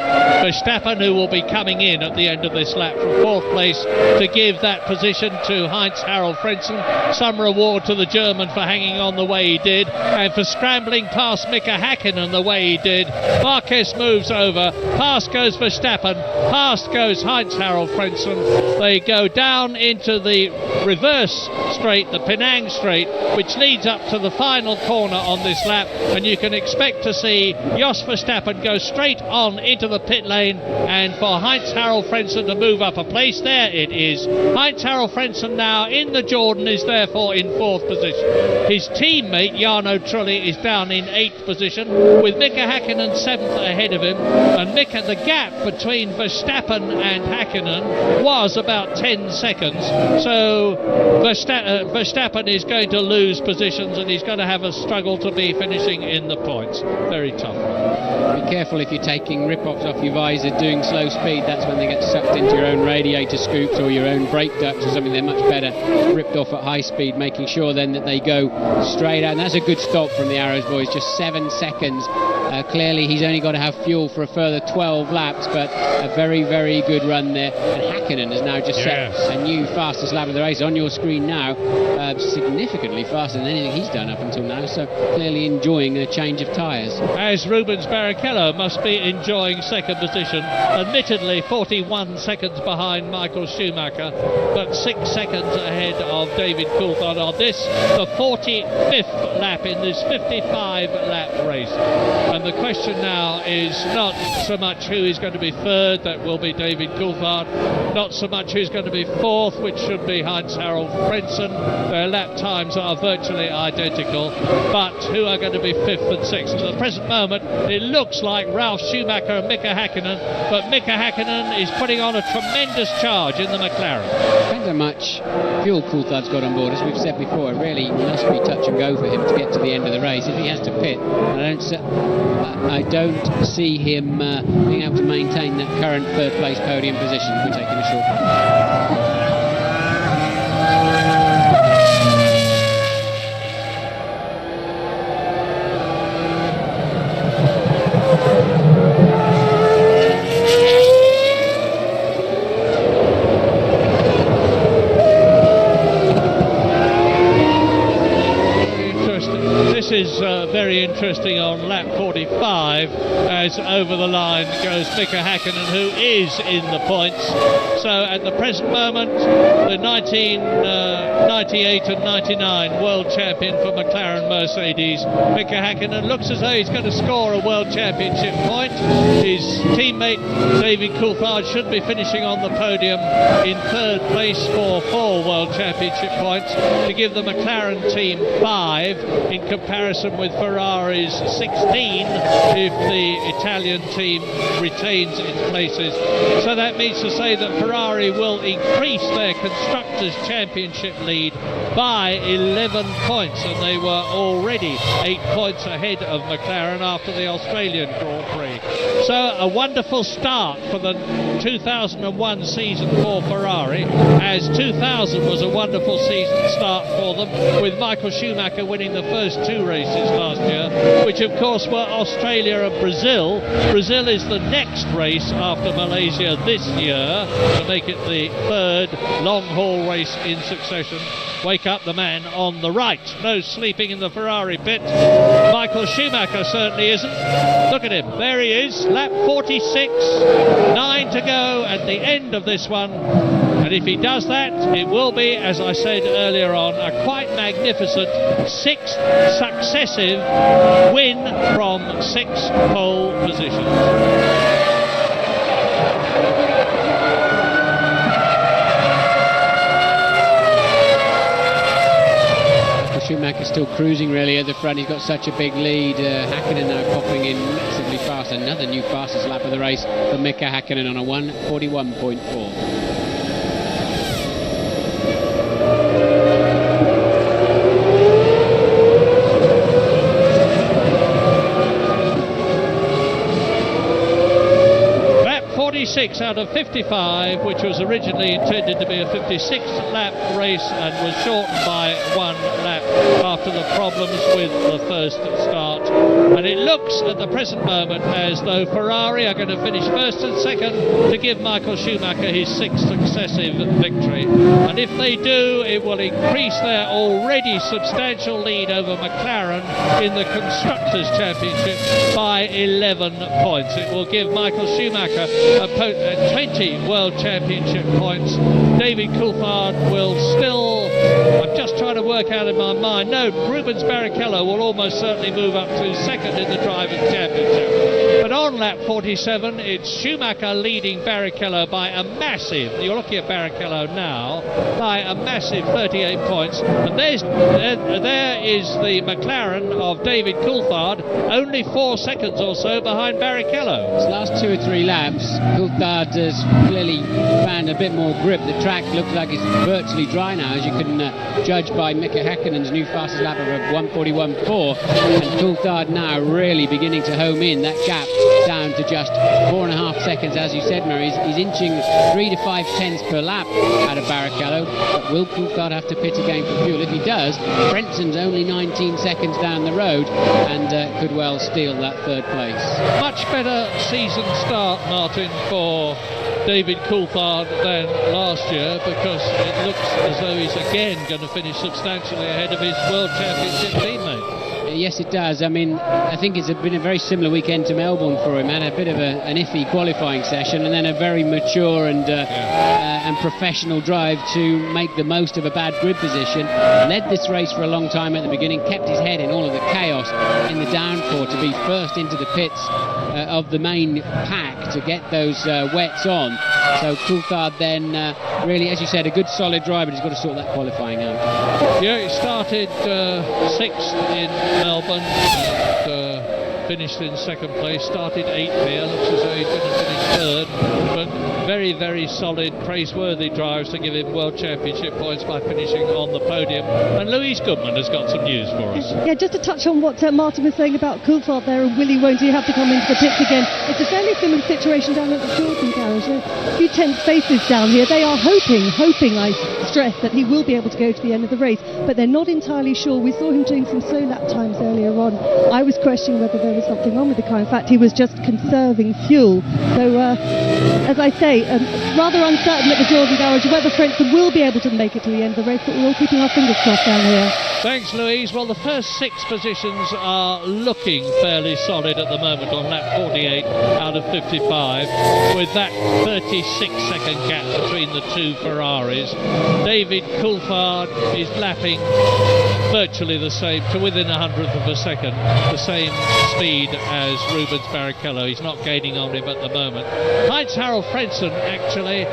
Verstappen, who will be coming in at the end of this lap from 4th place to give that position to Heinz-Harald Frentzen. Some reward to the German for hanging on the way he did, and for scrambling past Mika Häkkinen the way he did. Marquez moves over, past goes Verstappen, past goes Heinz-Harald Frentzen. They go down into the reverse straight, the Penang straight, which leads up to the final corner on this lap, and you can expect to see Jos Verstappen go straight on into the pit lane, and for Heinz-Harald Frentzen to move up a place. There it is. Heinz-Harald Frentzen now in the Jordan is therefore in 4th position. His teammate Jarno Trulli is down in 8th position, with Mika Häkkinen 7th ahead of him, and the gap between Verstappen and Häkkinen was about 10 seconds, so Verstappen is going to lose positions, and he's going to have a struggle to be finishing in the points. Very tough one. Be careful if you're taking rip-offs off your visor doing slow speed. That's when they get sucked into your own radiator scoops or your own brake ducts or something. They're much better ripped off at high speed, making sure then that they go straight out. And that's a good stop from the Arrows boys, just 7 seconds. Clearly he's only got to have fuel for a further 12 laps, but a very, very good run there. And Häkkinen has now just set a new fastest lap of the race on your screen now, significantly faster than anything he's done up until now, so clearly enjoying a change of tyres. As Rubens Barrichello must be enjoying 2nd position, admittedly 41 seconds behind Michael Schumacher, but 6 seconds ahead of David Coulthard on this, the 45th lap in this 55 lap race. And the question now is not so much who is going to be 3rd, that will be David Coulthard, not so much who's going to be 4th, which should be Heinz-Harald Frentzen. Their lap times are virtually identical, but who are going to be 5th and 6th? At the present moment, it looks like Ralf Schumacher and Mika Häkkinen, but Mika Häkkinen is putting on a tremendous charge in the McLaren. Depends how much fuel Coulthard's got on board. As we've said before, it really must be touch and go for him to get to the end of the race. If he has to pit, I don't see him being able to maintain that current 3rd place podium position. We're taking a short break. This is very interesting on lap 45, as over the line goes Mika Häkkinen, who is in the points. So at the present moment, the 1998 and 99 world champion for McLaren Mercedes, Mika Häkkinen, looks as though he's going to score a world championship point. His teammate David Coulthard should be finishing on the podium in 3rd place for 4 world championship points, to give the McLaren team 5 in comparison with Ferrari's 16 if the Italian team retains its places. So that means to say that Ferrari will increase their Constructors' Championship lead by 11 points, and they were already 8 points ahead of McLaren after the Australian Grand Prix. So a wonderful start for the 2001 season for Ferrari, as 2000 was a wonderful season start for them, with Michael Schumacher winning the first 2 races last year, which of course were Australia and Brazil. Brazil is the next race after Malaysia this year, to make it the 3rd long-haul race in succession. Wake up the man on the right. No sleeping in the Ferrari pit. Michael Schumacher certainly isn't. Look at him. There he is. Lap 46. 9 to go at the end of this one. And if he does that, it will be, as I said earlier on, a quite magnificent 6th successive win from 6 pole positions. Schumacher still cruising really at the front. He's got such a big lead. Häkkinen now popping in massively fast. Another new fastest lap of the race for Mika Häkkinen on a 1:41.4. Out of 55, which was originally intended to be a 56-lap race and was shortened by 1 lap after the problems with the first start. And it looks at the present moment as though Ferrari are going to finish first and second to give Michael Schumacher his 6th successive victory. And if they do, it will increase their already substantial lead over McLaren in the Constructors' Championship by 11 points. It will give Michael Schumacher 20 World Championship points. David Coulthard will still, I'm just trying to work out in my mind, no, Rubens Barrichello will almost certainly move up to second in the Drivers' Championship. But on lap 47, it's Schumacher leading Barrichello by a massive, you're looking at Barrichello now, by a massive 38 points. And there is the McLaren of David Coulthard, only 4 seconds or so behind Barrichello. His last 2 or 3 laps, Coulthard has clearly found a bit more grip. The track looks like it's virtually dry now, as you can judge by Mika Häkkinen's new fastest lap of 1:41.4. And Coulthard now really beginning to home in. That gap down to just 4.5 seconds, as you said, Murray. He's inching 3 to 5 tenths per lap out of Barrichello. But will Coulthard have to pit again for fuel? If he does, Frenson's only 19 seconds down the road and could well steal that 3rd place. Much better season start, Martin, for David Coulthard than last year, because it looks as though he's again going to finish substantially ahead of his World Championship teammate. Yes, it does. I mean, I think it's been a very similar weekend to Melbourne for him. Had a bit of an iffy qualifying session, and then a very mature and professional drive to make the most of a bad grid position. Led this race for a long time at the beginning, kept his head in all of the chaos in the downpour to be first into the pits of the main pack to get those wets on. So Coulthard then really, as you said, a good solid drive, but he's got to sort that qualifying out. Yeah, he started 6th in Melbourne and finished in 2nd place, started 8th here, looks as though he's going to finish 3rd, but very, very solid, praiseworthy drives to give him World Championship points by finishing on the podium. And Louise Goodman has got some news for us. Yeah, just to touch on what Martin was saying about Coulthard there, and Willie, won't he have to come into the pits again? It's a fairly similar situation down at the Jordan garage. A few tense faces down here. They are hoping, I stress, that he will be able to go to the end of the race, but they're not entirely sure. We saw him doing some slow lap times earlier on. I was questioning whether there was something wrong with the car. In fact, he was just conserving fuel. So, as I say, rather uncertain at the Jordan garage whether Frenson will be able to make it to the end of the race, but we're all keeping our fingers crossed down here. Thanks, Louise. Well, the first 6 positions are looking fairly solid at the moment on lap 48 out of 55, with that 36-second gap between the 2 Ferraris. David Coulthard is lapping virtually the same, to within 100th of a second, the same speed as Rubens Barrichello. He's not gaining on him at the moment. Heinz-Harald Frenson actually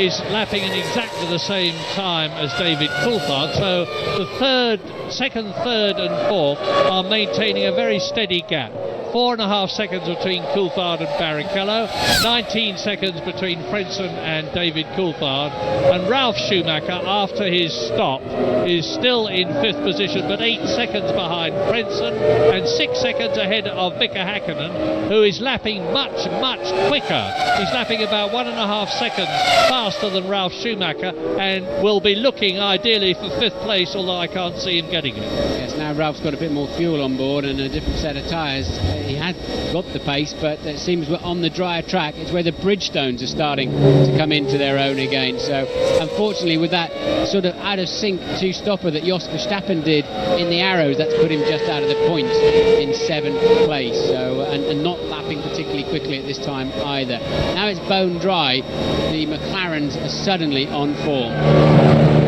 is lapping in exactly the same time as David Coulthard, so the second, third and 4th are maintaining a very steady gap. 4.5 seconds between Coulthard and Barrichello, 19 seconds between Frenson and David Coulthard, and Ralf Schumacher, after his stop, is still in 5th position, but 8 seconds behind Frenson and 6 seconds ahead of Mika Häkkinen, who is lapping much, much quicker. He's lapping about 1.5 seconds faster than Ralf Schumacher and will be looking ideally for 5th place, although I can't see him getting it. Yes, now Ralph's got a bit more fuel on board and a different set of tyres. He had got the pace, but it seems we're on the drier track. It's where the Bridgestones are starting to come into their own again. So unfortunately, with that sort of out of sync 2-stopper that Jos Verstappen did in the Arrows, that's put him just out of the points in 7th place. So and not lapping particularly quickly at this time either. Now it's bone dry. The McLarens are suddenly on form.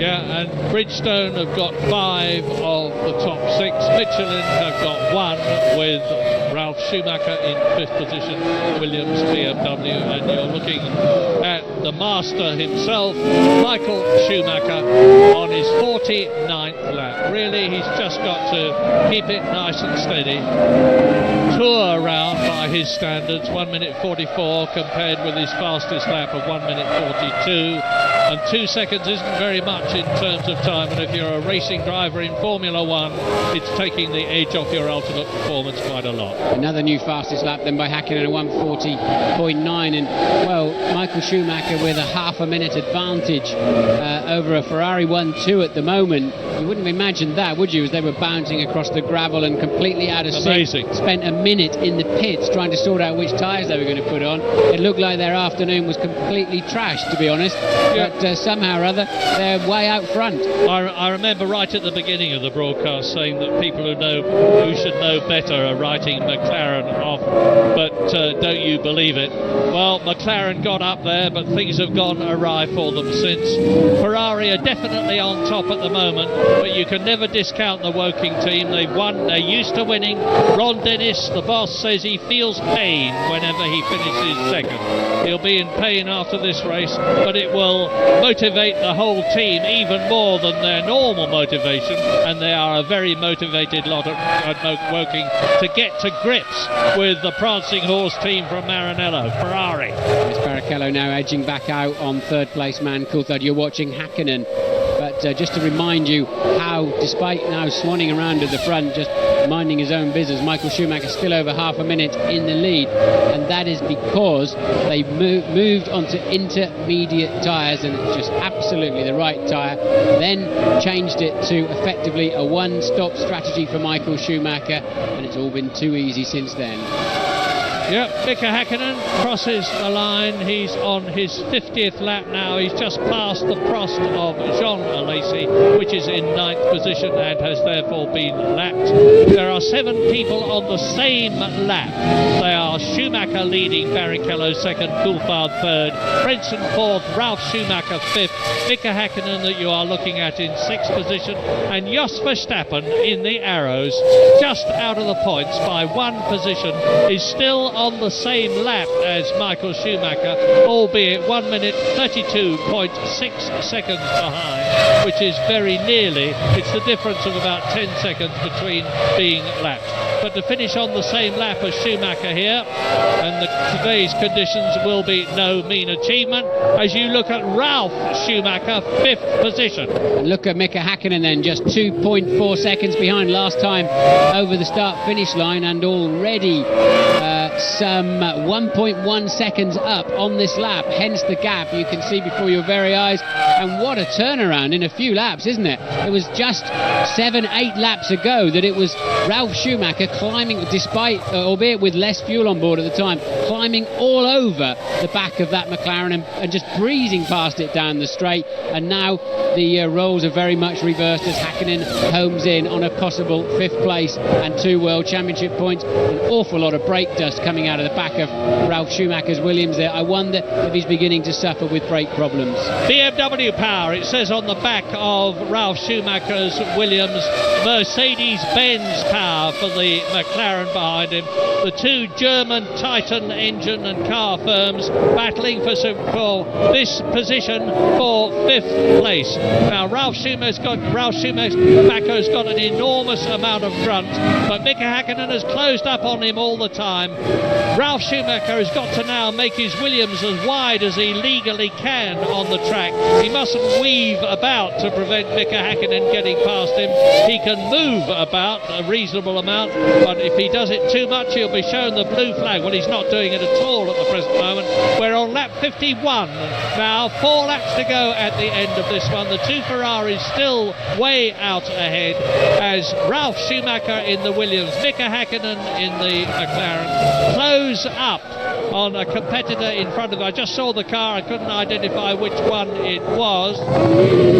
Yeah, and Bridgestone have got 5 of the top 6. Michelin have got 1, with Ralf Schumacher in 5th position, Williams, BMW, and you're looking at the master himself, Michael Schumacher, on his 49th lap. Really, he's just got to keep it nice and steady. Tour around by his standards, 1 minute 44 compared with his fastest lap of 1 minute 42. And 2 seconds isn't very much in terms of time, and if you're a racing driver in Formula One, it's taking the edge off your ultimate performance quite a lot. Another new fastest lap then by Häkkinen, a 1:40.9, and well, Michael Schumacher with a half a minute advantage over a Ferrari 1-2 at the moment. You wouldn't have imagined that, would you, as they were bouncing across the gravel and completely out of sync. Spent a minute in the pits trying to sort out which tyres they were going to put on. It looked like their afternoon was completely trashed, to be honest. Yeah. But somehow or other, they're way out front. I remember right at the beginning of the broadcast saying that people who should know better are writing McLaren off, but don't you believe it? Well, McLaren got up there, but things have gone awry for them since. Ferrari are definitely on top at the moment, but you can never discount the Woking team. They've won, they're used to winning. Ron Dennis, the boss, says he feels pain whenever he finishes second. He'll be in pain after this race, but it will motivate the whole team even more than their normal motivation, and they are a very motivated lot at Woking to get to grips with the prancing horse team from Maranello, Ferrari. There's Barrichello now edging back out on third place man Coulthard. You're watching Häkkinen, but just to remind you how, despite now swanning around at the front, just minding his own business, Michael Schumacher still over half a minute in the lead, and that is because they moved onto intermediate tyres, and it's just absolutely the right tyre, then changed it to effectively a one-stop strategy for Michael Schumacher, and it's all been too easy since then. Yep, Mika Häkkinen crosses the line. He's on his 50th lap now. He's just passed the Prost of Jean Alesi, which is in 9th position and has therefore been lapped. There are 7 people on the same lap. They are Schumacher leading, Barrichello second, Coulthard third, Frentzen fourth, Ralf Schumacher fifth, Mika Häkkinen that you are looking at in 6th position, and Jos Verstappen in the arrows, just out of the points by 1 position, is still on the same lap as Michael Schumacher, albeit 1 minute 32.6 seconds behind, which is very nearly, it's the difference of about 10 seconds between being lapped. But to finish on the same lap as Schumacher here, and today's conditions will be no mean achievement, as you look at Ralf Schumacher, 5th position. And look at Mika Häkkinen then, just 2.4 seconds behind last time over the start-finish line, and already some 1.1 seconds up on this lap, hence the gap you can see before your very eyes. And what a turnaround in a few laps, isn't it? It was just 7-8 laps ago that it was Ralf Schumacher climbing, despite, albeit with less fuel on board at the time, climbing all over the back of that McLaren and just breezing past it down the straight. And now the roles are very much reversed as Häkkinen homes in on a possible 5th place and 2 World Championship points. An awful lot of brake dust coming out of the back of Ralf Schumacher's Williams there. I wonder if he's beginning to suffer with brake problems. BMW power, it says on the back of Ralf Schumacher's Williams. Mercedes-Benz power for the McLaren behind him. The 2 German Titan engine and car firms battling for this position for 5th place. Now Ralf Schumacher's got an enormous amount of grunt, but Mika Häkkinen has closed up on him all the time. Ralf Schumacher has got to now make his Williams as wide as he legally can on the track. He mustn't weave about to prevent Mika Häkkinen getting past him. He can move about a reasonable amount, but if he does it too much, he'll be shown the blue flag. Well, he's not doing it at all at the present moment. We're on lap 51 now, 4 laps to go at the end of this one. The 2 Ferraris still way out ahead as Ralf Schumacher in the Williams, Mika Häkkinen in the McLaren close up on a competitor in front of them. I just saw the car, I couldn't identify which one it was,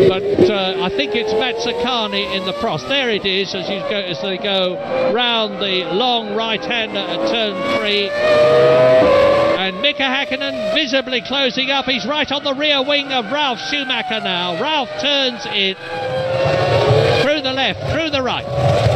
but I think it's Mazzacani in the Prost. There it is as they go round the long right-hander at turn 3. And Mika Häkkinen visibly closing up. He's right on the rear wing of Ralf Schumacher now. Ralf turns it through the left, through the right.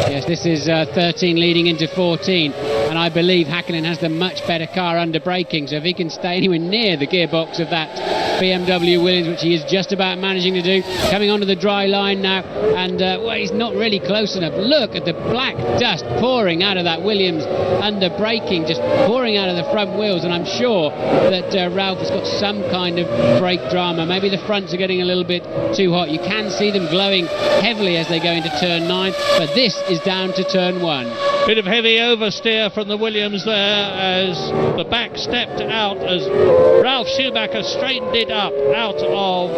Yes, this is 13 leading into 14, and I believe Häkkinen has the much better car under braking, so if he can stay anywhere near the gearbox of that BMW Williams, which he is just about managing to do. Coming onto the dry line now, and well, he's not really close enough. Look at the black dust pouring out of that Williams under braking, just pouring out of the front wheels, and I'm sure that Ralph has got some kind of brake drama. Maybe the fronts are getting a little bit too hot. You can see them glowing heavily as they go into turn 9, but this is down to turn 1. Bit of heavy oversteer from the Williams there as the back stepped out as Ralf Schumacher straightened it up out of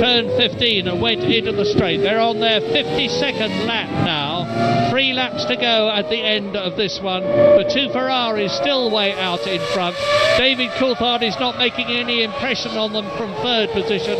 turn 15 and went into the straight. They're on their 52nd lap now. 3 laps to go at the end of this one. The 2 Ferraris still way out in front. David Coulthard is not making any impression on them from 3rd position.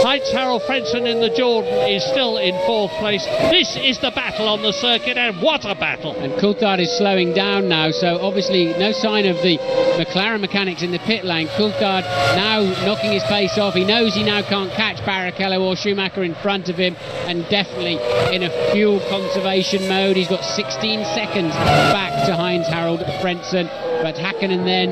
Heinz-Harald Frentzen in the Jordan is still in 4th place. This is the battle on the circuit, and what a battle! And Coulthard is slowing down now, so obviously no sign of the McLaren mechanics in the pit lane. Coulthard now knocking his pace off. He knows he now can't catch Barrichello or Schumacher in front of him, and definitely in a fuel conservation mode. He's got 16 seconds back to Heinz-Harald Frentzen, but Hakkinen then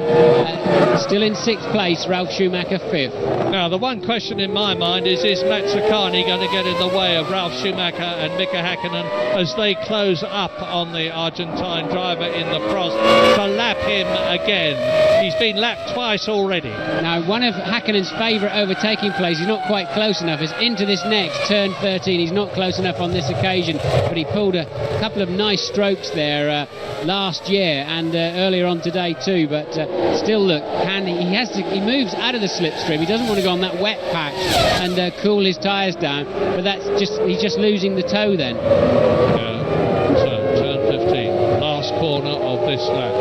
still in 6th place, Ralf Schumacher 5th. Now the one question in my mind is Mazzacani going to get in the way of Ralf Schumacher and Mika Hakkinen as they close up on the Argentine driver in the Prost to lap him again? He's been lapped twice already. Now one of Hakkinen's favourite overtaking plays, he's not quite close enough, is into this next turn 13. He's not close enough on this occasion, but he pulled a couple of nice strokes there last year and earlier on today too, but still look, he moves out of the slipstream. He doesn't want to go on that wet patch and cool his tyres down, but he's just losing the toe then. Yeah, so turn 15, last corner of this lap.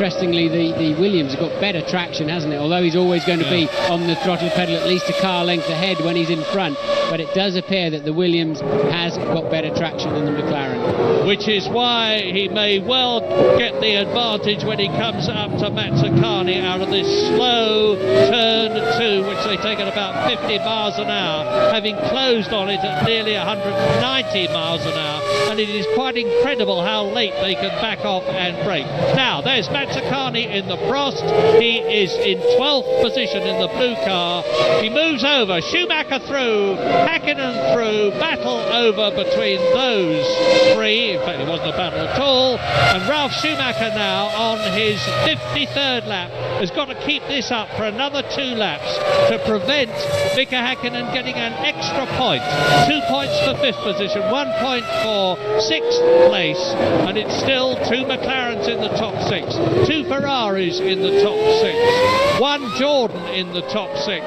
Interestingly, the Williams have got better traction, hasn't it? Although he's always going to be on the throttle pedal at least a car length ahead when he's in front, but it does appear that the Williams has got better traction than the McLaren. Which is why he may well get the advantage when he comes up to Mazzacani out of this slow turn 2, which they take at about 50 miles an hour, having closed on it at nearly 190 miles an hour, and it is quite incredible how late they can back off and brake. Now, there's Mazzacani in the Prost. He is in 12th position in the blue car. He moves over, Schumacher through, Hakkinen through, battle over between those 3. In fact, it wasn't a battle at all. And Ralf Schumacher now on his 53rd lap has got to keep this up for another 2 laps to prevent Mika Hakkinen getting an extra point. 2 points for 5th position, 1 point for 6th place, and it's still 2 McLarens in the top 6, 2 Ferraris in the top 6, 1 Jordan in the top 6.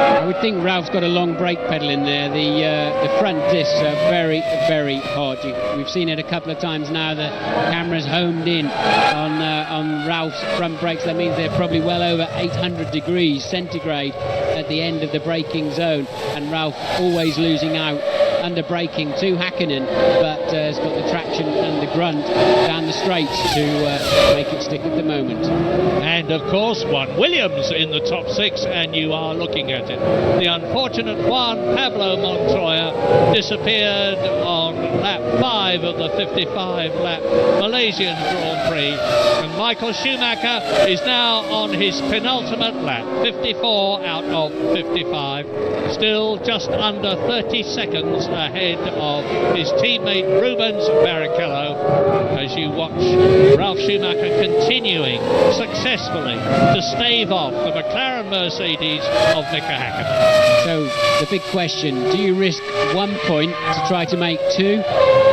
I would think Ralph's got a long brake pedal in there. The front discs are very, very hot. We've seen it a couple of times now. The camera's homed in on Ralph's front brakes. That means they're probably well over 800 degrees centigrade at the end of the braking zone, and Ralph always losing out under braking to Hakkinen, but has got the traction and the grunt down the straights to make it stick at the moment. And of course 1 Williams in the top 6, and you are looking at it. The unfortunate Juan Pablo Montoya disappeared on lap 5 of the 55 lap Malaysian Grand Prix, and Michael Schumacher is now on his penultimate lap, 54 out of 55, still just under 30 seconds ahead of his teammate Rubens Barrichello, as you watch Ralf Schumacher continuing successfully to stave off the McLaren Mercedes of Mika Hakkinen. So the big question, do you risk 1 point to try to make 2?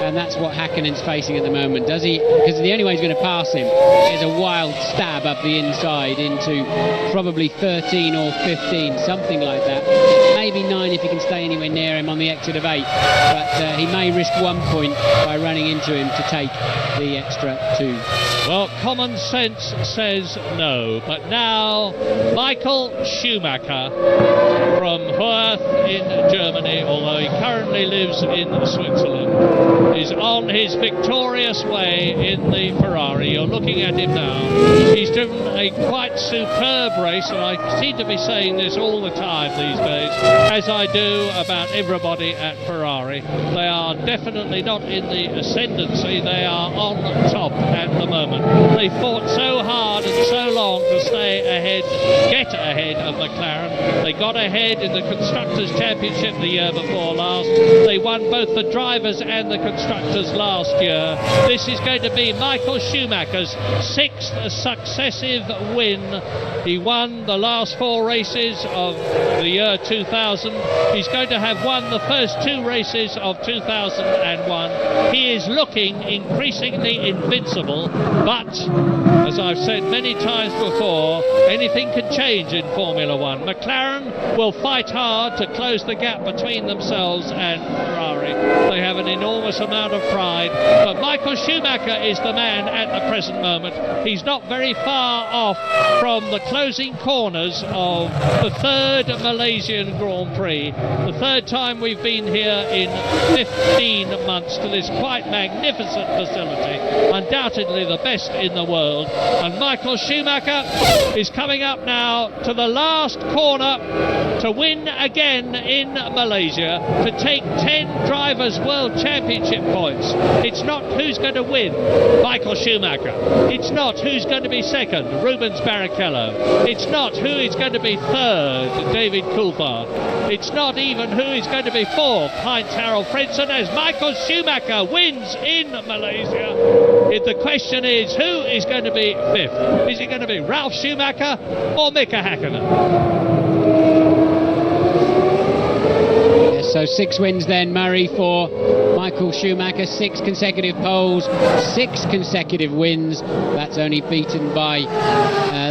And that's what Hakkinen's facing at the moment. Does he? Because the only way he's going to pass him is a wild stab up the inside into probably 13 or 15, something like that. Maybe 9 if he can stay anywhere near him on the exit of 8. But he may risk 1 point by running into him to take the extra 2. Well, common sense says no. But now, Michael Schumacher from Hörth in Germany, although he currently lives in Switzerland, is on his victorious way in the Ferrari. You're looking at him now. He's driven a quite superb race, and I seem to be saying this all the time these days, as I do about everybody at Ferrari. They are definitely not in the ascendancy, they are on top at the moment. They fought so hard and so long to stay ahead, get ahead of McLaren. They got ahead in the Constructors' Championship the year before last. They won both the drivers and the constructors last year. This is going to be Michael Schumacher's 6th successive win. He won the last 4 races of the year 2000. He's going to have won the first 2 races of 2001. He is looking increasingly invincible, but as I've said many times before, anything can change in Formula One. McLaren will fight hard to close the gap between themselves and Ferrari. They have an enormous amount of pride, but Michael Schumacher is the man at the present moment. He's not very far off from the closing corners of the 3rd Malaysian Grand Prix, the 3rd time we've been here in 15 months to this quite magnificent facility, undoubtedly the best in the world. And Michael Schumacher is coming up now to the last corner to win again in Malaysia, to take 10 Drivers' World Championship points. It's not who's going to win, Michael Schumacher. It's not who's going to be second, Rubens Barrichello. It's not who is going to be third, David Coulthard. It's not even who is going to be fourth, Heinz-Harald Frentzen, as Michael Schumacher wins in Malaysia. The question is, who is going to be fifth? Is it going to be Ralf Schumacher or Mika Häkkinen? So 6 wins then, Murray, for Michael Schumacher. 6 consecutive poles, 6 consecutive wins. That's only beaten by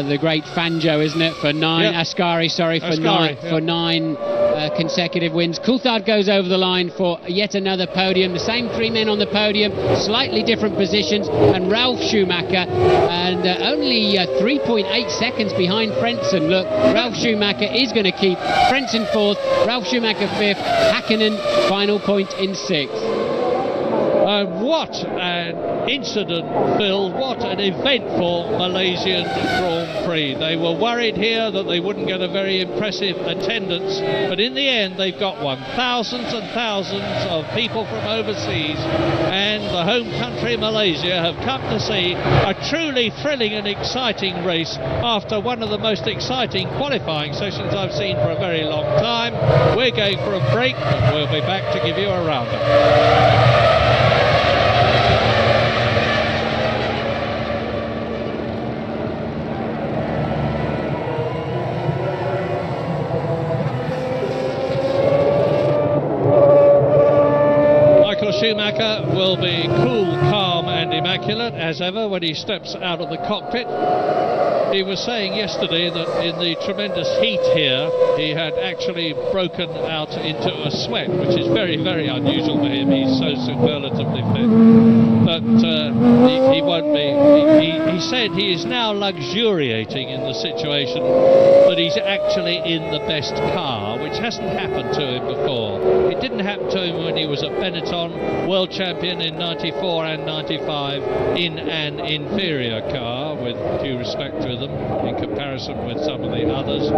the great Fangio, isn't it? For 9, yep. Ascari, sorry, for Ascari, 9, for 9 consecutive wins. Coulthard goes over the line for yet another podium. The same 3 men on the podium, slightly different positions, and Ralf Schumacher, and only 3.8 seconds behind Frentzen. Look, Ralf Schumacher is going to keep Frentzen 4th, Ralf Schumacher 5th, Häkkinen final point in 6th. What an incident, Phil, what an eventful Malaysian Grand Prix. They were worried here that they wouldn't get a very impressive attendance, but in the end they've got one. Thousands and thousands of people from overseas and the home country Malaysia have come to see a truly thrilling and exciting race after one of the most exciting qualifying sessions I've seen for a very long time. We're going for a break, but we'll be back to give you a roundup. Schumacher will be cool, calm and immaculate as ever when he steps out of the cockpit. He was saying yesterday that in the tremendous heat here he had actually broken out into a sweat, which is very, very unusual for him. He's so superlatively fit. But he won't be. He said he is now luxuriating in the situation that he's actually in the best car, which hasn't happened to him before. It didn't happen to him when he was at Benetton, world champion in 94 and 95 in an inferior car, with due respect to them in comparison with some of the others.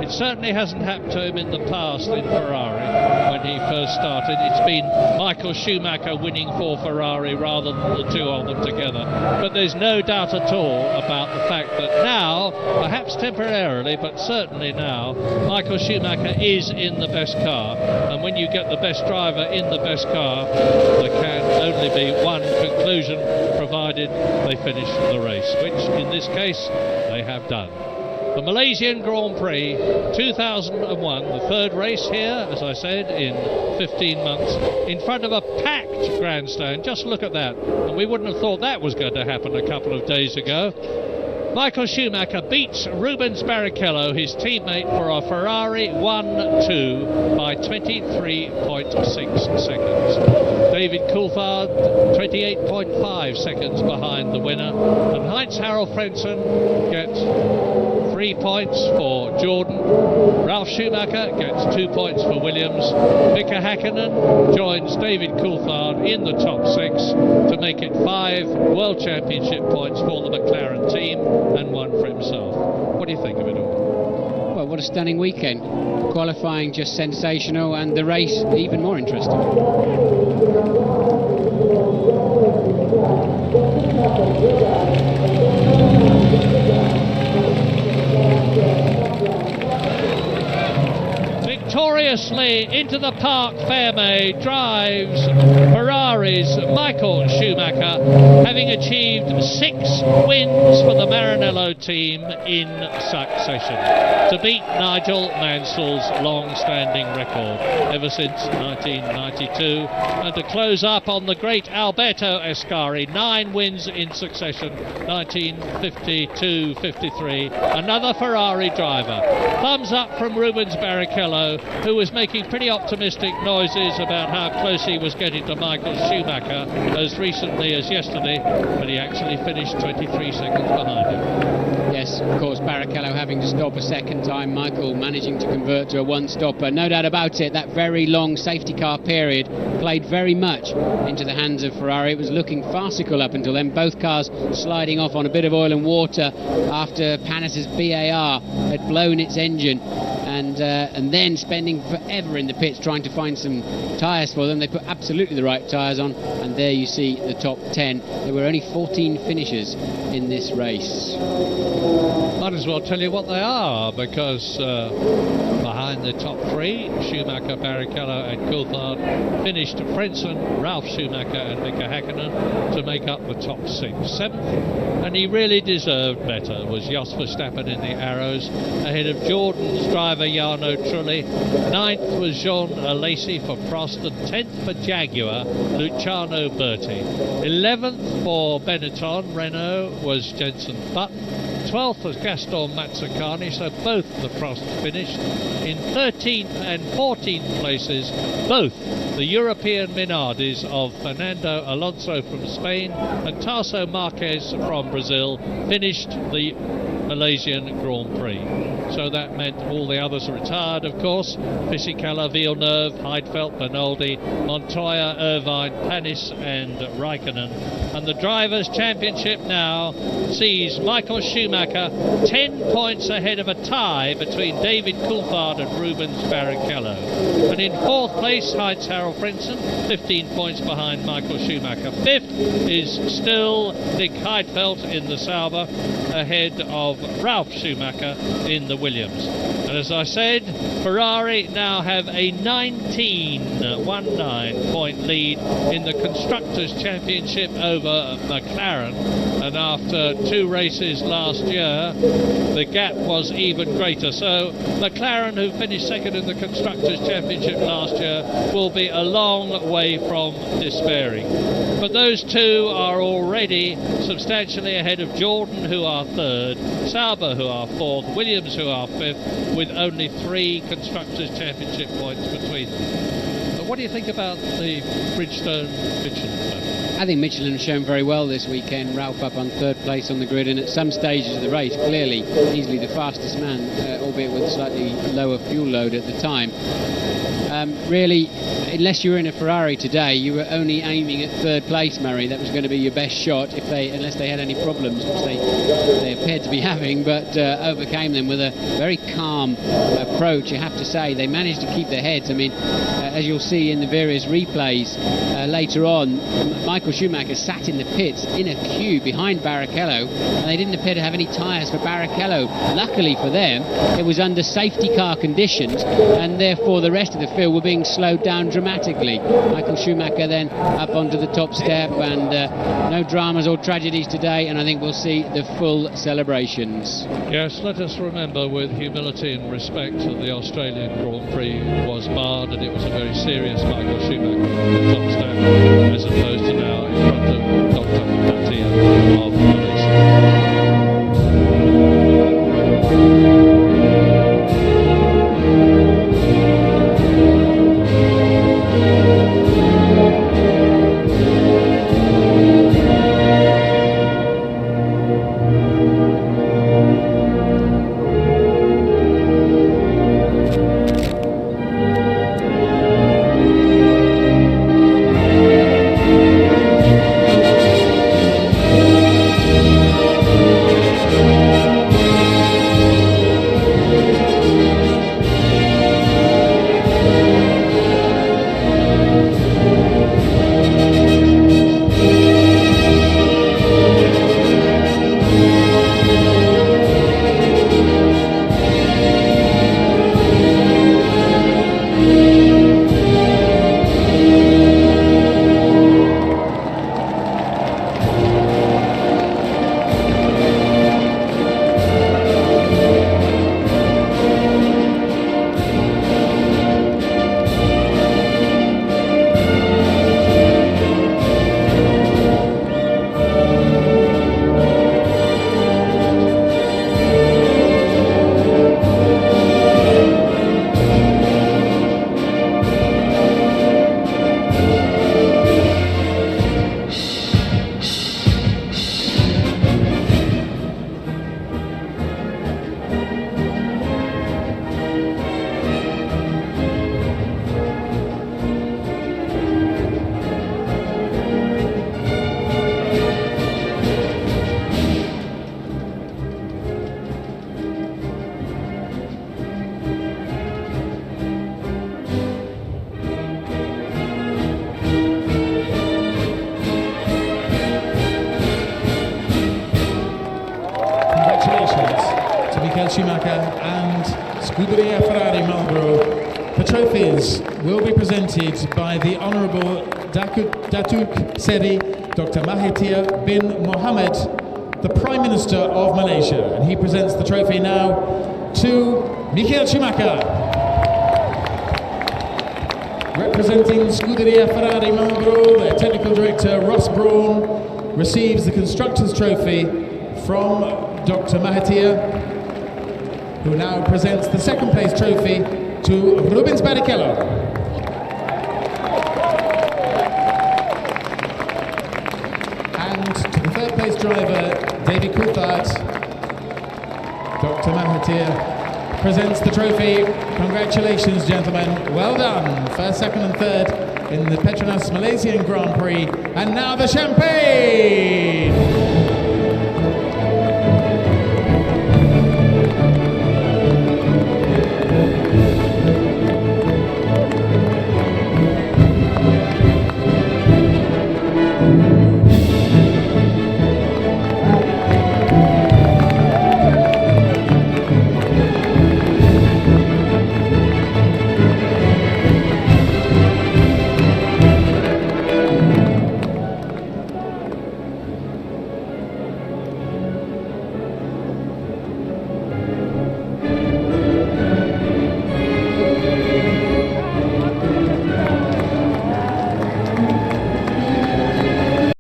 It certainly hasn't happened to him in the past in Ferrari when he first started. It's been Michael Schumacher winning for Ferrari rather than the two of them together. But there's no doubt at all about the fact that now, perhaps temporarily, but certainly now, Michael Schumacher is in the best car. And when you get the best driver in the best car, there can only be one conclusion, provided they finish the race, which in this case they have done. The Malaysian Grand Prix 2001, the 3rd race here, as I said, in 15 months, in front of a packed grandstand. Just look at that. And we wouldn't have thought that was going to happen a couple of days ago. Michael Schumacher beats Rubens Barrichello, his teammate, for a Ferrari 1-2 by 23.6 seconds. David Coulthard 28.5 seconds behind the winner, and Heinz-Harald Frentzen gets 3 points for Jordan. Ralf Schumacher gets 2 points for Williams. Mika Häkkinen joins David Coulthard in the top 6 to make it 5 World Championship points for the McLaren team and 1 for himself. What do you think of it all? Well, what a stunning weekend. Qualifying just sensational, and the race even more interesting. Victoriously into the Parc Fermé drives Ferrari's Michael Schumacher, having achieved 6 wins for the Maranello team in succession, to beat Nigel Mansell's long-standing record ever since 1992, and to close up on the great Alberto Ascari, 9 wins in succession, 1952-53, another Ferrari driver. Thumbs up from Rubens Barrichello, who was making pretty optimistic noises about how close he was getting to Michael Schumacher as recently as yesterday, but he actually finished 23 seconds behind him. Yes, of course, Barrichello having to stop a second time, Michael managing to convert to a one-stopper. No doubt about it, that very long safety car period played very much into the hands of Ferrari. It was looking farcical up until then, both cars sliding off on a bit of oil and water after Panis's BAR had blown its engine. And then spending forever in the pits trying to find some tyres for them. They put absolutely the right tyres on, and there you see the top 10. There were only 14 finishers in this race. Might as well tell you what they are, because behind the top 3, Schumacher, Barrichello and Coulthard, finished Frentzen, Ralf Schumacher and Mika Häkkinen to make up the top 6. 7th, and he really deserved better, was Jos Verstappen in the Arrows, ahead of Jordan's driver Jarno Trulli. 9th was Jean Alesi for Prost, and 10th for Jaguar, Luciano Berti. 11th for Benetton, Renault, was Jenson Button. 12th was Gaston Mazzacani, so both the Prosts finished. In 13th and 14th places, both the European Minardis of Fernando Alonso from Spain and Tarso Marquez from Brazil finished the Malaysian Grand Prix. So that meant all the others retired, of course. Fisichella, Villeneuve, Heidfeld, Bernaldi, Montoya, Irvine, Panis and Raikkonen. And the Drivers' Championship now sees Michael Schumacher 10 points ahead of a tie between David Coulthard and Rubens Barrichello. And in 4th place, Heinz-Harald Frentzen, 15 points behind Michael Schumacher. 5th is still Nick Heidfeld in the Sauber, ahead of Ralf Schumacher in the Williams. And as I said, Ferrari now have a 19 point lead in the Constructors' Championship over McLaren, and after 2 races last year the gap was even greater. So McLaren, who finished 2nd in the Constructors' Championship last year, will be a long way from despairing. But those two are already substantially ahead of Jordan, who are 3rd, Sauber, who are 4th, Williams, who are 5th, with only 3 Constructors' Championship points between them. But what do you think about the Bridgestone-Michelin? I think Michelin have shown very well this weekend. Ralph up on 3rd place on the grid, and at some stages of the race, clearly, easily the fastest man, albeit with a slightly lower fuel load at the time. Really, unless you were in a Ferrari today, you were only aiming at 3rd place, Murray. That was going to be your best shot, unless they had any problems, which they appeared to be having, but overcame them with a very calm approach, you have to say. They managed to keep their heads. I mean, as you'll see in the various replays later on, Michael Schumacher sat in the pits in a queue behind Barrichello, and they didn't appear to have any tyres for Barrichello. Luckily for them, it was under safety car conditions, and therefore the rest of the field were being slowed down dramatically. Michael Schumacher then up onto the top step, and no dramas or tragedies today, and I think we'll see the full celebrations. Yes, let us remember with humility and respect that the Australian Grand Prix was barred, and it was a very serious Michael Schumacher on the top step, as opposed to now in front of Dr. Mattia of Malaysia. Schumacher and Scuderia Ferrari Marlboro. The trophies will be presented by the Honourable Datuk Seri Dr. Mahathir bin Mohamad, the Prime Minister of Malaysia. And he presents the trophy now to Michael Schumacher. Representing Scuderia Ferrari Marlboro, their Technical Director Ross Braun receives the Constructors' Trophy from Dr. Mahathir, who now presents the second place trophy to Rubens Barrichello. And to the third place driver, David Coulthard, Dr. Mahathir presents the trophy. Congratulations, gentlemen. Well done. First, second and third in the Petronas Malaysian Grand Prix. And now the champagne!